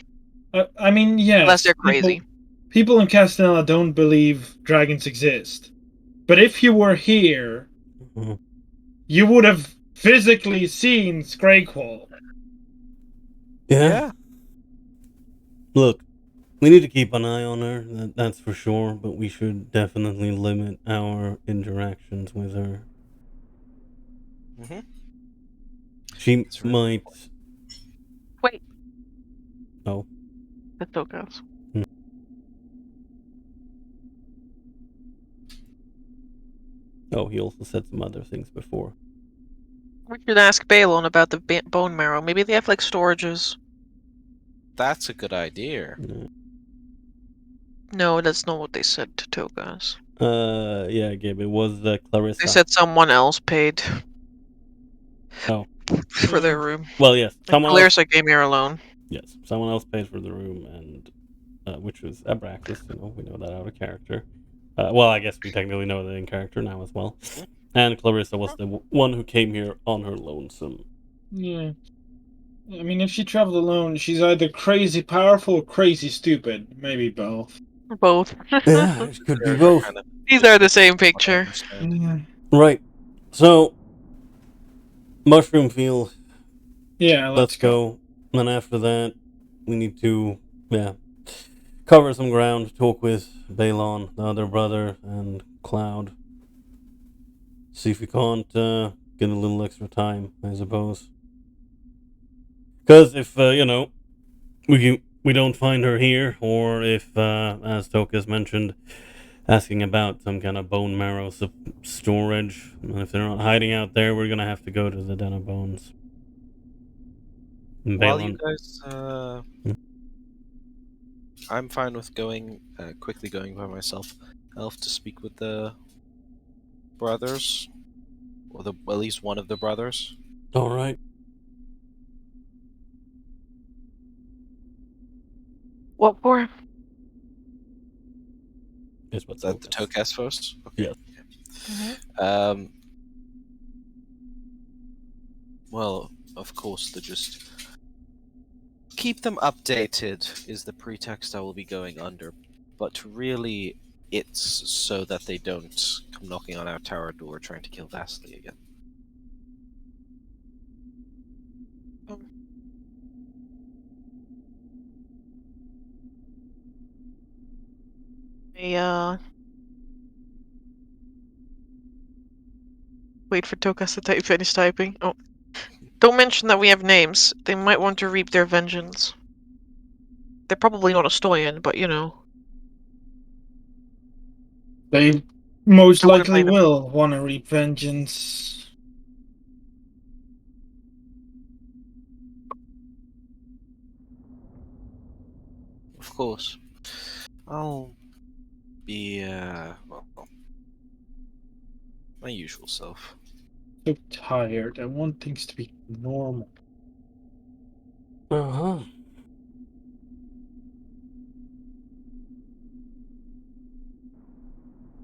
Yeah. I mean, yes. Unless they're crazy. People in Castanella don't believe dragons exist. But if you were here, Mhm. you would have physically seen Scrayquall. Yeah. Look, we need to keep an eye on her, that's for sure, but we should definitely limit our interactions with her. Mm-hmm. She It's really might... Wait. Oh. That's so gross. Oh, he also said some other things before. We should ask Balon about the bone marrow. Maybe they have like storages. That's a good idea. Yeah. No, that's not what they said to Togas. Yeah, Gabe, it was Clarissa. They said someone else paid. Oh. For their room. Well, yes, someone Clarissa else. came here alone. Yes, someone else paid for the room, and which was Abraxas. We know that out of character. Well, I guess we technically know that in character now as well. And Clarissa was the one who came here on her lonesome. Yeah. I mean, if she traveled alone, she's either crazy powerful or crazy stupid. Maybe both. Both. Yeah, it could be both. These are the same picture. Yeah. Right. So, Mushroom Field. Yeah, Let's go. And after that, we need to, cover some ground, talk with Balon, the other brother, and Cloud. See if we can't get a little extra time, I suppose. Because if, we don't find her here, or if, as Tokas mentioned, asking about some kind of bone marrow storage, and if they're not hiding out there, we're gonna have to go to the Den of Bones. And While you Balon, guys, I'm fine with quickly going by myself. Elf to speak with the brothers, or at least one of the brothers. all right. What for? Is what Is that the Tokas first? Okay. Yeah. Well, of course, to just keep them updated is the pretext I will be going under. But really, it's so that they don't come knocking on our tower door trying to kill Vasily again. Wait for Tokas to finish typing. Oh. Don't mention that we have names. They might want to reap their vengeance. They're probably not a Stoyan, but you know. They most I wouldn't likely blame them. will want to reap vengeance. Of course. I'll be, my usual self. So tired. I want things to be normal. Uh-huh.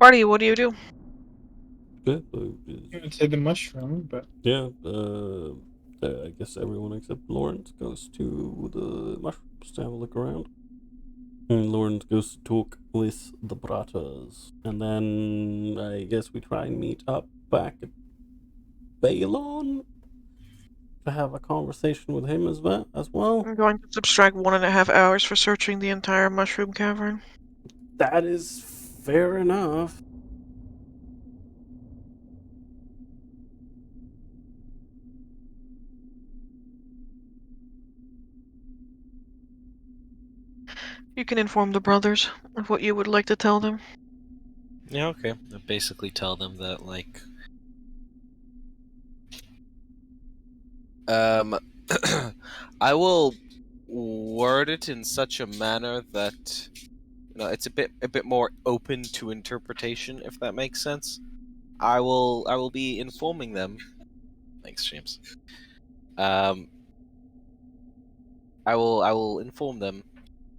Marty, what do you do? Good. I would say the mushroom, but Yeah, I guess everyone except Lawrence goes to the mushrooms to have a look around. And Lawrence goes to talk with the brothers. And then I guess we try and meet up back at Balon to have a conversation with him as well. I'm going to subtract 1.5 hours for searching the entire mushroom cavern. That is fair enough. You can inform the brothers of what you would like to tell them. Yeah, okay. I basically tell them that, like, I will word it in such a manner that it's a bit more open to interpretation, if that makes sense. I will be informing them. Thanks, James. I will inform them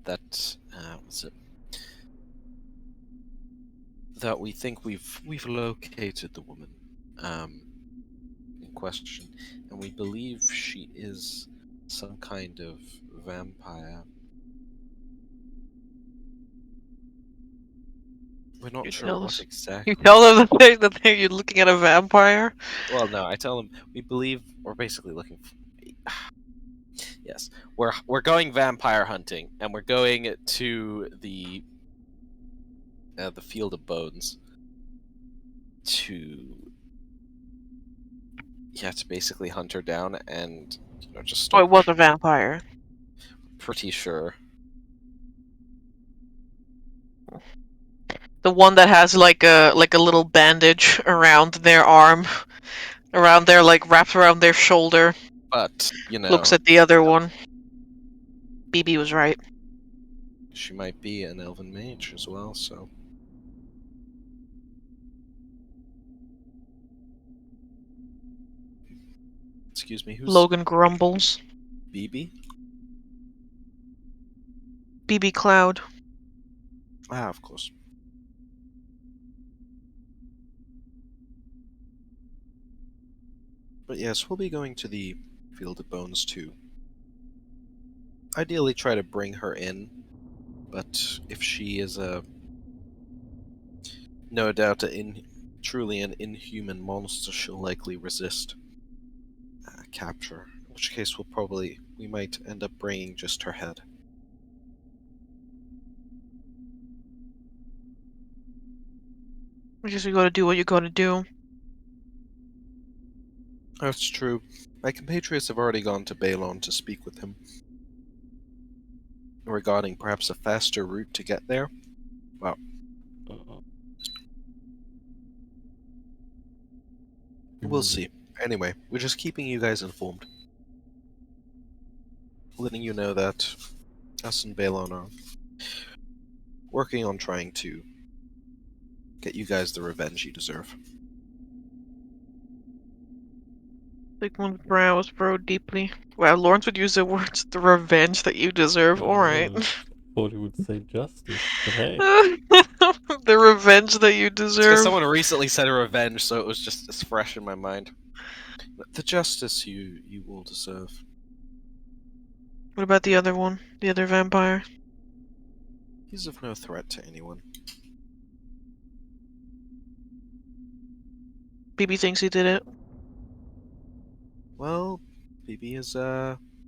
that what's it? That we think we've located the woman in question, and we believe she is some kind of vampire. We're not You sure tell what us. exactly. You tell them that you're looking at a vampire? Well, no, I tell them we believe we're basically looking for. Yes, we're going vampire hunting, and we're going to the Field of Bones to basically hunt her down and just Oh, stop. it was a vampire. Pretty sure. The one that has like a little bandage around their arm, around their wrapped around their shoulder. But Looks at the other one. BB was right. she might be an elven mage as well. So. Excuse me, who's Logan grumbles. BB? BB Cloud. Ah, of course. But yes, we'll be going to the Field of Bones too. Ideally try to bring her in, but if she is no doubt truly an inhuman monster, she'll likely resist capture. In which case we might end up bringing just her head. I guess you gotta do what you gotta do. That's true. My compatriots have already gone to Balon to speak with him regarding perhaps a faster route to get there. Wow. We'll see. Anyway, we're just keeping you guys informed. Letting you know that us and Balon are working on trying to get you guys the revenge you deserve. Sigmund's brows furrowed deeply. Wow, Lawrence would use the words "the revenge that you deserve." Alright. Thought he would say justice, but hey. The revenge that you Because deserve. someone recently said revenge, so it was just as fresh in my mind. The justice you will deserve. What about the other one? The other vampire? He's of no threat to anyone. BB thinks he did it. Well, BB is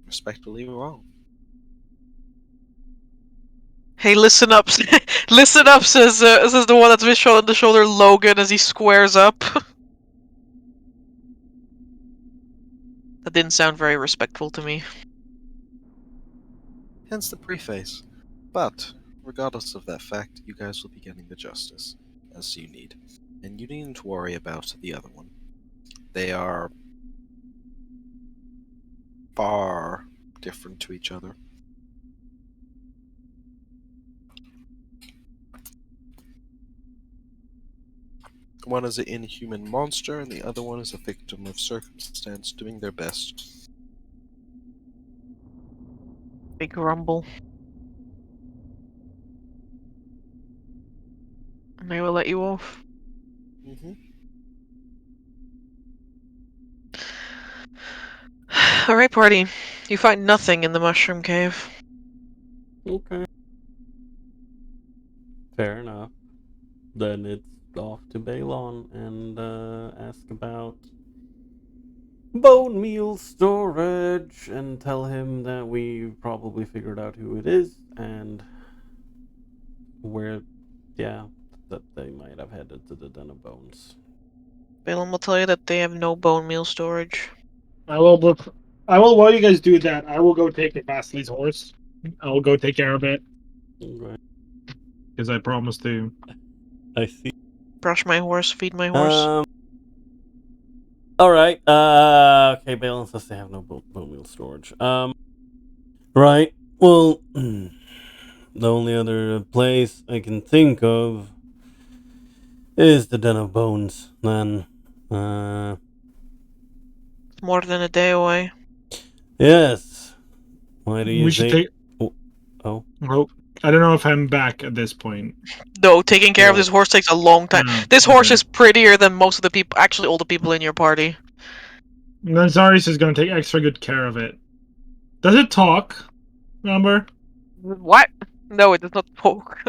respectfully wrong. Hey, listen up. Listen up, says the one that's been shot on the shoulder, Logan, as he squares up. That didn't sound very respectful to me. Hence the preface. But, regardless of that fact, you guys will be getting the justice, as you need. And you needn't worry about the other one. They are far different to each other. One is an inhuman monster, and the other one is a victim of circumstance doing their best. Big grumble. And they will let you off. Alright, party. You find nothing in the mushroom cave. Okay. Fair enough. Then it's off to Balon and ask about bone meal storage and tell him that we probably figured out who it is and where, yeah, that they might have headed to the Den of Bones. Balin will tell you that they have no bone meal storage. I will look. I will. While you guys do that, I will go take Vasili's horse. I will go take care of it Okay. because I promised to. I see. Brush my horse, feed my horse. Alright, okay, Balin says they have no bone meal storage. Right, well, the only other place I can think of is the Den of Bones, then. More than a day away. Yes. Why do you We should think... take. Oh. Well, I don't know if I'm back at this point. No, taking care of No. this horse takes a long time. No, This horse okay. is prettier than most of the people, actually all the people in your party. Then Zaris is going to take extra good care of it. Does it talk? Remember? What? No, it does not talk.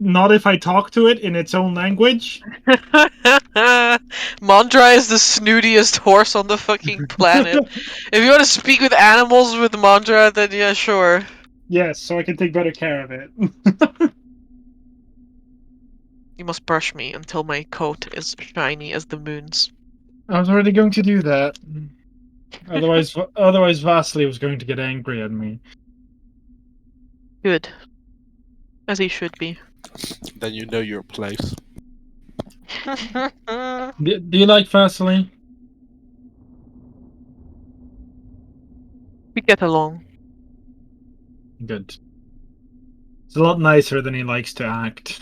Not if I talk to it in its own language. Mondra is the snootiest horse on the fucking planet. If you want to speak with animals with Mondra, then yeah, sure. Yes, so I can take better care of it. You must brush me until my coat is shiny as the moon's. I was already going to do that. Otherwise, Vasily was going to get angry at me. Good. As he should be. Then you know your place. Do you like Vasily? We get along. Good. It's a lot nicer than he likes to act.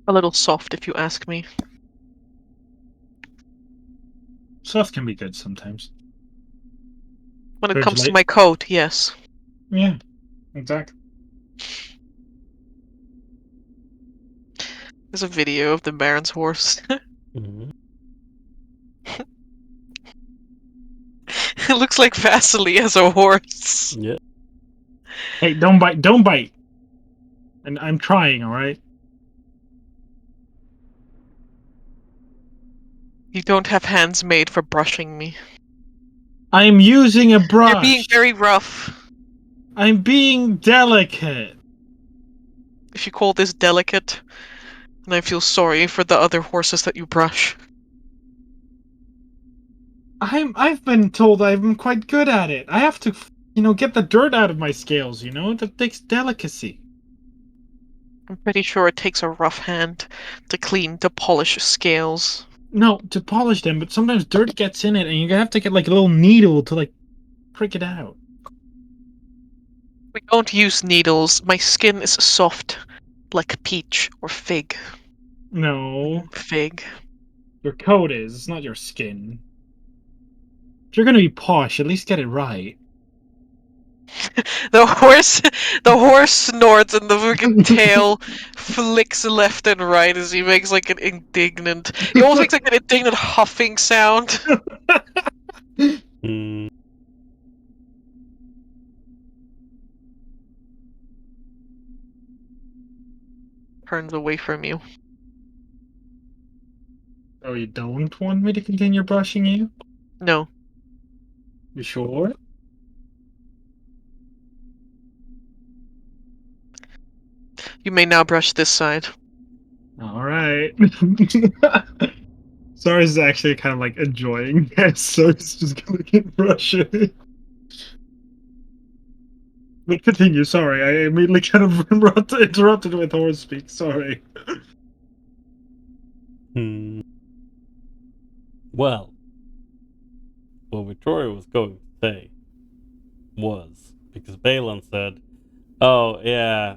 A little soft, if you ask me. Soft can be good sometimes. When it Heard comes you to like- my coat, yes. Yeah, exactly. There's a video of the Baron's horse. Mhm. It looks like Vasily as a horse. Yeah. Hey, don't bite! Don't bite! And I'm trying, alright? You don't have hands made for brushing me. I'm using a brush! You're being very rough. I'm being delicate! If you call this delicate, then I feel sorry for the other horses that you brush. I've been told I'm quite good at it. I have to, get the dirt out of my scales, That takes delicacy. I'm pretty sure it takes a rough hand to clean, to polish scales. No, to polish them, but sometimes dirt gets in it and you have to get, a little needle to, prick it out. We don't use needles. My skin is soft, like peach or fig. No, Fig. your coat is. It's not your skin. If you're gonna be posh, at least get it right. The horse snorts and the fucking tail flicks left and right as he makes like an indignant. He almost makes like an indignant huffing sound. Mm. Turns away from you. Oh, you don't want me to continue brushing you? No. You sure? You may now brush this side. Alright. Sorry is actually kind of enjoying this, so it's just gonna keep brushing. But continue, sorry, I immediately kind of interrupted with horse speak, sorry. Well, what Victoria was going to say was, because Balin said, oh, yeah,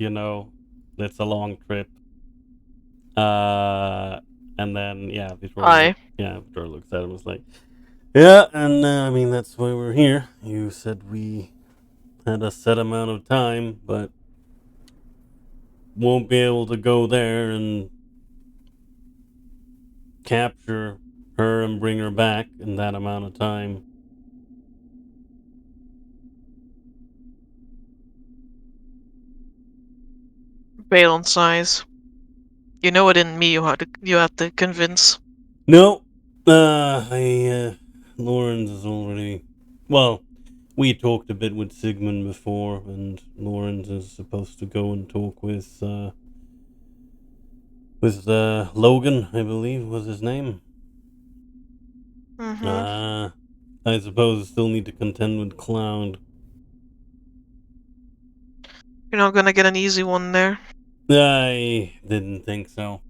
it's a long trip. And then, yeah, Victoria looks at him and was like, yeah, and that's why we're here. You said we had a set amount of time, but won't be able to go there and capture her and bring her back in that amount of time. Balon sighs. You know it in me you had to convince. No, Lawrence is already. Well, we talked a bit with Sigmund before, and Lawrence is supposed to go and talk with Logan, I believe was his name. Mm-hmm. I suppose I still need to contend with Cloud. You're not gonna get an easy one there. I didn't think so.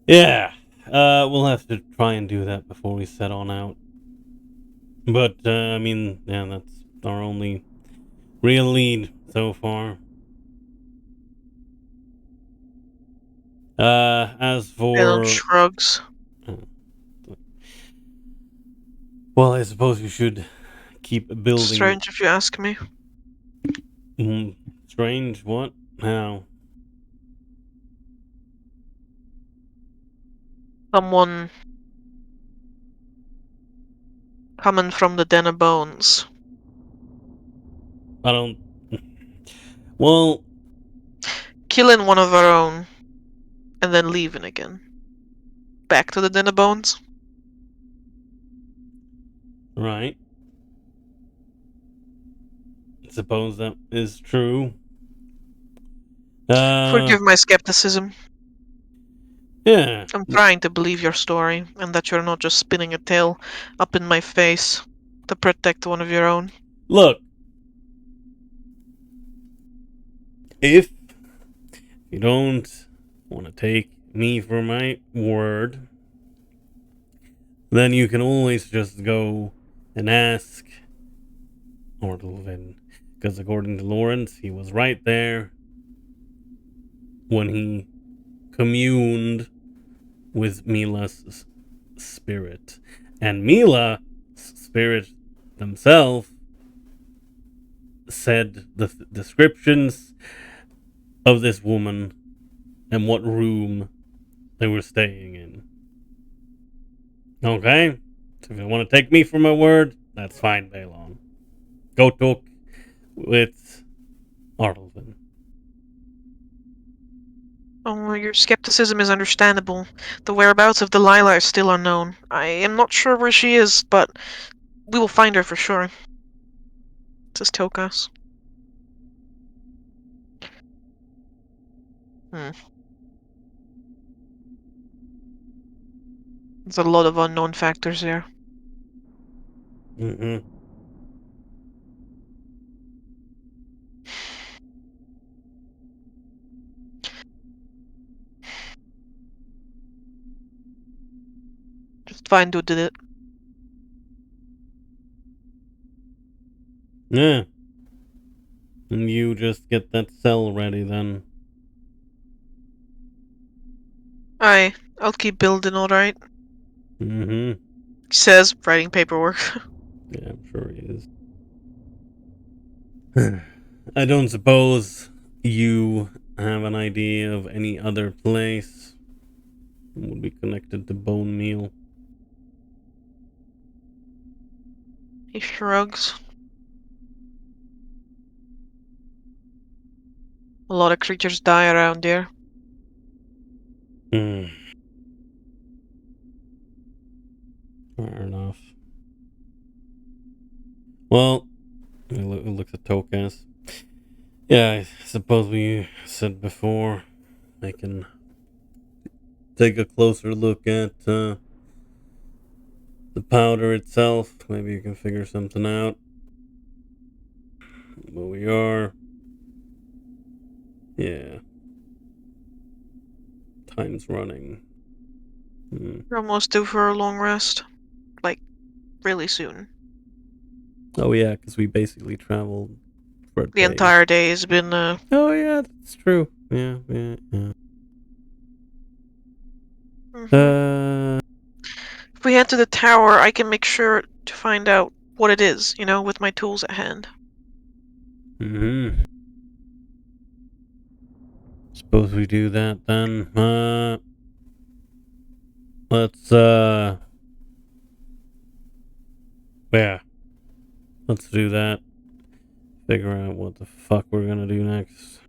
Yeah, we'll have to try and do that before we set on out. But, I mean, yeah, that's our only real lead so far. As Balon for... shrugs. Well, I suppose we should keep building... Strange if you ask me. Strange? What? How? Someone coming from the Den of Bones. I don't... Well... Killing one of our own. And then leaving again. Back to the Den of Bones. Right. Suppose that is true. Forgive my skepticism. Yeah. I'm trying to believe your story, and that you're not just spinning a tale up in my face to protect one of your own. Look. If you don't want to take me for my word, then you can always just go and ask Ordelvin. Because according to Lawrence, he was right there when he communed with Mila's spirit. And Mila's spirit themselves said the descriptions of this woman and what room they were staying in. Okay? So if you want to take me for my word, that's fine, Balon. Go talk with Ardelvin. Oh, your skepticism is understandable. The whereabouts of Delilah are still unknown. I am not sure where she is, but we will find her for sure. Says Tokas. There's a lot of unknown factors there. Mm-hmm. Just find who did it. Yeah. And you just get that cell ready then. I'll keep building, alright. Mm-hmm. He says, writing paperwork. Yeah, I'm sure he is. I don't suppose you have an idea of any other place that would be connected to Bone Meal. He shrugs. A lot of creatures die around here. Hmm. Fair enough. Well, it looks at Tokas. Yeah, I suppose we said before I can take a closer look at the powder itself. Maybe you can figure something out. But we are. Yeah. Time's running. We're almost due for a long rest. Like, really soon. Oh yeah, because we basically traveled for a The day. entire day has been, Oh yeah, that's true. Yeah. mhm. If we head to the tower, I can make sure to find out what it is, with my tools at hand. Mm-hmm. Suppose we do that then. Let's yeah. Let's do that. figure out what the fuck we're gonna do next.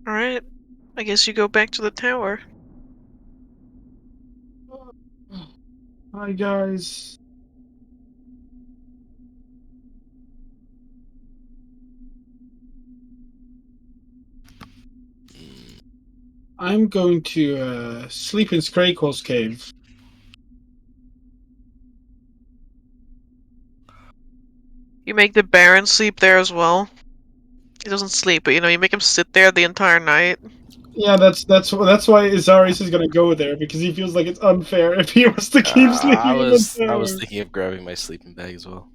Alright. I guess you go back to the tower. Hi guys. I'm going to sleep in Scraycall's cave. You make the Baron sleep there as well. He doesn't sleep, but you make him sit there the entire night. Yeah, that's why Etharis is gonna go there, because he feels like it's unfair if he was to keep sleeping I in was the tower. thinking of grabbing my sleeping bag as well.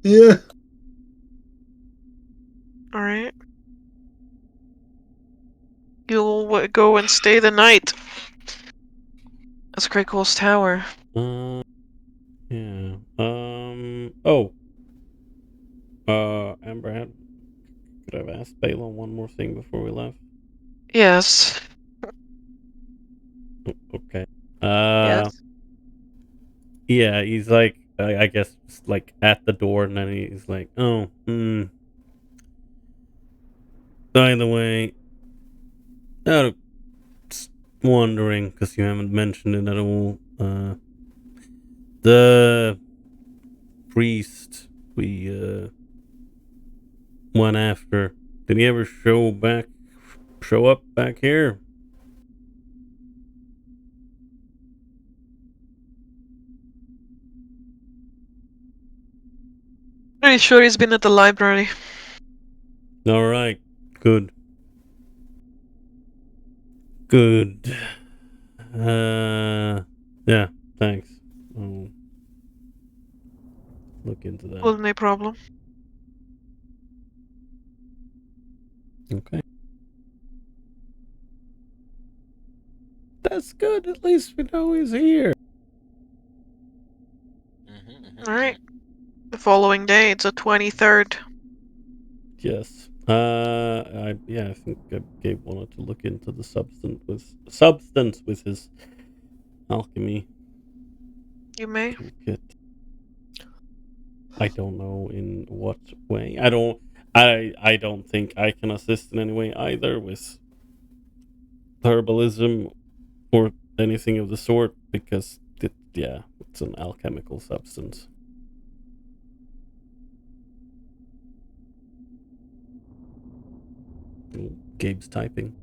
Yeah. Alright. You'll go and stay the night. That's Krakol's tower. Yeah. Oh. Amber, could I have asked Balon one more thing before we left? Yes. Okay. Yes. Yeah, he's like, I guess, like at the door, and then he's like, oh, by the way, just wondering, because you haven't mentioned it at all, the priest we went after, did he ever show up back here? Pretty sure he's been at the library. Alright, good. Good. Yeah, thanks. I'll look into that. Well, no problem. Okay. That's good, at least we know he's here. Alright. The following day, it's the 23rd. Yes. I think Gabe wanted to look into the substance with his alchemy You may. toolkit. I don't know in what way. I don't think I can assist in any way either with herbalism or anything of the sort, because it's an alchemical substance. Gabe's typing.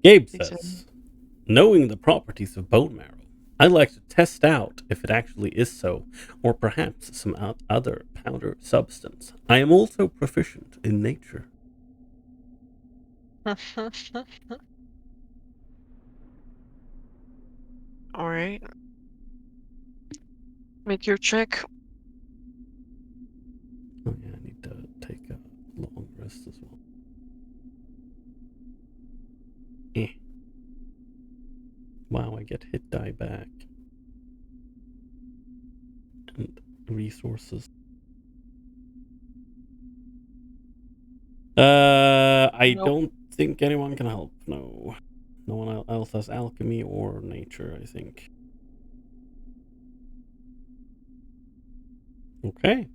Gabe says, knowing the properties of bone marrow, I'd like to test out if it actually is so, or perhaps some other powder substance. I am also proficient in nature. Alright. Make your check. Oh yeah, I need to take a long rest as well. Wow, I get hit die back. And resources. I don't think anyone can help, no. No one else has alchemy or nature, I think. Okay.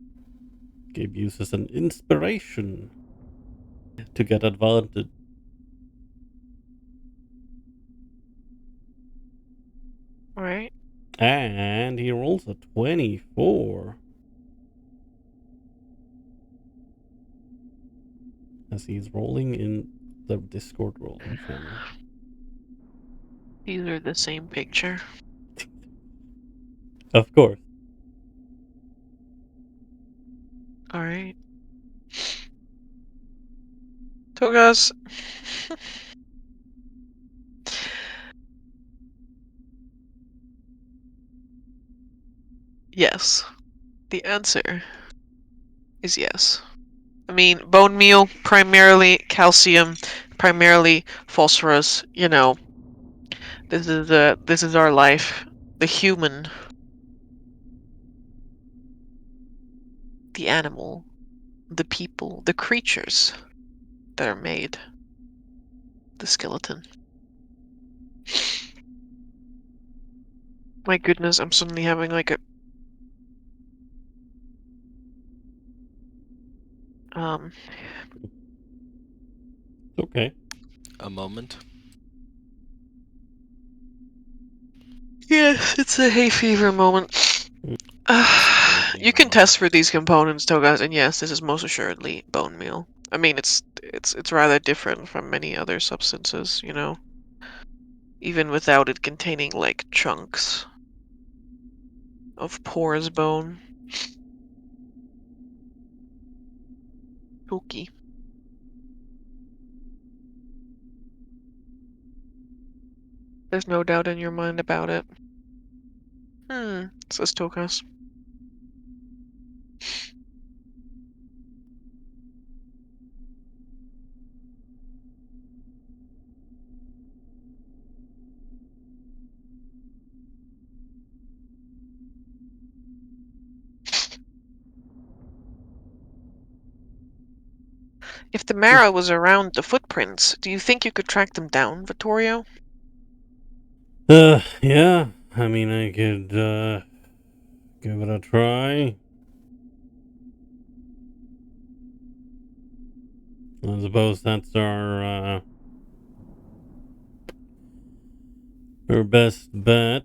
Gabe uses an inspiration to get advantage. Alright. And he rolls a 24. As he's rolling in the Discord rolling channel. These are the same picture. Of course. Alright. Togas. Yes. The answer is yes. I mean, bone meal, primarily calcium, primarily phosphorus. You know, this is our life, the human, the animal, the people, the creatures that are made, the skeleton. My goodness, I'm suddenly having like a Okay. A moment. yes, it's a hay fever moment. You can test for these components, Togas, and yes, this is most assuredly bone meal. I mean, it's rather different from many other substances, you know, even without it containing like chunks of porous bone. Spooky. There's no doubt in your mind about it. Says Tokas. If the marrow was around the footprints, do you think you could track them down, Vittorio? Yeah. I mean, I could give it a try. I suppose that's our best bet.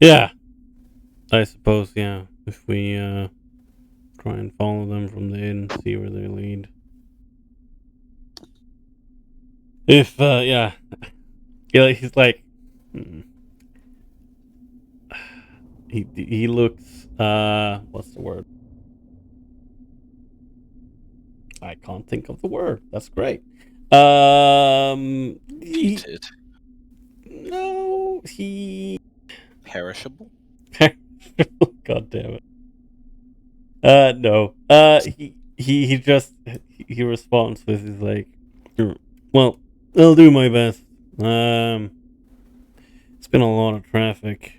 Yeah. I suppose, yeah. If we try and follow them from the inn, see where they lead. If yeah. Yeah, he's like he looks what's the word? I can't think of the word. That's great. Heated. No, he Perishable. God damn it. No. He just he responds with his like, well, I'll do my best. It's been a lot of traffic.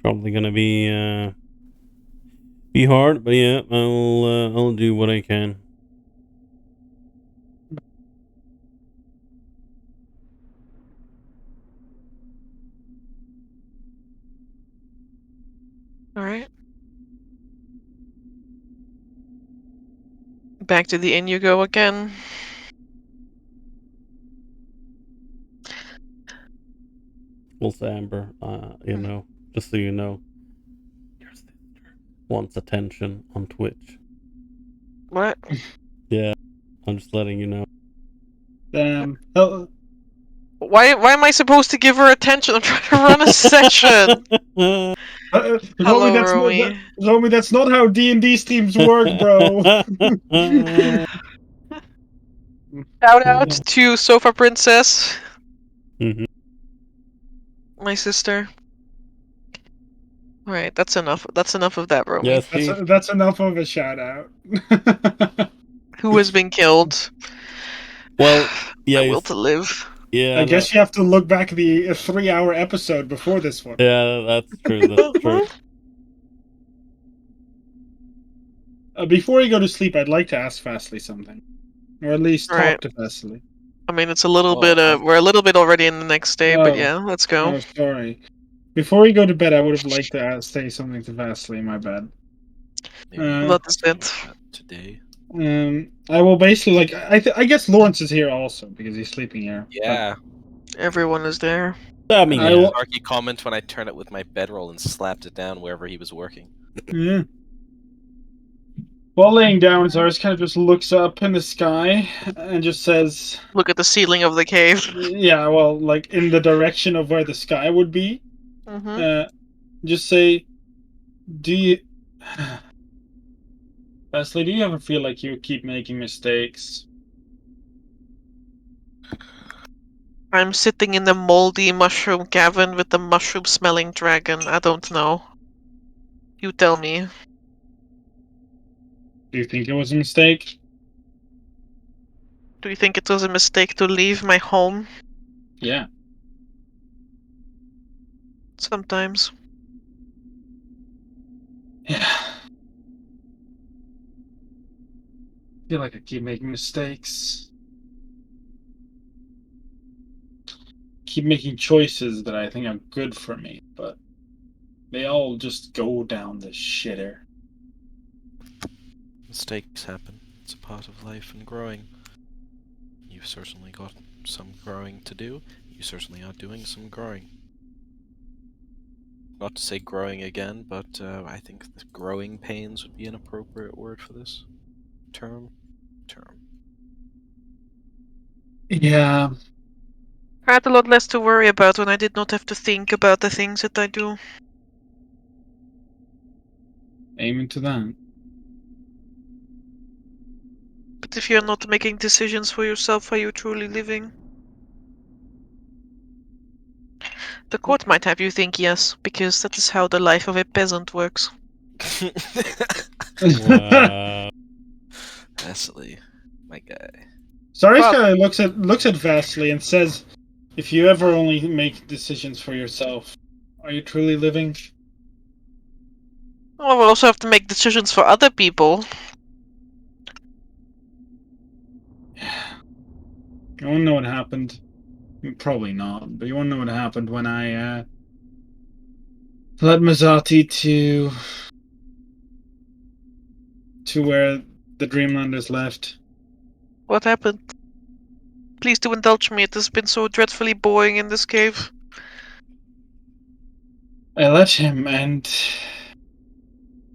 Probably gonna be hard, but yeah, I'll do what I can. All right. Back to the inn you go again. Well, Amber, you know, just so you know, your sister wants attention on Twitch. What? Yeah, I'm just letting you know. Why am I supposed to give her attention? I'm trying to run a session. Hello, Romy. Romy, that's not how D&D streams work, bro. Shout out to Sofa Princess, Mhm. my sister. All right, that's enough. That's enough of that, Romy. Yes, Chief. That's enough of a shout out. Who has been killed? Well, yeah, My will to live. yeah. I guess you have to look back the 3-hour episode before this one. Yeah, that's true. That's true. Before you go to sleep, I'd like to ask Fastly something, or at least talk Right. to Fastly. I mean, it's a little Oh, bit. We're a little bit already in the next day, but yeah, let's go. Oh, sorry. Before you go to bed, I would have liked to say something to Fastly. My bad. Not this bit. Today. I will basically like. I guess Lawrence is here also because he's sleeping here. Yeah. Everyone is there. I mean, I yeah. will- Snarky comment when I turned it with my bedroll and slapped it down wherever he was working. Yeah. While laying down, Zars kind of just looks up in the sky and just says, Look at the ceiling of the cave. "Yeah, well, like in the direction of where the sky would be." Just say, "Do you, Leslie? Do you ever feel like you keep making mistakes?" I'm sitting in a moldy mushroom cavern with a mushroom-smelling dragon. I don't know. You tell me. Do you think it was a mistake? Do you think it was a mistake to leave my home? Yeah. Sometimes. Yeah. I feel like I keep making mistakes. Keep making choices that I think are good for me, but they all just go down the shitter. Mistakes happen. It's a part of life and growing. You've certainly got some growing to do. You certainly are doing some growing. Not to say growing again, but I think the growing pains would be an appropriate word for this term. Yeah. I had a lot less to worry about when I did not have to think about the things that I do. Aiming to that. But if you're not making decisions for yourself, are you truly living? The court might have you think yes, because that is how the life of a peasant works. Wow. Vasily, my guy. Saris Fuck. kind of looks at Vasily and says, "If you ever only make decisions for yourself, are you truly living?" Well, we'll also have to make decisions for other people. You want to know what happened? Probably not, but you want to know what happened when I led Mazati to where the Dreamlanders left. What happened? Please do indulge me, it has been so dreadfully boring in this cave. I let him, and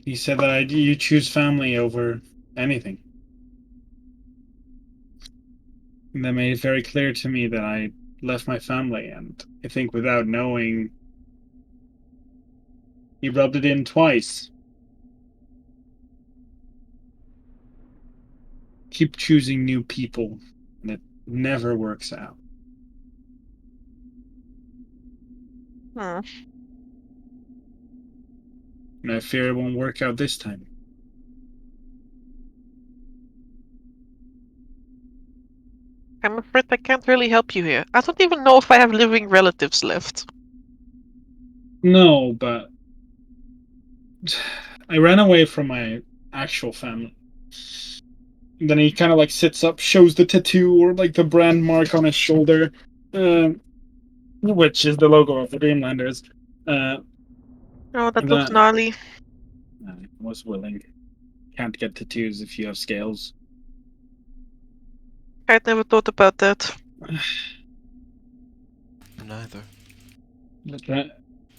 he said that you choose family over anything. And that made it very clear to me that I left my family, and I think without knowing, he rubbed it in twice. Keep choosing new people, and it never works out. Hmm. And I fear it won't work out this time. I'm afraid I can't really help you here. I don't even know if I have living relatives left. No, but I ran away from my actual family. And then he kind of like sits up, shows the tattoo or like the brand mark on his shoulder, which is the logo of the Dreamlanders. Oh, that And looks then gnarly. I was willing. Can't get tattoos if you have scales. I'd never thought about that. Neither. The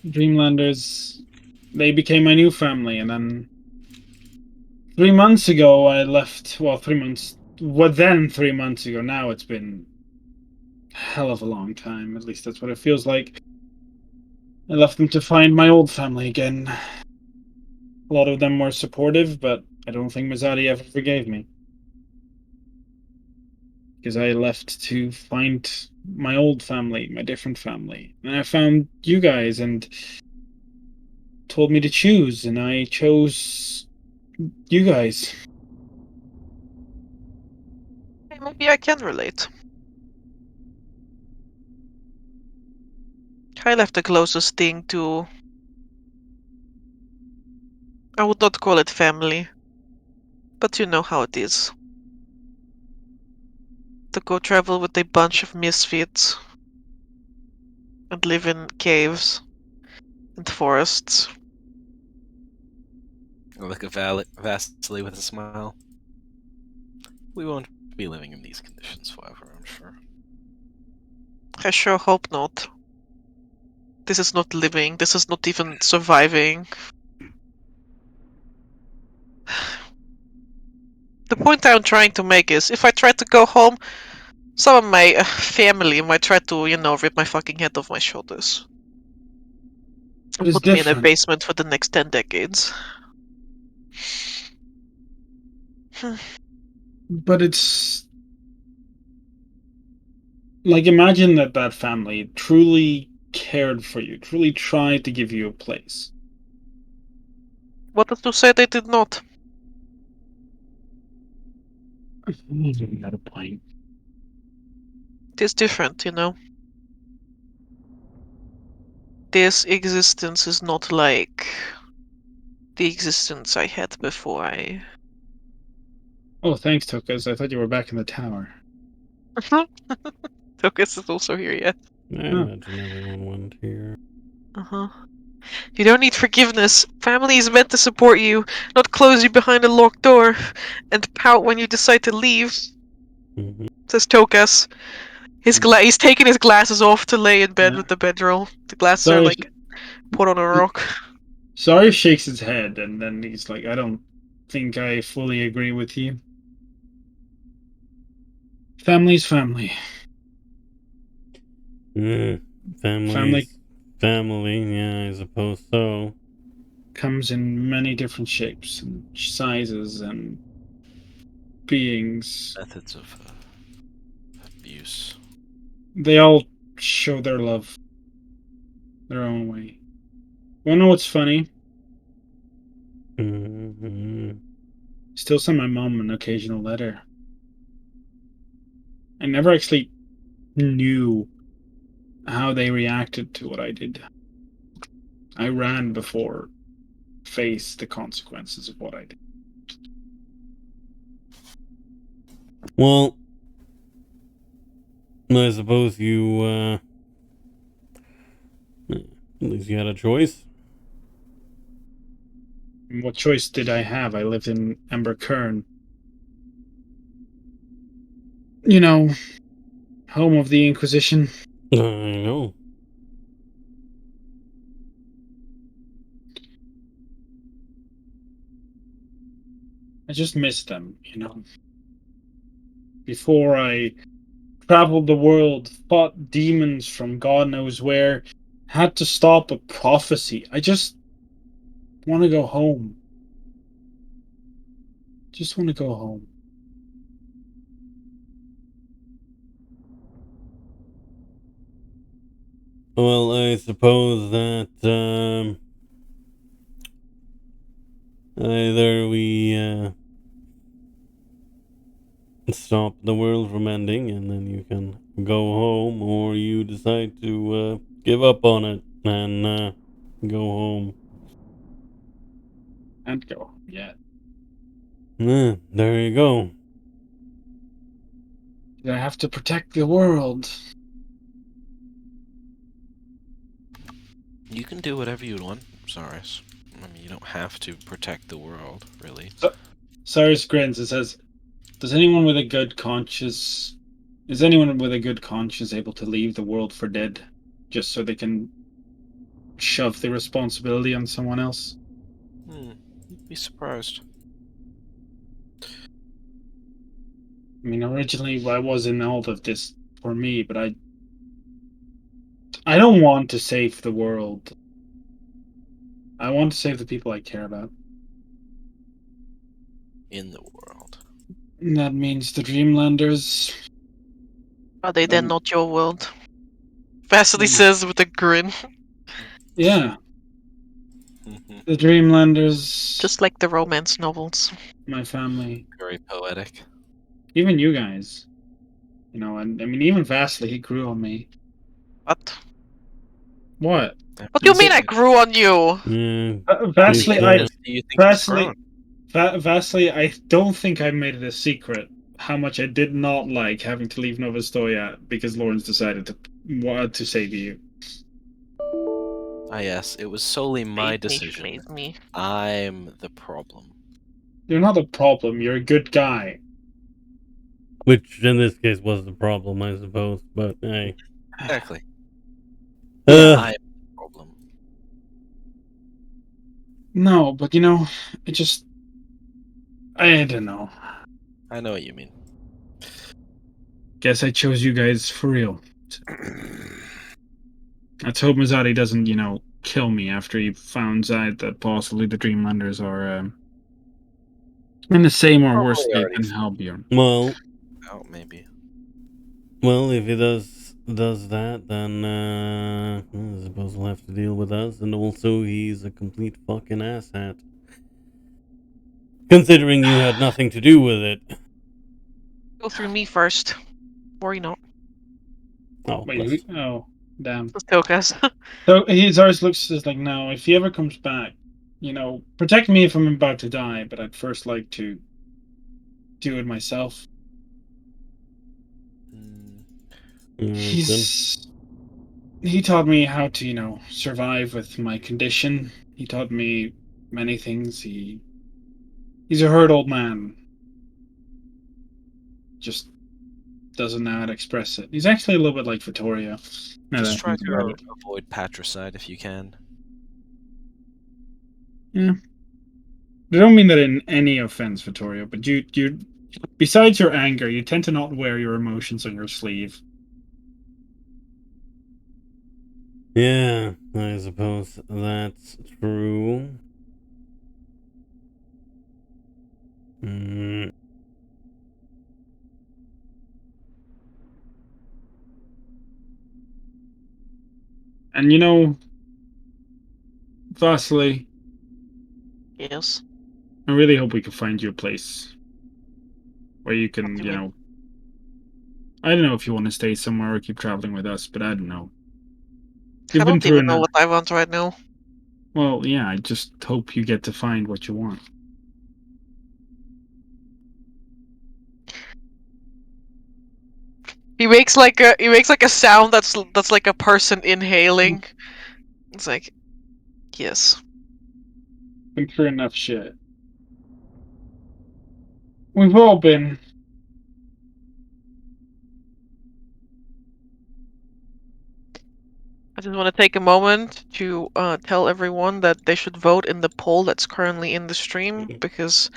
Dreamlanders, they became my new family, and then 3 months ago I left. Well, 3 months. What then? 3 months ago. Now it's been a hell of a long time. At least that's what it feels like. I left them to find my old family again. A lot of them were supportive, but I don't think Mazadi ever forgave me. Because I left to find my old family, my different family. And I found you guys and told me to choose, and I chose you guys. Hey, maybe I can relate. I left the closest thing to... I would not call it family. But you know how it is. To go travel with a bunch of misfits. And live in caves. And forests. Like a Vasily with a smile. We won't be living in these conditions forever, I'm sure. I sure hope not. This is not living. This is not even surviving. The point I'm trying to make is, if I try to go home, some of my family might try to, rip my fucking head off my shoulders. But And it's put me in a different. basement for the next 10 decades. But it's Like, imagine that family truly cared for you, truly tried to give you a place. What is to say they did not? You got a point. It is different, you know. This existence is not like the existence I had before I... Oh, thanks, Tokas. I thought you were back in the tower. Tokus is also here, yeah. I imagine everyone went here. Uh-huh. You don't need forgiveness. Family is meant to support you, not close you behind a locked door and pout when you decide to leave, Mhm. says Tokas. He's taking his glasses off to lay in bed Yeah. with the bedroll. The glasses are Sorry, like put on a rock. Sorry shakes his head, and then he's like, I don't think I fully agree with you. Family's family. Family, yeah, I suppose so. Comes in many different shapes and sizes and beings. Methods of abuse. They all show their love their own way. Wanna know what's funny? Mhm. Still send my mom an occasional letter. I never actually knew how they reacted to what I did. I ran before faced the consequences of what I did. Well, I suppose you, at least you had a choice. And what choice did I have? I lived in Emberkern. You know, home of the Inquisition. I know. I just missed them, you know. Before I traveled the world, fought demons from God knows where, had to stop a prophecy. I just want to go home. Just want to go home. Well, I suppose that either we stop the world from ending and then you can go home, or you decide to give up on it and go home. Can't go home yet. There you go. I have to protect the world. You can do whatever you want, Saris. I mean, you don't have to protect the world, really. Cyrus grins and says, Is anyone with a good conscience able to leave the world for dead just so they can shove the responsibility on someone else? You'd be surprised. I mean, originally I was in all of this for me, but I don't want to save the world. I want to save the people I care about. In the world. And that means the Dreamlanders. Are they then not your world? Vasily says with a grin. Yeah. The Dreamlanders. Just like the romance novels. My family. Very poetic. Even you guys. You know, and I mean, even Vasily, he grew on me. What? What? What do you mean I grew on you? Vasily, Do you think he's grown? Vasily, I don't think I made it a secret how much I did not like having to leave Novostoya because Lawrence decided to save you. Ah, yes, it was solely my decision. Made me. I'm the problem. You're not a problem. You're a good guy. Which in this case was the problem, I suppose. But hey, Exactly. Yeah. I'm the problem. No, but you know, I don't know. I know what you mean. Guess I chose you guys for real. Let's hope Mazzotti doesn't, you know, kill me after he finds out that possibly the Dreamlanders are in the same or worse state than Halbjorn. well, Oh, maybe. Well, if he does that, then I suppose he'll have to deal with us. And also, he's a complete fucking asshat. Considering you had nothing to do with it. Go through me first. Worry not. Oh, Wait, bless. oh, damn. Let's Tokas. So Etharis looks just like, no, if he ever comes back, protect me if I'm about to die, but I'd first like to do it myself. Alright, then. He taught me how to, survive with my condition. He taught me many things. He's a hurt old man. Just doesn't know how to express it. He's actually a little bit like Vittorio. now that I Just try think about to it. avoid patricide if you can. I don't mean that in any offense, Vittorio, but you besides your anger, you tend to not wear your emotions on your sleeve. Yeah, I suppose that's true. Mm. And Vasily, Yes. I really hope we can find you a place where you What can, do you mean? I don't know if you want to stay somewhere or keep traveling with us, but I don't know. I You've been don't through even know enough. what I want right now. Well, yeah, I just hope you get to find what you want. He makes like a sound that's like a person inhaling. It's like, yes. Been through enough shit. We've all been. I just want to take a moment to tell everyone that they should vote in the poll that's currently in the stream because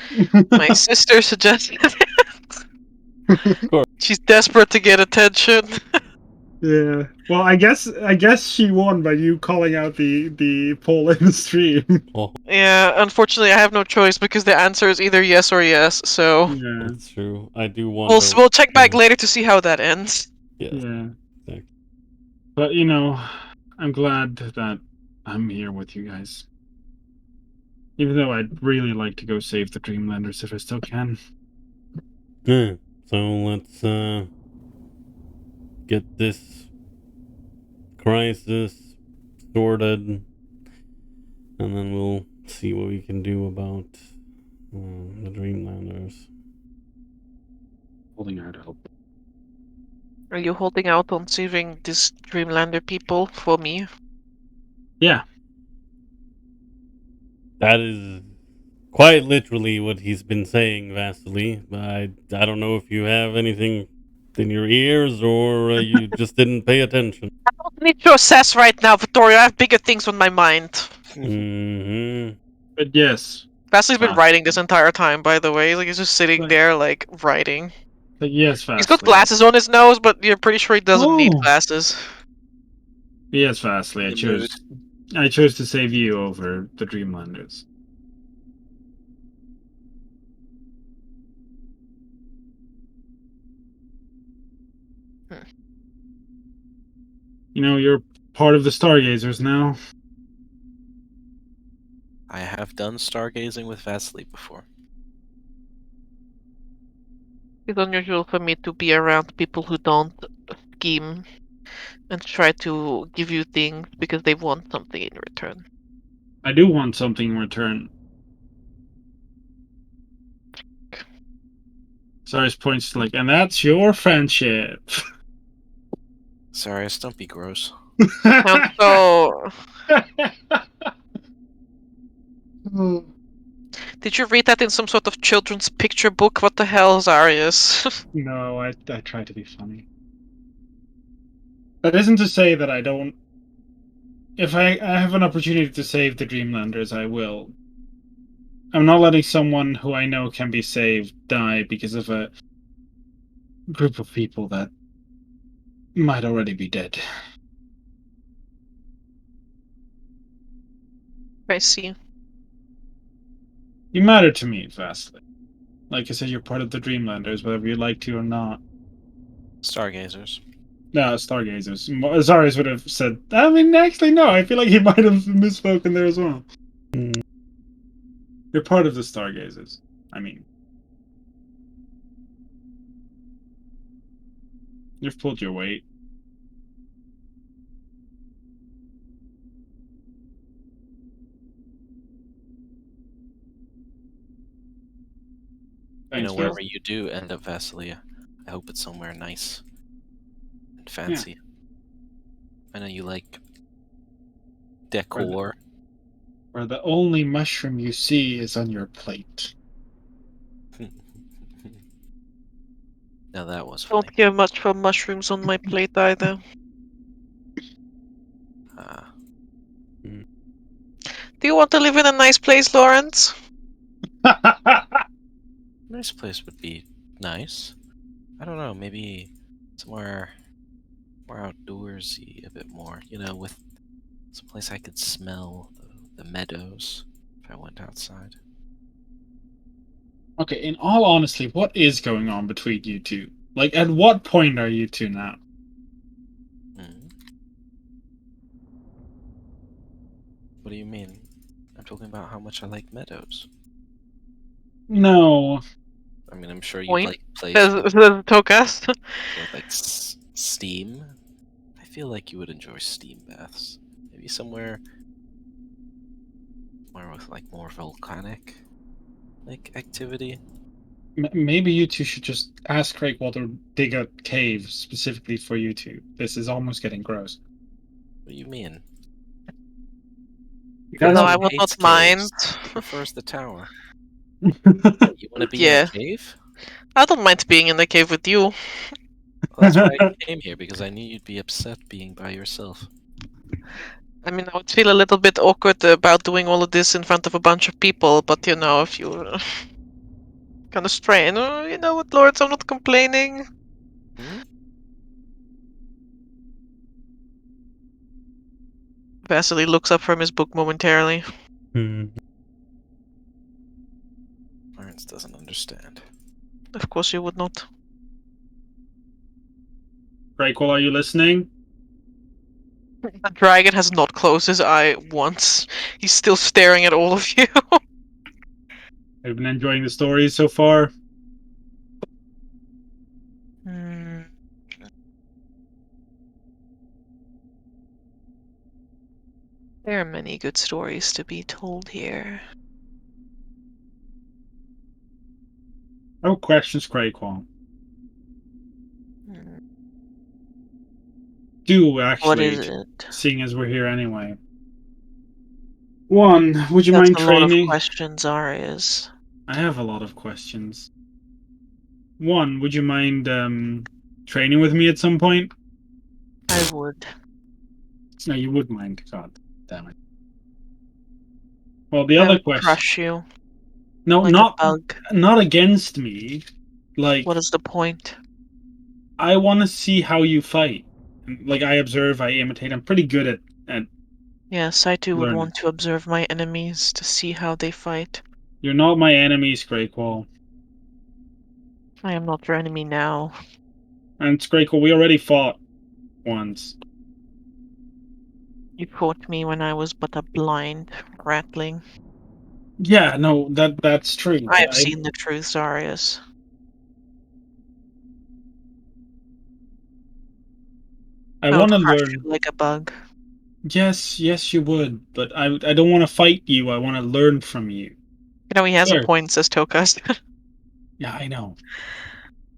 my sister suggested it. course. She's desperate to get attention. Yeah. Well, I guess she won by you calling out the poll in the stream. Oh, Yeah, unfortunately, I have no choice because the answer is either yes or yes. So Yeah. that's true. I do wonder. we'll check back later to see how that ends. Yes. Yeah. Exactly. But I'm glad that I'm here with you guys. Even though I'd really like to go save the Dreamlanders if I still can. Yeah. So let's get this crisis sorted, and then we'll see what we can do about the Dreamlanders. Holding out hope. Are you holding out on saving these Dreamlander people for me? Yeah. That is quite literally what he's been saying, Vasily. I don't know if you have anything in your ears or you just didn't pay attention. I don't need to assess right now, Victoria. I have bigger things on my mind. Mm-hmm. But yes. Vasily's been Ah. writing this entire time, by the way. Like he's just sitting Right. there, like writing. But yes, He's got Fastly. glasses on his nose, but you're pretty sure he doesn't need Oh. glasses. Yes, Fastly. I chose to save you over the Dreamlanders. Hmm. You're part of the Stargazers now. I have done stargazing with Vasily before. It's unusual for me to be around people who don't scheme and try to give you things because they want something in return. I do want something in return. Cyrus points to and that's your friendship. Sorry, don't be gross. And so, did you read that in some sort of children's picture book? What the hell, Zarius? No, I try to be funny. That isn't to say that I don't. If I have an opportunity to save the Dreamlanders, I will. I'm not letting someone who I know can be saved die because of a group of people that might already be dead. I see. You matter to me, vastly. Like I said, you're part of the Dreamlanders, whether you like to or not. Stargazers. No, Stargazers. Zarius would have said. I mean, actually, no. I feel like he might have misspoken there as well. Mm. You're part of the Stargazers. I mean, you've pulled your weight. You know, Thanks, wherever Phil. you do end up, Vasilia, I hope it's somewhere nice and fancy. I know you like decor. Where the only mushroom you see is on your plate. Now that was funny. Don't care much for mushrooms on my plate either. Do you want to live in a nice place, Lawrence? Nice place would be nice. I don't know, maybe somewhere more outdoorsy a bit more. You know, with someplace I could smell the meadows if I went outside. Okay, in all honesty, what is going on between you two? Like, at what point are you two now? Hmm. What do you mean? I'm talking about how much I like meadows. No. I mean, I'm sure you'd Point? like a place Says Tokas. with like steam. I feel like you would enjoy steam baths. Maybe somewhere with like more volcanic like activity. Maybe you two should just ask Craig to dig a cave specifically for you two. This is almost getting gross. What do you mean? Because No, Who I would not hates mind. caves? Who prefers the tower? You want to be in Yeah. a cave? I don't mind being in the cave with you. Well, that's why I came here, because I knew you'd be upset being by yourself. I mean, I would feel a little bit awkward about doing all of this in front of a bunch of people, but you know, if you kind of strain, you know what, Lords, I'm not complaining. Hmm? Vasily looks up from his book momentarily. Mm. Lawrence doesn't understand. Of course you would not. Craig, are you listening? The dragon has not closed his eye once. He's still staring at all of you. Have you been enjoying the stories so far? Hmm. There are many good stories to be told here. No questions, Craig. Hmm. Do actually. What is it? Seeing as we're here anyway. One, would you That's mind a lot of training? questions, Arias. I have a lot of questions. One, would you mind training with me at some point? I would. No, you would mind. God damn it. Well, the I other would question. crush you No, like a bug. not against me. Like, What is the point? I want to see how you fight. Like, I observe, I imitate. I'm pretty good at Yes, I too would learning. want to observe my enemies to see how they fight. You're not my enemies, Greyquall. I am not your enemy now. And Greyquall, we already fought once. You fought me when I was but a blind ratling. Yeah, no, that's true. I have seen the truth, Arias. I would want to crush learn. you like a bug. Yes, you would, but I don't want to fight you. I want to learn from you. You know, he has Sure. a point, says Tokas. Yeah, I know.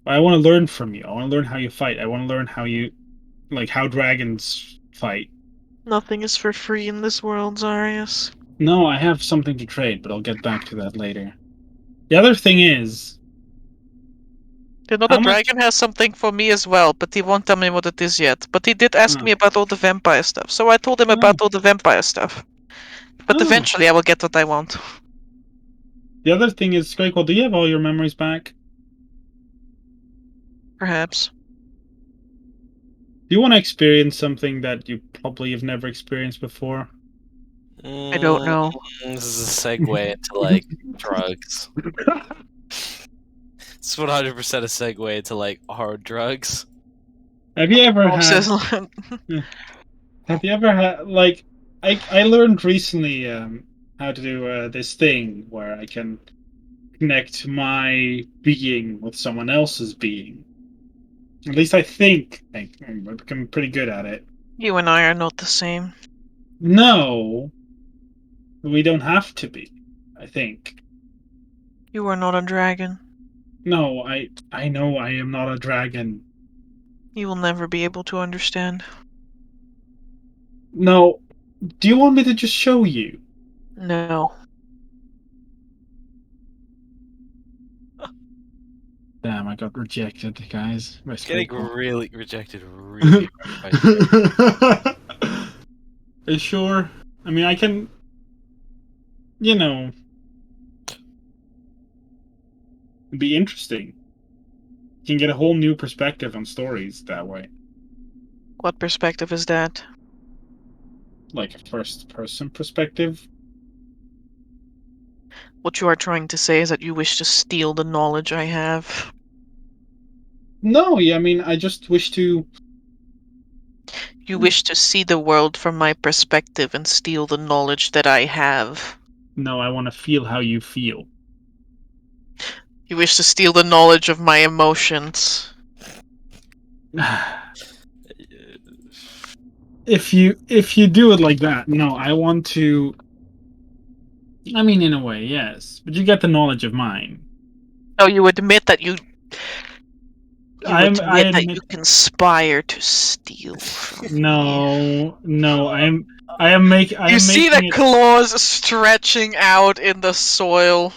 I want to learn from you. I want to learn how you fight. I want to learn how you, like, how dragons fight. Nothing is for free in this world, Arias. No, I have something to trade, but I'll get back to that later. The other thing is, You know, How the much- dragon has something for me as well, but he won't tell me what it is yet. But he did ask Oh. me about all the vampire stuff, so I told him about all the vampire stuff. But Oh. eventually I will get what I want. the other thing is, Greyquall, do you have all your memories back? Perhaps. Do you want to experience something that you probably have never experienced before? I don't know. This is a segue into like drugs. It's 100% a segue into like hard drugs. Have you ever Oh, had? Have you ever had like? I learned recently how to do this thing where I can connect my being with someone else's being. At least I think I've become pretty good at it. You and I are not the same. No, we don't have to be. I think. You are not a dragon. No, I know I am not a dragon. You will never be able to understand. No, do you want me to just show you? No. Damn, I got rejected, guys. By Getting Sprinkle. really rejected really hard by Sprinkle. Are you sure? I mean, I can. You know, be interesting. You can get a whole new perspective on stories that way. What perspective is that? Like a first person perspective. What you are trying to say is that you wish to steal the knowledge I have. No, yeah, I mean, I just wish to. You wish to see the world from my perspective and steal the knowledge that I have. No, I want to feel how you feel. You wish to steal the knowledge of my emotions. If you do it like that, no, I want to. I mean, in a way, yes, but you get the knowledge of mine. Oh, you admit that you I admit that admit. you conspire to steal from me. No, I am You see the making it. claws stretching out in the soil.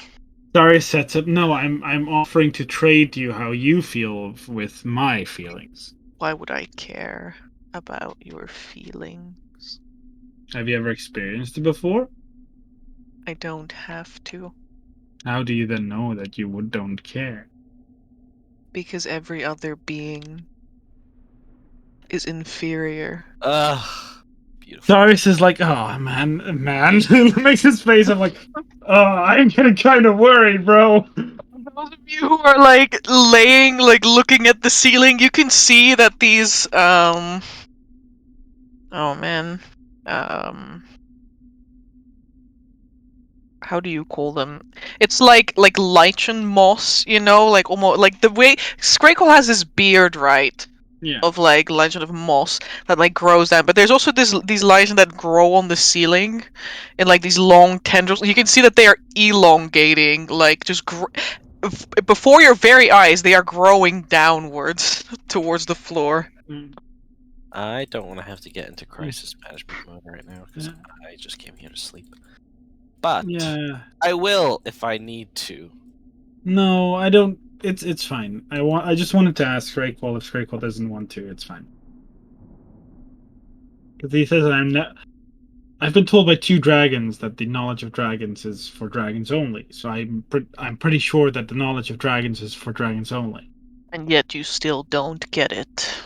Sorry, sets up. No, I'm offering to trade you how you feel with my feelings. Why would I care about your feelings? Have you ever experienced it before? I don't have to. How do you then know that you don't care? Because every other being is inferior. Beautiful. Darius is like, oh man, makes his face. I'm like, oh, I'm getting kind of worried, bro. Those of you who are like laying, like looking at the ceiling, you can see that these oh man, how do you call them? It's like lichen moss, you know, like almost like the way Scrackle has his beard, right? Yeah. Of like lichen of moss that like grows down, but there's also these lichen that grow on the ceiling in like these long tendrils. You can see that they are elongating, like just before your very eyes, they are growing downwards towards the floor. I don't want to have to get into crisis management mode right now because Yeah. I just came here to sleep. But Yeah. I will if I need to. No, I don't. It's fine. I just wanted to ask Scrackle if Scrackle doesn't want to. It's fine. Because he says that I've been told by two dragons that the knowledge of dragons is for dragons only. So I'm pretty sure that the knowledge of dragons is for dragons only. And yet you still don't get it.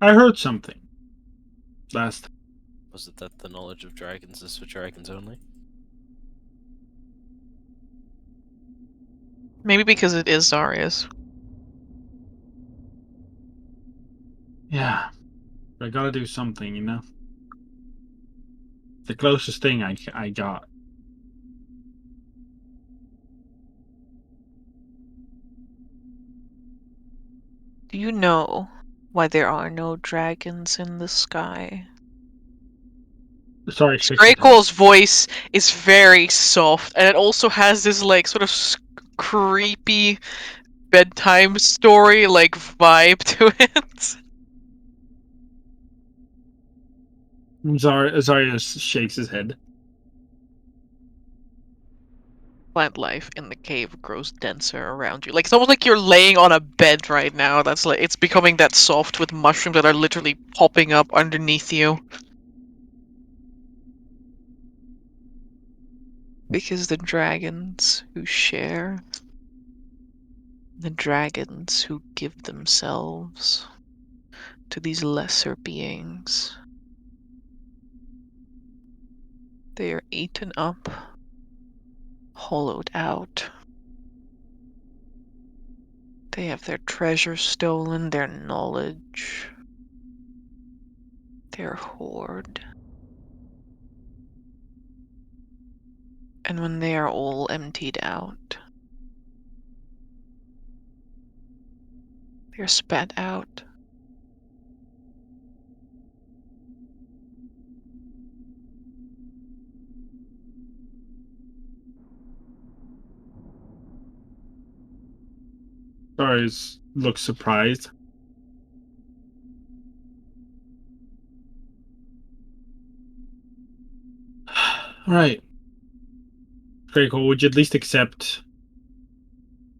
I heard something last time. Was it that the knowledge of dragons is for dragons only? Maybe because it is Zarya's. Yeah, I gotta do something, you know. The closest thing I got. Do you know why there are no dragons in the sky? Sorry, Scrackle's voice is very soft, and it also has this like sort of creepy bedtime story like vibe to it. Zarya shakes his head. Plant life in the cave grows denser around you. Like it's almost like you're laying on a bed right now. That's like it's becoming that soft with mushrooms that are literally popping up underneath you. Because the dragons who share, the dragons who give themselves to these lesser beings, they are eaten up, hollowed out. They have their treasure stolen, their knowledge, their hoard. And when they are all emptied out, they're spat out. Stars looks surprised. Alright. Very cool. Would you at least accept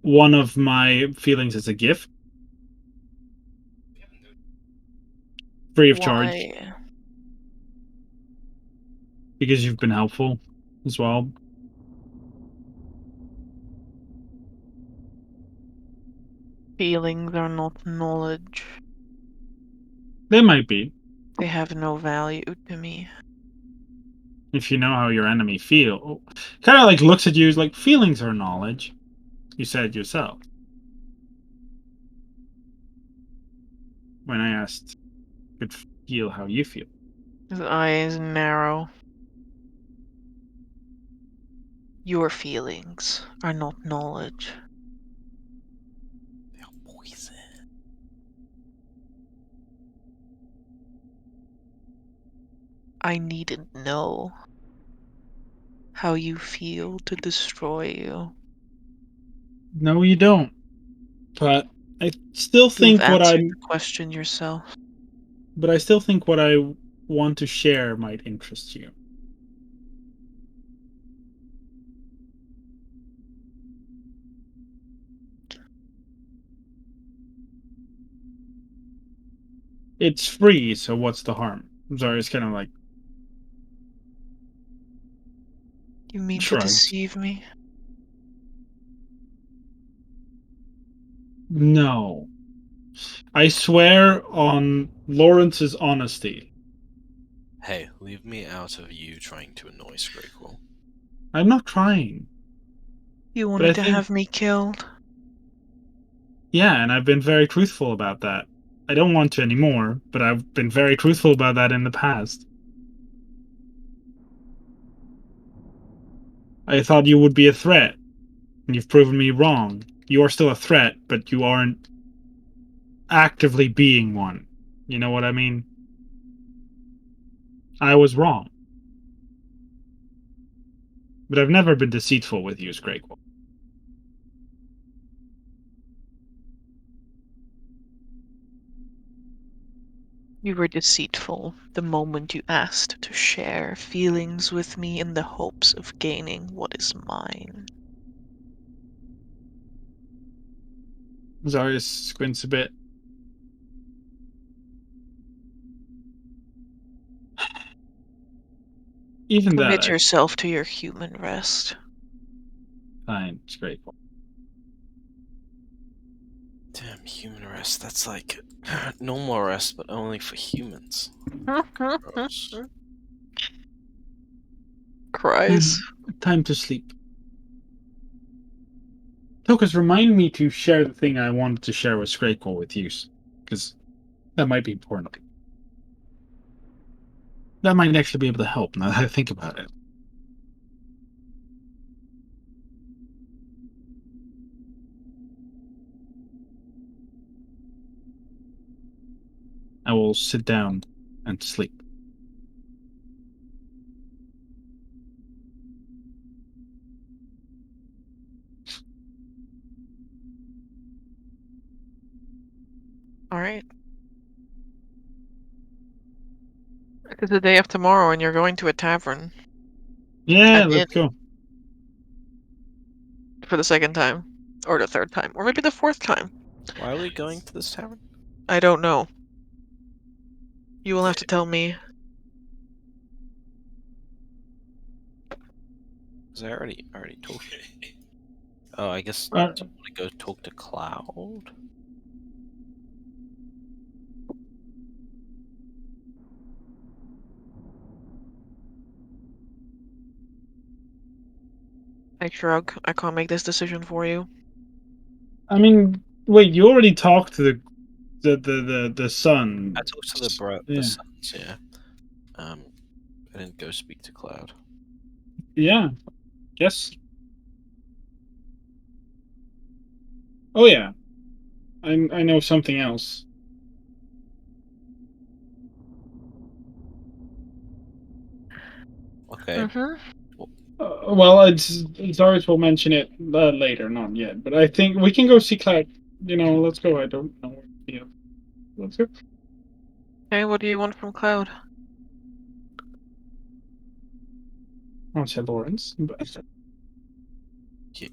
one of my feelings as a gift? Free of charge. Why? Because you've been helpful as well. Feelings are not knowledge. They might be. They have no value to me. If you know how your enemy feel. Kind of like looks at you like feelings are knowledge. You said yourself. When I asked, could feel how you feel. His eyes narrow. Your feelings are not knowledge. They're poison. I needn't know how you feel to destroy you. No, you don't. But I still You've think what answered I'm. the question yourself. But I still think what I want to share might interest you. It's free, so what's the harm? I'm sorry, it's kind of like You mean to shrugs. deceive me? No. I swear on Lawrence's honesty. Hey, leave me out of you trying to annoy Scrakewill. I'm not trying. You I wanted to think- have me killed? Yeah, and I've been very truthful about that. I don't want to anymore, but I've been very truthful about that in the past. I thought you would be a threat, and you've proven me wrong. You are still a threat, but you aren't actively being one. You know what I mean? I was wrong. But I've never been deceitful with you, Scrakewill. You were deceitful the moment you asked to share feelings with me in the hopes of gaining what is mine. Zarius squints a bit. Even Commit that, yourself to your human rest. fine, Scrakewill. Damn, human rest. That's like normal rest, but only for humans. Gross. Cries. Time to sleep. Tokus, remind me to share the thing I wanted to share with Scrakewill with you, because that might be important. That might actually be able to help now that I think about it. I will sit down and sleep. Alright. It's the day of tomorrow and you're going to a tavern. Yeah, An let's inn go. for the second time. Or the third time. Or maybe the fourth time. Why are we going to this tavern? I don't know. You will have to tell me. Because I already told you. Oh, I guess Uh, do you want to go talk to Cloud? I shrug. I can't make this decision for you. I mean, Wait, you already talked to the son. I talked to the Yeah. sons, yeah. I didn't go speak to Cloud. Yeah. Yes. Oh yeah. I know something else. Okay. Mm-hmm. Well, Zaris will mention it later, not yet. But I think we can go see Cloud. Let's go. I don't know. Yeah. Let's go. Okay, what do you want from Cloud? I want to say Lawrence. But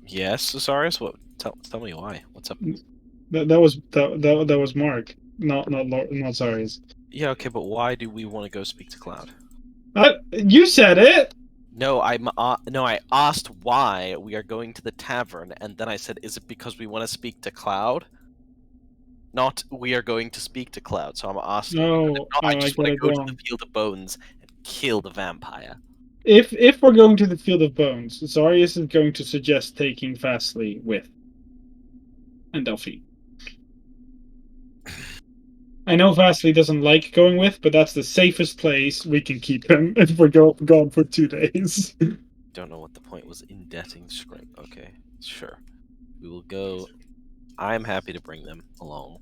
Yes, Azarius? What? Tell me why. What's up? that was Mark, not Zaris. Yeah, okay, but why do we want to go speak to Cloud? You said it. No, I asked why we are going to the tavern, and then I said, is it because we want to speak to Cloud? Not we are going to speak to Cloud, so I'm asking. No, I I just got want to it go to wrong. the Field of Bones and kill the vampire. If we're going to the Field of Bones, Zarius is going to suggest taking Fastly with and Delphine. I know Fastly doesn't like going with, but that's the safest place we can keep him if we're gone for 2 days. Don't know what the point was in indebting Scrim. Okay, sure. We will go. I'm happy to bring them along.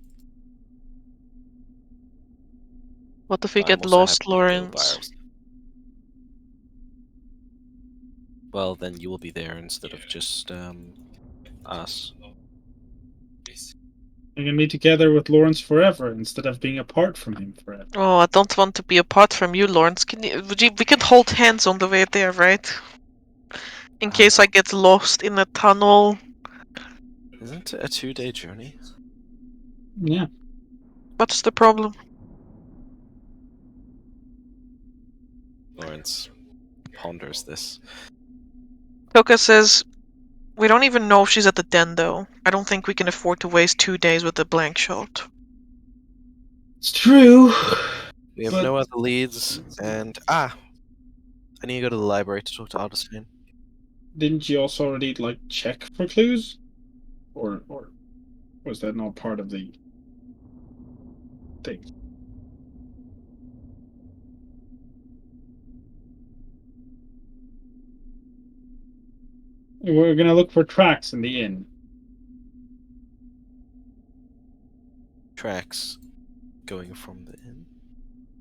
What if we I'm get also lost, happy to go by Lawrence? ourselves. Well, then you will be there instead of just us. I'm gonna be together with Lawrence forever instead of being apart from him forever. Oh, I don't want to be apart from you, Lawrence. We can hold hands on the way there, right? In case I get lost in a tunnel. Isn't it a 2-day journey? Yeah. What's the problem? Lawrence ponders this. Toka says, we don't even know if she's at the den, though. I don't think we can afford to waste 2 days with a blank shot. It's true. We have But- no other leads, and I need to go to the library to talk to Aldous. Didn't you also already check for clues? Or was that not part of the thing? We're gonna look for tracks in the inn. Tracks going from the inn.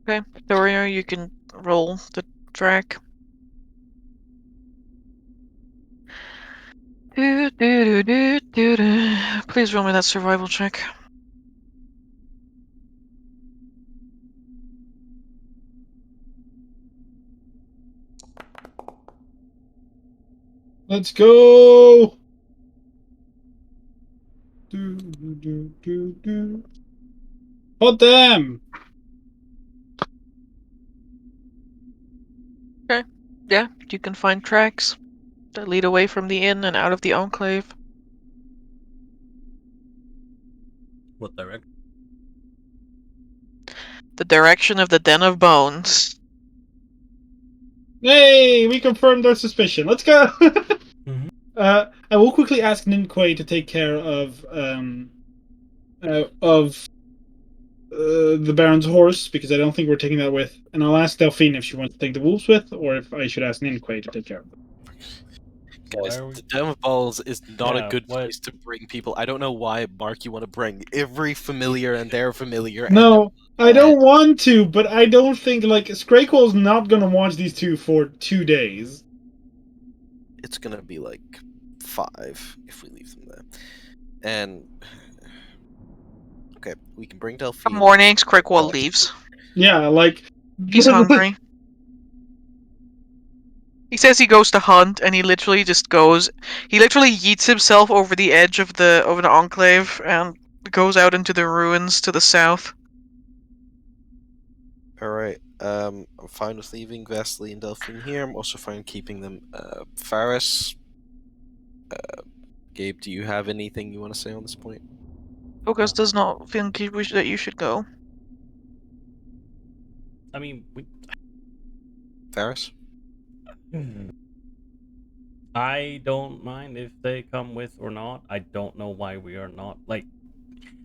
Okay, Doria, you can roll the track. Please roll me that survival check. Let's go! Hot damn! Okay, yeah, you can find tracks that lead away from the inn and out of the enclave. What direction? The direction of the Den of Bones. Hey, we confirmed our suspicion. Let's go! Mhm. I will quickly ask Ninquay to take care of the Baron's horse, because I don't think we're taking that with. And I'll ask Delphine if she wants to take the wolves with, or if I should ask Ninquay to take care of them. Guys, Why are we- the Den of Balls is not Yeah, a good what- place to bring people. I don't know why, Mark, you want to bring every familiar and their familiar. No, I don't want to, but I don't think Scrayquell's not gonna watch these two for 2 days. It's gonna be like 5 if we leave them there. And okay, we can bring Delphine. Good morning, Crickwell leaves. Yeah, He's hungry. He says he goes to hunt, and he literally just goes. He literally yeets himself over the edge of the enclave and goes out into the ruins to the south. All right. I'm fine with leaving Vasily and Delphine here. I'm also fine keeping them. Faris, Gabe, do you have anything you want to say on this point? Tokas does not think that you should go. I mean, Faris? I don't mind if they come with or not. I don't know why we are not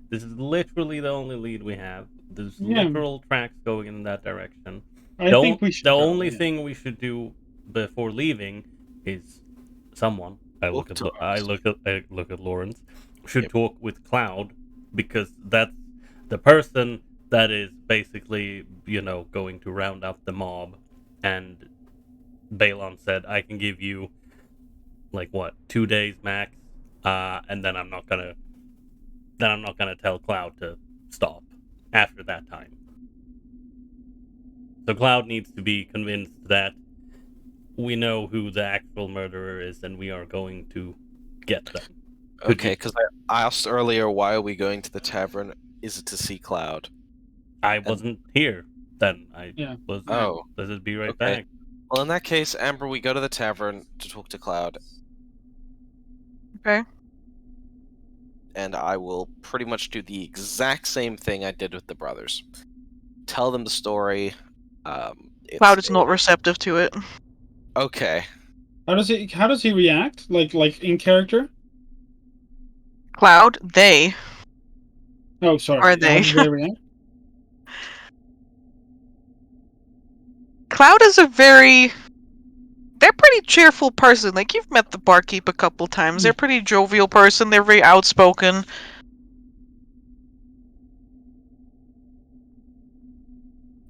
This is literally the only lead we have. There's Yeah. literal tracks going in that direction. I think we should The go, only yeah. thing we should do before leaving is someone. I look at Lawrence. Should Yep. talk with Cloud, because that's the person that is basically, going to round up the mob. And Balon said, I can give you 2 days max, and then I'm not gonna tell Cloud to stop after that time. So Cloud needs to be convinced that we know who the actual murderer is, and we are going to get them. Okay, because I asked earlier, why are we going to the tavern? Is it to see Cloud? I wasn't here then. I Yeah. was. Oh, Let's be right okay. back. Well, in that case, Amber, we go to the tavern to talk to Cloud, Okay. and I will pretty much do the exact same thing I did with the brothers. Tell them the story. Cloud is not receptive to it. Okay. How does he react? Like in character? Cloud, they. Oh, sorry. Are How they? do they react? Cloud is they're pretty cheerful person. Like, you've met the barkeep a couple times. They're pretty jovial person. They're very outspoken.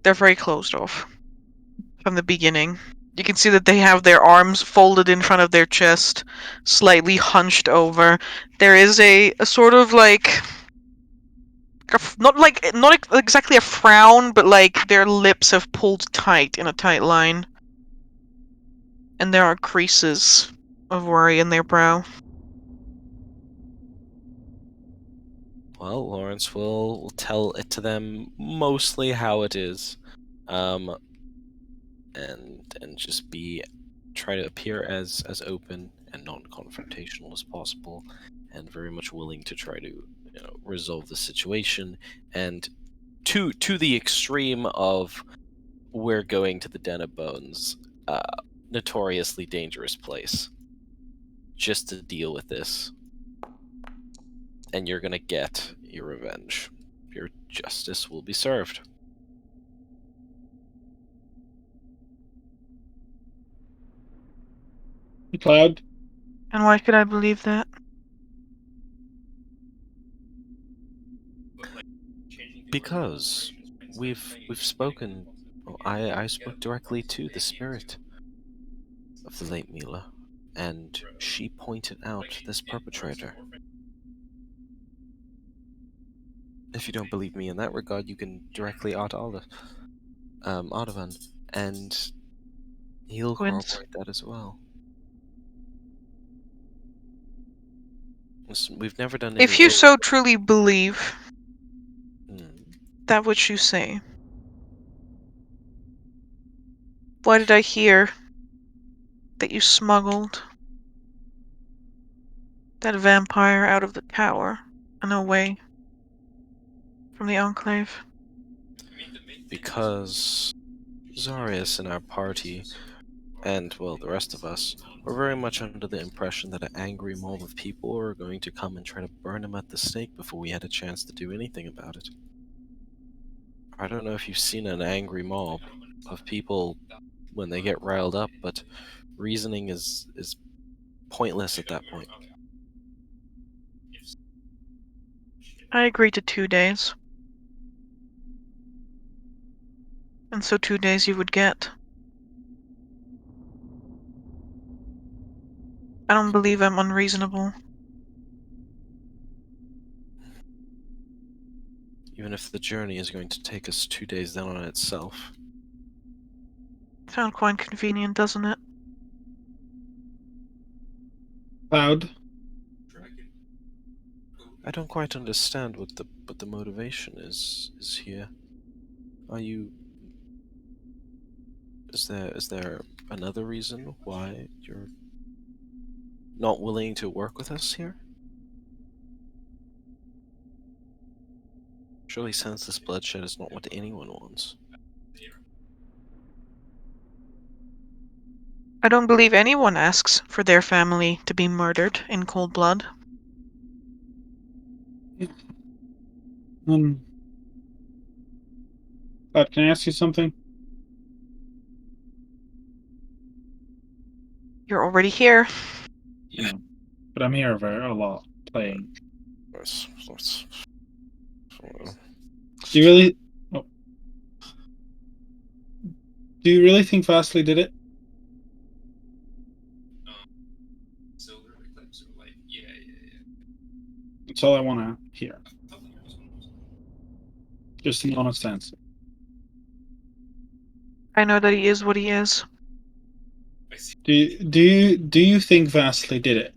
They're very closed off from the beginning. You can see that they have their arms folded in front of their chest, slightly hunched over. There is a sort of not exactly a frown, but like their lips have pulled tight in a tight line. And there are creases of worry in their brow. Well, Lawrence will tell it to them mostly how it is, and just try to appear as open and non-confrontational as possible, and very much willing to try to resolve the situation, and to the extreme of we're going to the Den of Bones, notoriously dangerous place, just to deal with this. And you're gonna get your revenge. Your justice will be served. Cloud. And why should I believe that? Because we've spoken. Well, I spoke directly to the spirit of the late Mila, and she pointed out this perpetrator. If you don't believe me in that regard, you can directly ask Ardavan, and he'll corroborate that as well. Listen, we've never done any. If you so truly believe that which you say, why did I hear that you smuggled that vampire out of the tower and away from the Enclave? Because Zarius and our party, and, well, the rest of us, were very much under the impression that an angry mob of people were going to come and try to burn him at the stake before we had a chance to do anything about it. I don't know if you've seen an angry mob of people when they get riled up, but reasoning is pointless at that point. I agree to 2 days. And so 2 days you would get. I don't believe I'm unreasonable. Even if the journey is going to take us 2 days then on itself. Sounds quite convenient, doesn't it? Cloud. I don't quite understand what the motivation is here. Are you... Is there another reason why you're not willing to work with us here? Surely senseless bloodshed is not what anyone wants. I don't believe anyone asks for their family to be murdered in cold blood. But can I ask you something? You're already here. Yeah. But I'm here a lot playing. Do you really? Oh. Do you really think Fastly did it? That's all I want to hear. Just an honest answer. I know that he is what he is. Do you think Fastly did it?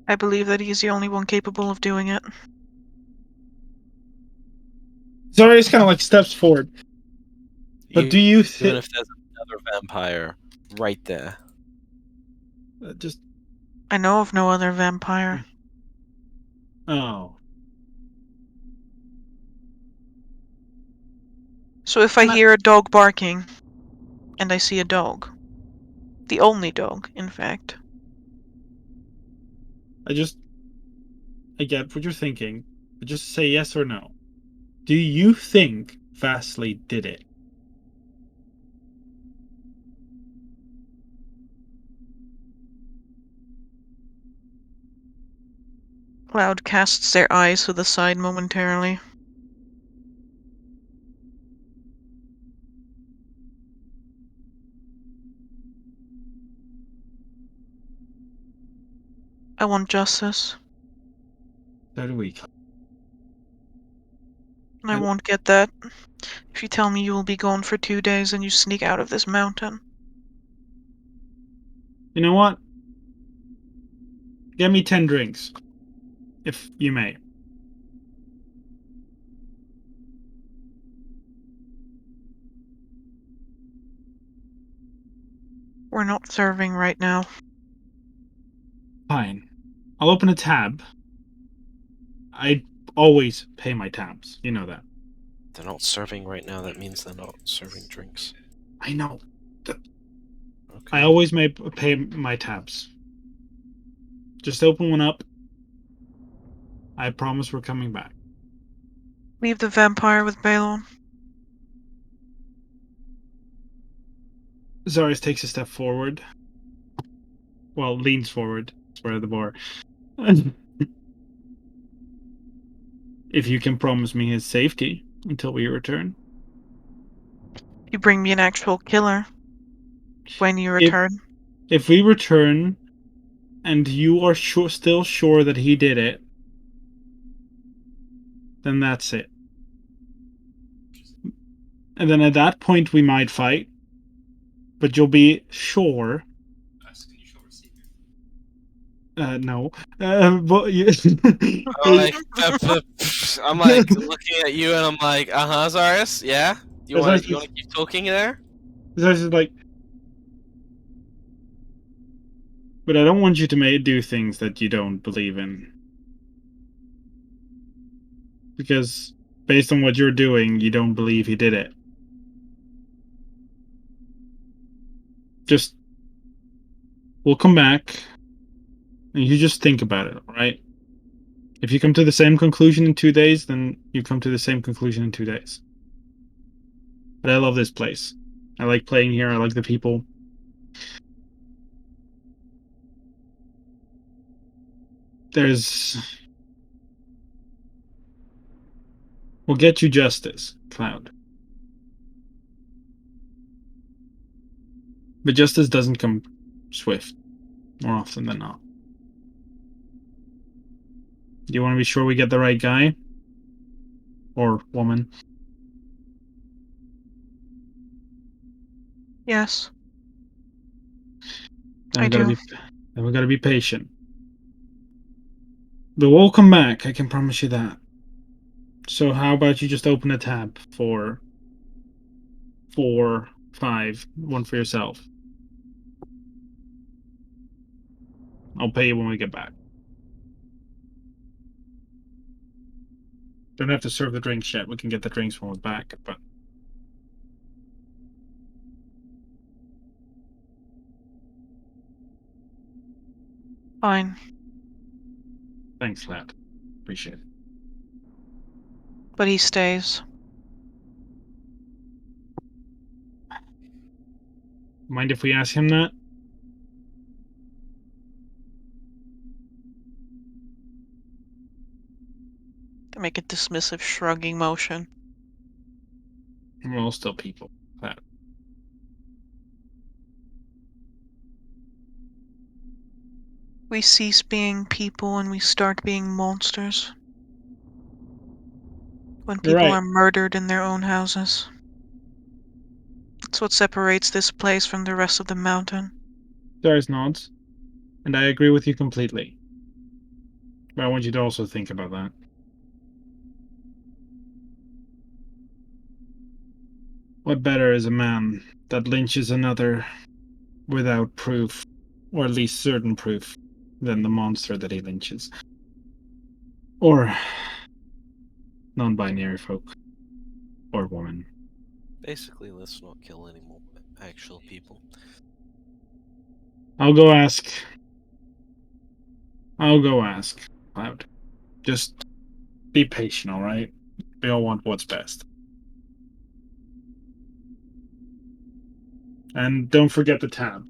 I believe that he's the only one capable of doing it. Sorry, it's kind of like steps forward. But do you Even think? if there's another vampire right there? Just I know of no other vampire. oh. So if I hear a dog barking, and I see a dog, the only dog, in fact, I get what you're thinking, but just say yes or no. Do you think Fastly did it? Cloud casts their eyes to the side momentarily. I want justice. So do we. And I won't get that if you tell me you will be gone for 2 days and you sneak out of this mountain. You know what? Get me 10 drinks, if you may. We're not serving right now. Fine. I'll open a tab. I always pay my tabs. You know that. They're not serving right now. That means they're not serving drinks. I know. Okay. I always pay my tabs. Just open one up. I promise we're coming back. Leave the vampire with Balon. Zaris takes a step forward. Well, leans forward. Swear the bar. If you can promise me his safety until we return. You bring me an actual killer when you return. If we return and you are still sure that he did it, then that's it. And then at that point we might fight, but you'll be sure. No. But you... I'm like looking at you and I'm like, Zaris, yeah? You want to keep talking there? Zaris is like, but I don't want you to do things that you don't believe in. Because based on what you're doing, you don't believe he did it. Just, we'll come back, and you just think about it, alright? If you come to the same conclusion in 2 days, then you come to the same conclusion in 2 days. But I love this place. I like playing here, I like the people. We'll get you justice, Cloud. But justice doesn't come swift, more often than not. Do you want to be sure we get the right guy? Or woman? Yes. Then I do. we gotta be patient. But we'll come back, I can promise you that. So how about you just open a tab for 4, 5, one for yourself. I'll pay you when we get back. Don't have to serve the drinks yet. We can get the drinks when we're back. But Fine. thanks, lad. Appreciate it. But he stays. Mind if we ask him that? To make a dismissive shrugging motion. We're all still people. Lad. We cease being people and we start being monsters. When You're people right. are murdered in their own houses. That's what separates this place from the rest of the mountain. Darius nods, and I agree with you completely. But I want you to also think about that. What better is a man that lynches another without proof, or at least certain proof, than the monster that he lynches? Or non-binary folk. Or woman. Basically, let's not kill any more actual people. I'll go ask. Cloud. Just be patient, alright? We all want what's best. And don't forget the tab.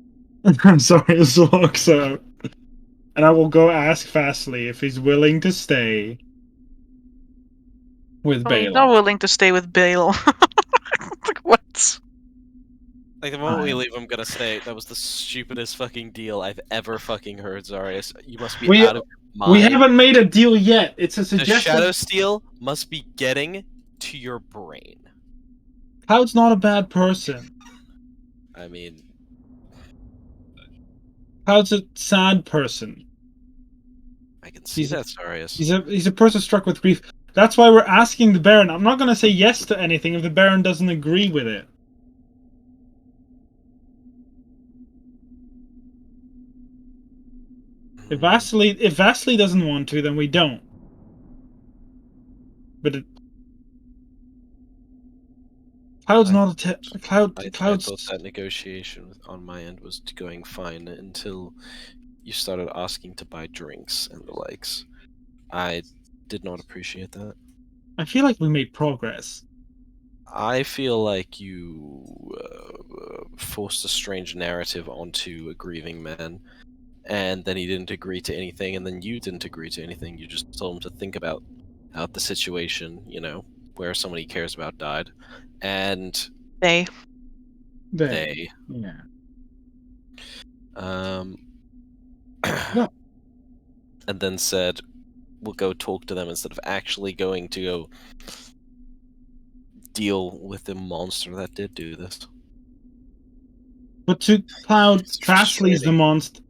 I'm sorry, this walks out. And I will go ask Fastly if he's willing to stay with Oh, he's not Balor. willing to stay with Bale. What? Like, the moment we Fine. leave, I'm gonna say, that was the stupidest fucking deal I've ever fucking heard, Zarius. You must be We- out of your mind. We haven't made a deal yet. It's a The suggestion. Shadow Steel must be getting to your brain. Cloud's not a bad person. I mean, Cloud's a sad person. I can see He's a- that, Zarius. He's a person struck with grief. That's why we're asking the Baron. I'm not going to say yes to anything if the Baron doesn't agree with it. If Vasily doesn't want to, then we don't. But Cloud's not a Cloud's. I thought that negotiation on my end was going fine until you started asking to buy drinks and the likes. I did not appreciate that. I feel like we made progress. I feel like you forced a strange narrative onto a grieving man, and then he didn't agree to anything, and then you didn't agree to anything. You just told him to think about the situation, you know, where somebody he cares about died, and They. they Yeah. and then said, we'll go talk to them instead of actually going to go deal with the monster that did do this. But to Cloud, It's Vasly's the frustrating. monster.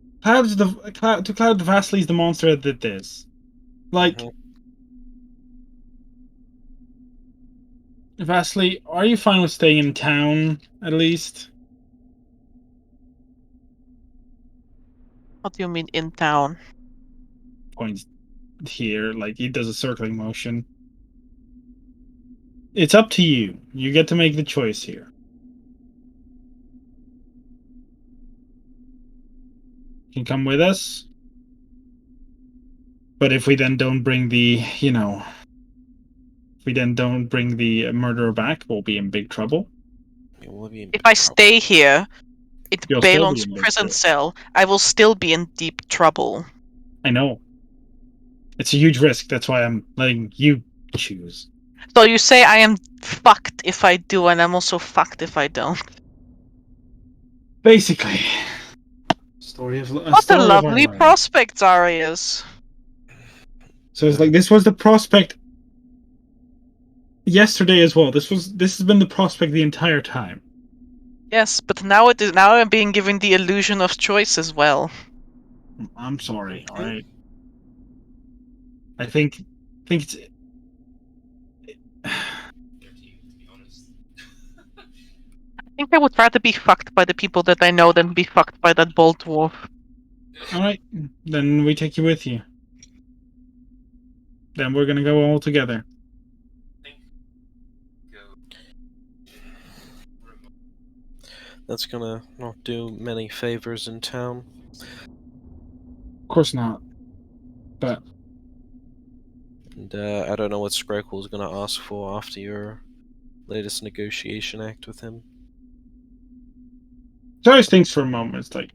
To Cloud, Vasly's the monster that did this. Like, Mhm. Vasily, are you fine with staying in town, at least? What do you mean in town? Points here, like, he does a circling motion. It's up to you. You get to make the choice here. You can come with us. But if we then don't bring the, if we then don't bring the murderer back, we'll be in big trouble. I mean, we'll be in If big I trouble. stay here, in You'll still be Balon's in big prison trouble. cell, I will still be in deep trouble. I know. It's a huge risk. That's why I'm letting you choose. So you say I am fucked if I do, and I'm also fucked if I don't. Basically. Story of What a story of our lovely lives. prospect, Arius. So it's like this was the prospect yesterday as well. This has been the prospect the entire time. Yes, but now I'm being given the illusion of choice as well. I'm sorry, alright? I think it's I think I would rather be fucked by the people that I know than be fucked by that bold dwarf. alright. Then we take you with you. Then we're gonna go all together. That's gonna not do many favors in town. Of course not. But And I don't know what Skrekel's gonna ask for after your latest negotiation act with him. Joyce thinks for a moment, it's like,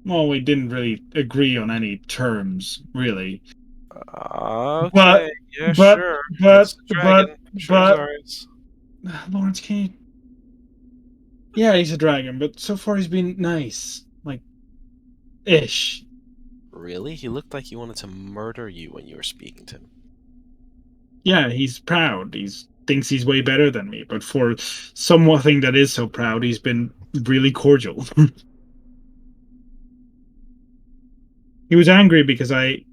well, we didn't really agree on any terms, really. Okay, yeah, but- sure. but- It's the dragon. Sure, but- Zarius. Lawrence, can you... Yeah, he's a dragon, but so far he's been nice. Like, ish. Really? He looked like he wanted to murder you when you were speaking to him. Yeah, he's proud. He thinks he's way better than me, but for something that is so proud, he's been really cordial. He was angry because I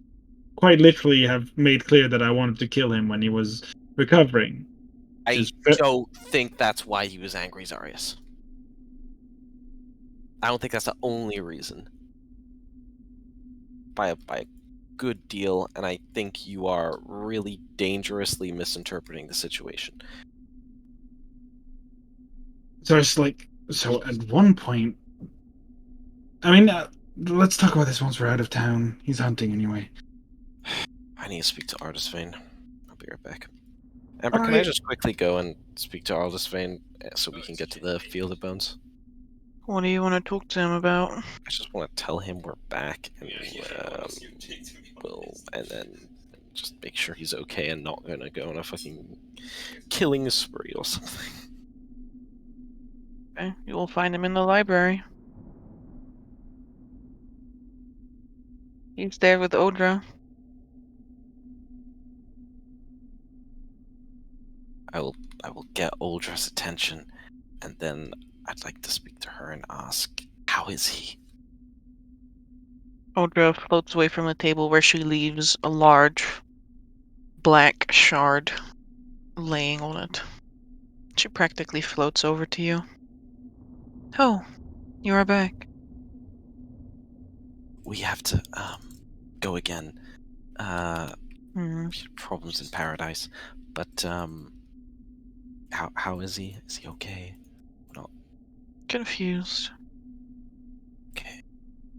quite literally have made clear that I wanted to kill him when he was recovering. I Just- don't think that's why he was angry, Zarius. I don't think that's the only reason. By a good deal, and I think you are really dangerously misinterpreting the situation. So it's like, so at one point, I mean, let's talk about this once we're out of town. He's hunting anyway. I need to speak to Artisvane. I'll be right back. Amber, can I Alright. just quickly go and speak to Artisvane so we can get to the Field of Bones? What do you want to talk to him about? I just want to tell him we're back, and and then just make sure he's okay and not gonna go on a fucking killing spree or something. Okay, you will find him in the library. He's there with Odra. I will get Oldra's attention, and then I'd like to speak to her and ask, how is he? Odra floats away from the table where she leaves a large black shard laying on it. She practically floats over to you. Oh, you are back. We have to go again. Hmm. Problems in paradise, but how is he? Is he okay? Not Confused. okay.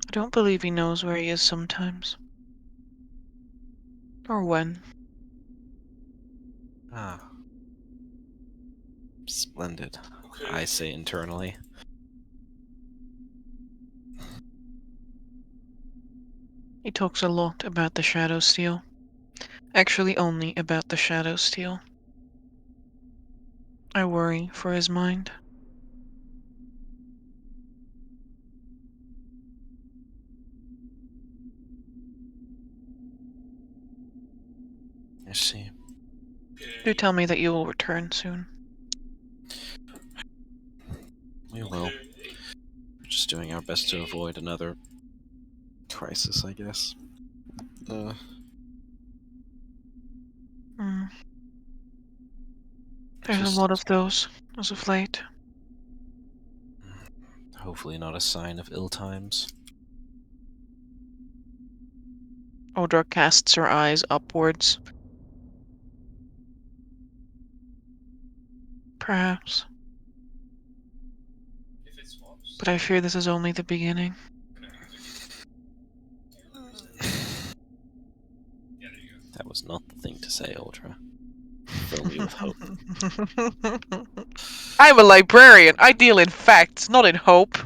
I don't believe he knows where he is sometimes. Or when. Ah, splendid. I say internally. He talks a lot about the Shadow Steel. Actually, only about the Shadow Steel. I worry for his mind. I see. Do tell me that you will return soon. We will. We're just doing our best to avoid another crisis, I guess. Hmm. There's Just a lot of those as of late. hopefully not a sign of ill times. Odra casts her eyes upwards. Perhaps. But I fear this is only the beginning. That was not the thing to say, Ultra. Fill me with hope. I'm a librarian. I deal in facts, not in hope.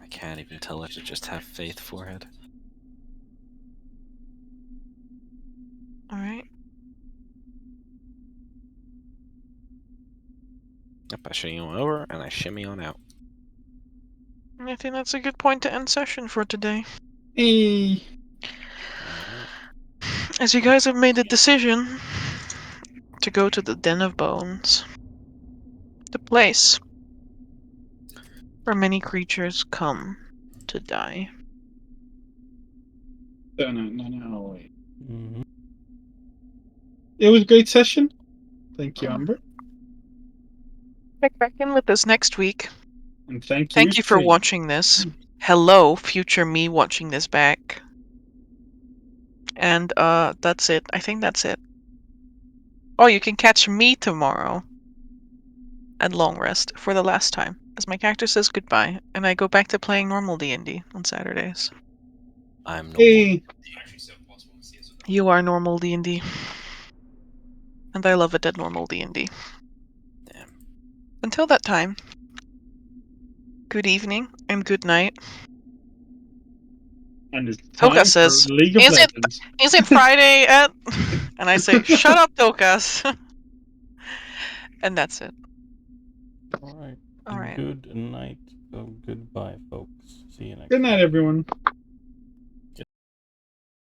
I can't even tell her to just have faith, forehead. Alright. Yep, I shimmy on over, and I shimmy on out. I think that's a good point to end session for today. Hey. As you guys have made the decision to go to the Den of Bones, the place where many creatures come to die. No. Mhm. It was a great session. Thank you, Amber. Check back in with us next week. And thank Thank you for stream. watching this. Hello, future me watching this back. And that's it. I think that's it. Oh, you can catch me tomorrow at long rest for the last time, as my character says goodbye, and I go back to playing normal D&D on Saturdays. I'm normal. Hey, You are normal D&D. And I love it at normal D&D. Damn. Until that time, good evening and good night. and it's Toka time for says, League of Is it Legends. is it Friday at? And I say, shut up, Tokas. And that's it. All right. All right. Good night. Goodbye, folks. See you next Good night, everyone.